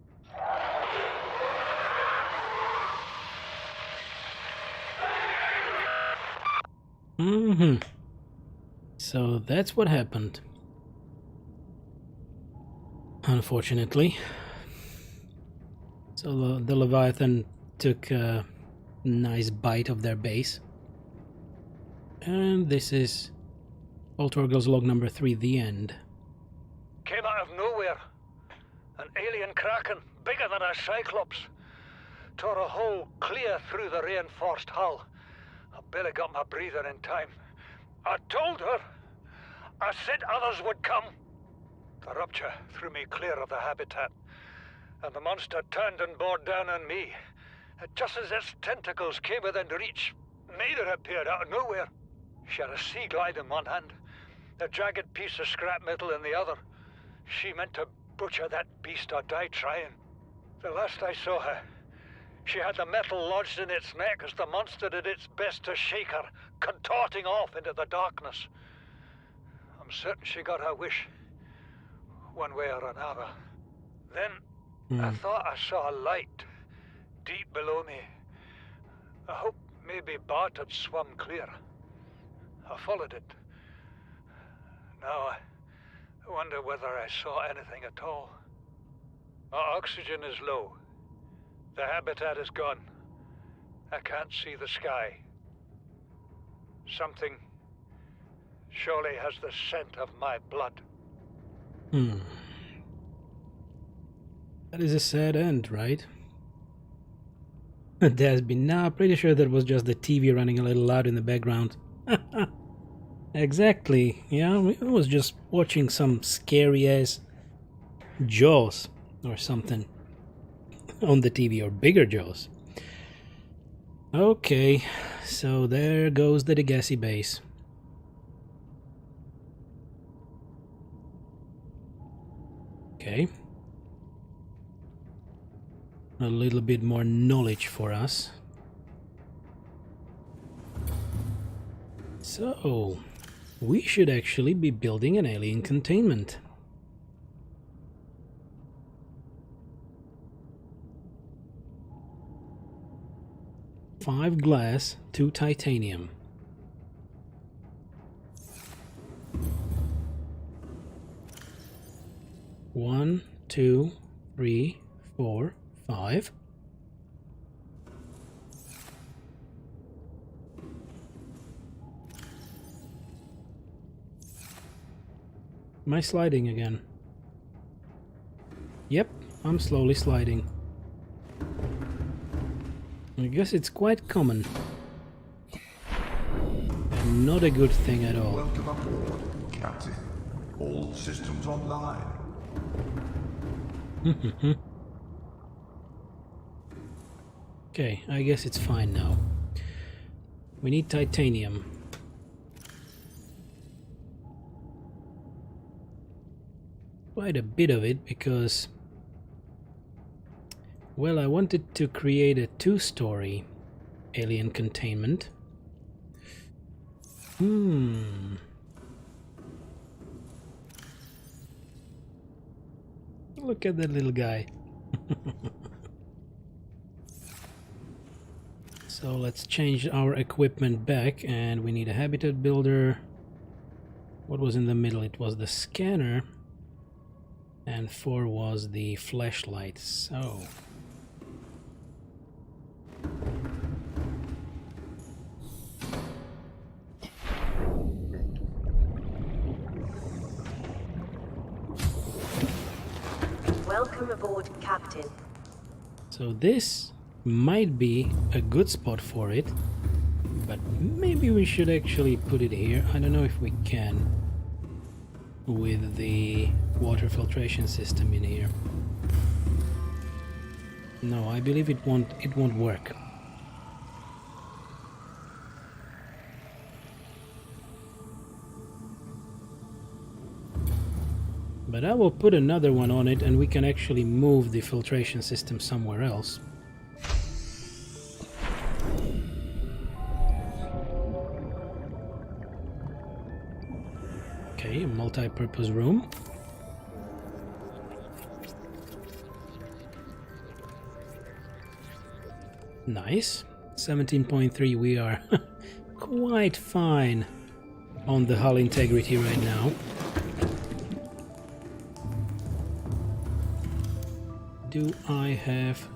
So that's what happened. Unfortunately. So the Leviathan took a nice bite of their base. And this is Torgal's log number 3, the end. Came out of nowhere. An alien kraken, bigger than a cyclops. Tore a hole clear through the reinforced hull. I barely got my breather in time. I told her. I said others would come. The rupture threw me clear of the habitat, and the monster turned and bore down on me. Just as its tentacles came within reach, Maida appeared out of nowhere. She had a sea glide in one hand, a jagged piece of scrap metal in the other. She meant to butcher that beast or die trying. The last I saw her, she had the metal lodged in its neck as the monster did its best to shake her, contorting off into the darkness. I'm certain she got her wish, one way or another. Then I thought I saw a light deep below me. I hoped maybe Bart had swum clear. I followed it. Now I wonder whether I saw anything at all. Our oxygen is low. The habitat is gone. I can't see the sky. Something surely has the scent of my blood. That is a sad end, right? There's been now pretty sure that was just the TV running a little loud in the background. Exactly. Yeah, I was just watching some scary ass Jaws or something on the TV, or bigger Jaws. Okay, so there goes the Degassi base. Okay. A little bit more knowledge for us. So, we should actually be building an alien containment. Five glass, 2 titanium. One, 2, 3, 4, 5. Am I sliding again? Yep, I'm slowly sliding. I guess it's quite common. And not a good thing at all. Welcome aboard, Captain. All systems online. Okay, I guess it's fine now. We need titanium. Quite a bit of it, because, well, I wanted to create a 2-story alien containment. Look at that little guy. So let's change our equipment back, and we need a habitat builder. What was in the middle? It was the scanner, and 4 was the flashlight. So Welcome aboard, Captain. So this might be a good spot for it, but maybe we should actually put it here. I don't know if we can with the water filtration system in here. No, I believe it won't work. But I will put another one on it, and we can actually move the filtration system somewhere else. Okay, a multi-purpose room. Nice. 17.3, we are quite fine on the hull integrity right now. Do I have...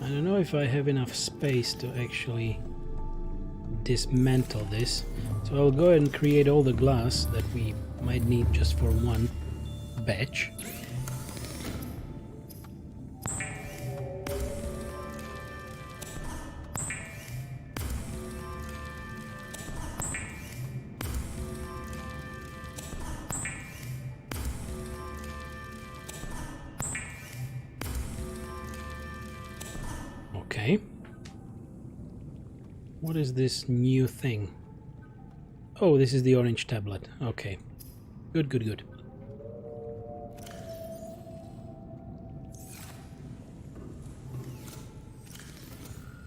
I don't know if I have enough space to actually dismantle this. So I'll go ahead and create all the glass that we might need just for one batch. Okay. What is this new thing? Oh, this is the orange tablet. Okay. Good, good, good.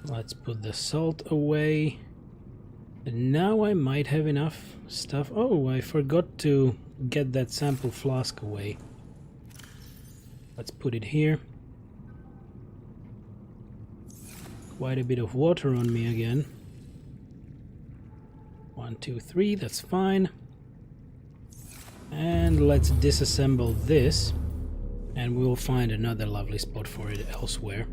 Let's put the salt away. And now I might have enough stuff. Oh, I forgot to get that sample flask away. Let's put it here. Quite a bit of water on me again. 1, 2, 3, that's fine. And let's disassemble this, and we'll find another lovely spot for it elsewhere.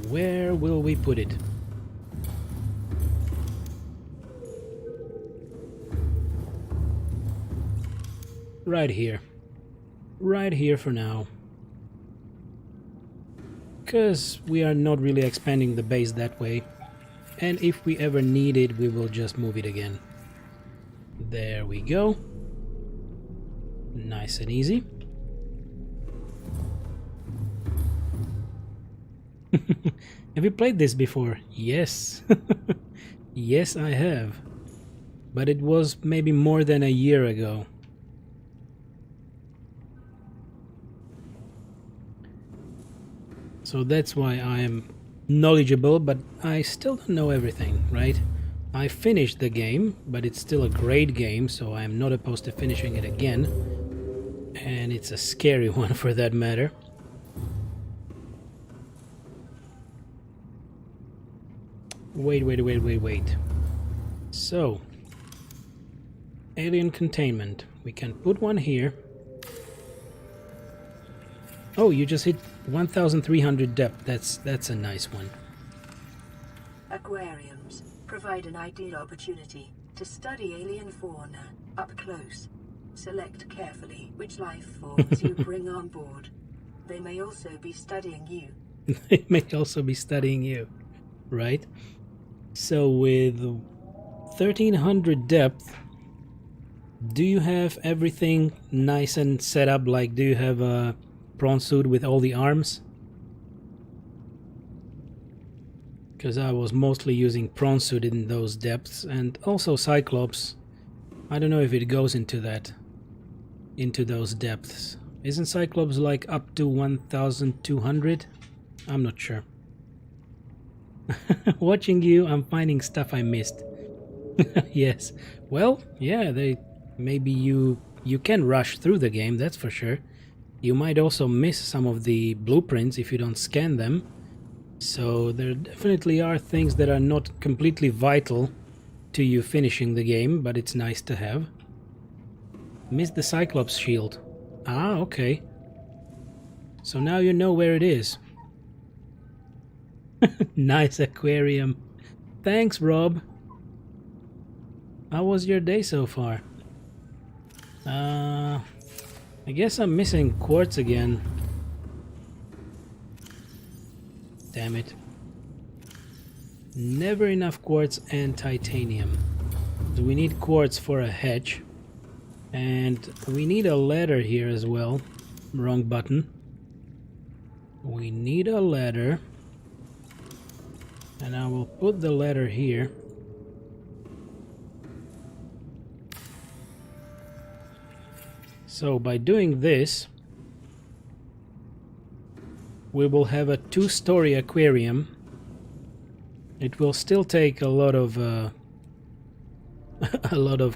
Where will we put it? Right here. Right here for now. Because we are not really expanding the base that way. And if we ever need it, we will just move it again. There we go. Nice and easy. Have you played this before? Yes. Yes, I have. But it was maybe more than a year ago. So that's why I am knowledgeable, but I still don't know everything, right? I finished the game, but it's still a great game, so I'm not opposed to finishing it again. And it's a scary one for that matter. Wait. So, alien containment. We can put one here. Oh, you just hit 1,300 depth. That's a nice one. Aquariums provide an ideal opportunity to study alien fauna up close. Select carefully which life forms you bring on board. They may also be studying you. They may also be studying you, right? So with 1,300 depth, do you have everything nice and set up? Like, do you have a prawn suit with all the arms? Because I was mostly using prawn suit in those depths, and also Cyclops. I don't know if it goes into that, into those depths. Isn't Cyclops like up to 1,200? I'm not sure. Watching you, I'm finding stuff I missed. Yes. Well, yeah, maybe you can rush through the game, that's for sure. You might also miss some of the blueprints if you don't scan them. So there definitely are things that are not completely vital to you finishing the game, but it's nice to have. Missed the Cyclops shield. Ah, okay. So now you know where it is. Nice aquarium. Thanks, Rob. How was your day so far? I guess I'm missing quartz again. Damn it. Never enough quartz and titanium. So we need quartz for a hatch. And we need a ladder here as well. Wrong button. We need a ladder. And I will put the ladder here. So by doing this, we will have a 2-story aquarium. It will still take a lot of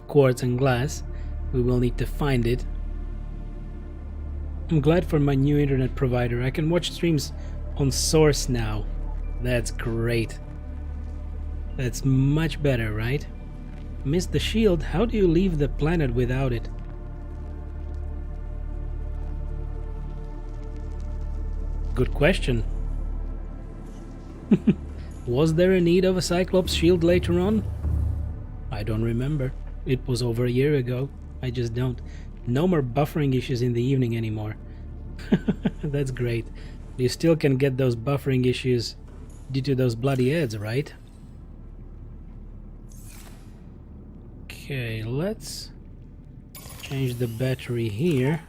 quartz and glass. We will need to find it. I'm glad for my new internet provider. I can watch streams on Source now. That's great. That's much better, right? Miss the shield. How do you leave the planet without it? Good question. Was there a need of a Cyclops shield later on? I don't remember. It was over a year ago. I just don't. No more buffering issues in the evening anymore. That's great. You still can get those buffering issues due to those bloody ads, right? Okay, let's change the battery here.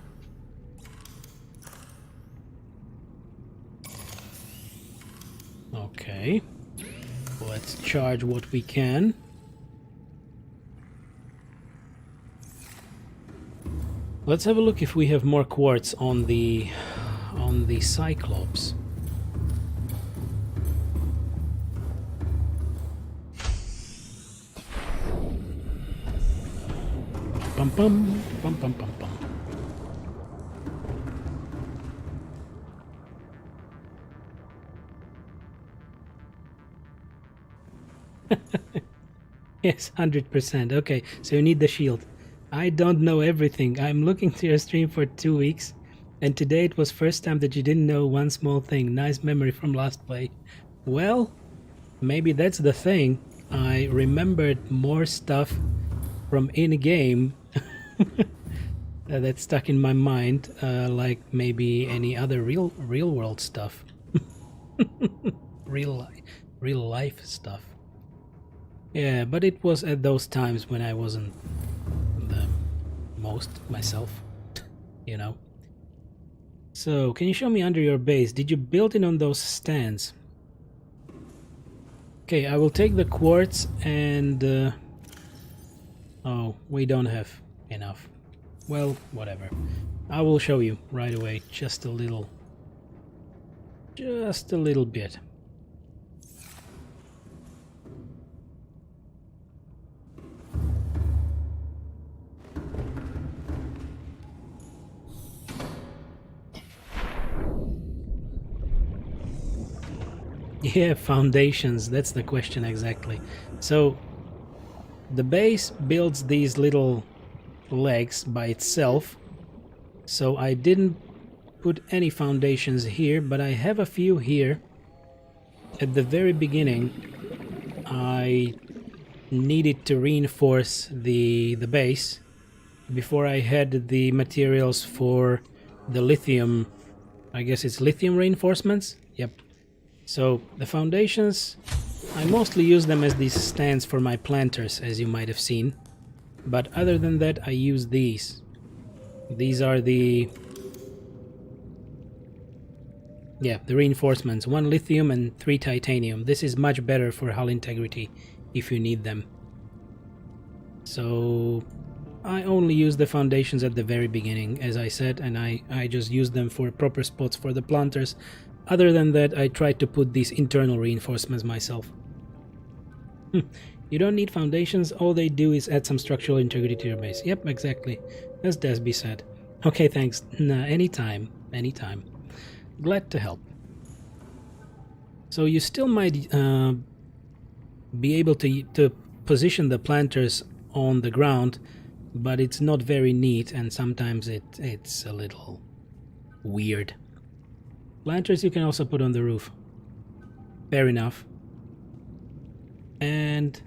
Okay. Let's charge what we can. Let's have a look if we have more quartz on the Cyclops. Pum pum pum pum pum pum. Yes, 100%. Okay, so you need the shield. I don't know everything. I'm looking to your stream for 2 weeks, and today it was first time that you didn't know one small thing. Nice memory from last play. Well, maybe that's the thing. I remembered more stuff from in-game that stuck in my mind, like maybe any other real world stuff. real life stuff. Yeah, but it was at those times when I wasn't the most myself, you know. So, can you show me under your base? Did you build it on those stands? Okay, I will take the quartz and... oh, we don't have enough. Well, whatever. I will show you right away, just a little bit. Yeah, foundations, that's the question exactly. So the base builds these little legs by itself, so I didn't put any foundations here, but I have a few here. At the very beginning I needed to reinforce the base before I had the materials for the lithium, I guess it's lithium reinforcements. Yep. So the foundations, I mostly use them as these stands for my planters, as you might have seen. But other than that, I use these. These are the reinforcements. 1 lithium and 3 titanium. This is much better for hull integrity if you need them. So I only use the foundations at the very beginning, as I said, and I just use them for proper spots for the planters. Other than that, I try to put these internal reinforcements myself. You don't need foundations, all they do is add some structural integrity to your base. Yep, exactly, as Desby said. Okay, thanks. Nah, anytime. Glad to help. So you still might be able to position the planters on the ground, but it's not very neat, and sometimes it's a little weird. Planters you can also put on the roof. Fair enough. And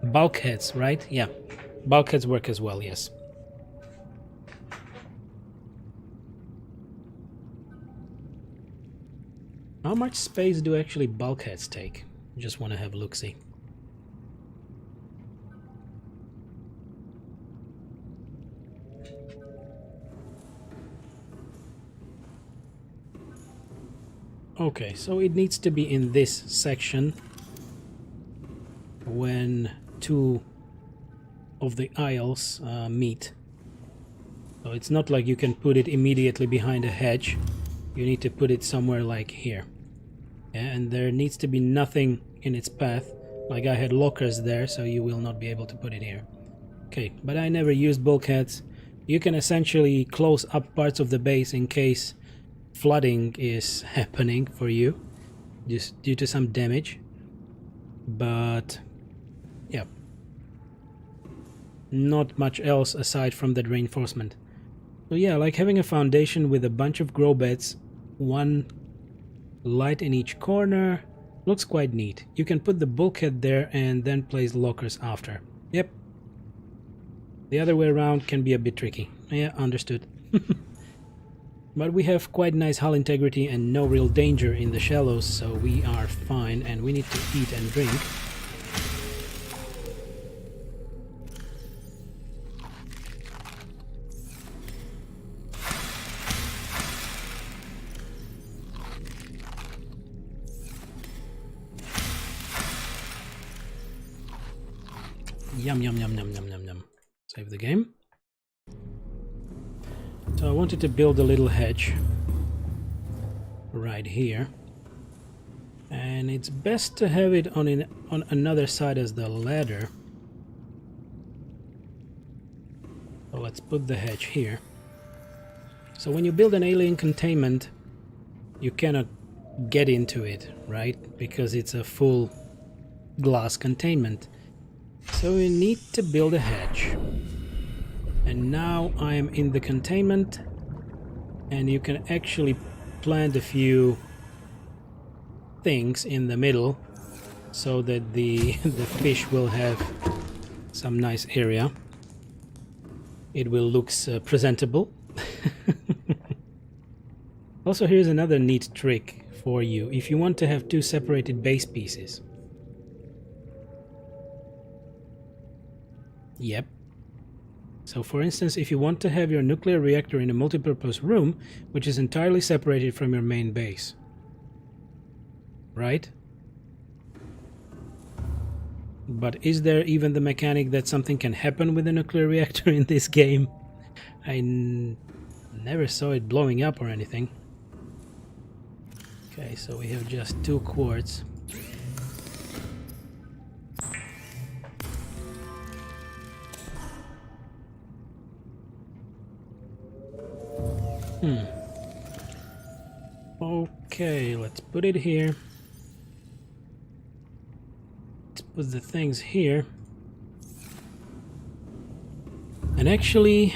bulkheads, right? Yeah, bulkheads work as well, yes. How much space do actually bulkheads take? Just want to have a look-see. Okay, so it needs to be in this section when 2 of the aisles meet. So it's not like you can put it immediately behind a hedge. You need to put it somewhere like here. Yeah, and there needs to be nothing in its path. Like I had lockers there, so you will not be able to put it here. Okay, but I never used bulkheads. You can essentially close up parts of the base in case flooding is happening for you, just due to some damage. But yeah, not much else aside from that reinforcement. So yeah, like having a foundation with a bunch of grow beds, 1 light in each corner, looks quite neat. You can put the bulkhead there and then place lockers after. Yep. The other way around can be a bit tricky. Yeah, understood. But we have quite nice hull integrity and no real danger in the shallows, so we are fine, and we need to eat and drink. Yum, yum, yum, yum, yum, yum, yum. Save the game. So I wanted to build a little hedge right here. And it's best to have it on another side as the ladder. So let's put the hedge here. So when you build an alien containment, you cannot get into it, right? Because it's a full glass containment. So we need to build a hedge. And now I am in the containment, and you can actually plant a few things in the middle so that the fish will have some nice area. It will look presentable. Also, here's another neat trick for you if you want to have two separated base pieces. Yep. So for instance, if you want to have your nuclear reactor in a multipurpose room, which is entirely separated from your main base, right? But is there even the mechanic that something can happen with a nuclear reactor in this game? I never saw it blowing up or anything. Okay, so we have just 2 quartz. Okay, let's put it here. Let's put the things here. And actually,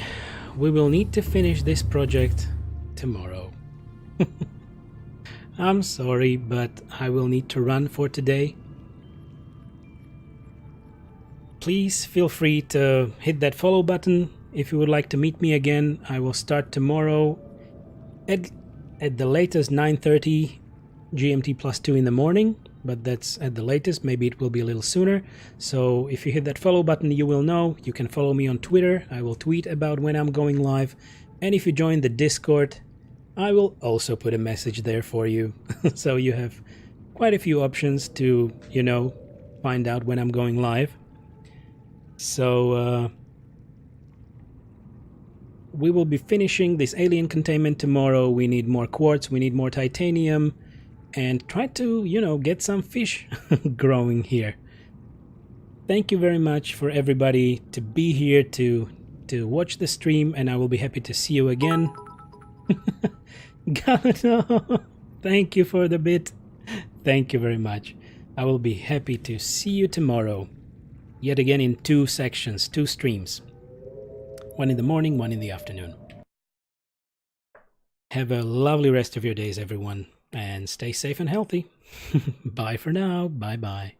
we will need to finish this project tomorrow. I'm sorry, but I will need to run for today. Please feel free to hit that follow button if you would like to meet me again. I will start tomorrow at the latest 9:30 GMT +2 in the morning, but that's at the latest. Maybe it will be a little sooner. So if you hit that follow button, you will know. You can follow me on Twitter. I will tweet about when I'm going live. And if you join the Discord, I will also put a message there for you. So you have quite a few options to, you know, find out when I'm going live. So we will be finishing this alien containment tomorrow. We need more quartz, we need more titanium, and try to, you know, get some fish growing here. Thank you very much for everybody to be here to watch the stream, and I will be happy to see you again. Galano, thank you for the bit. Thank you very much. I will be happy to see you tomorrow. Yet again in 2 sections, 2 streams. One in the morning, one in the afternoon. Have a lovely rest of your days, everyone, and stay safe and healthy. Bye for now. Bye-bye.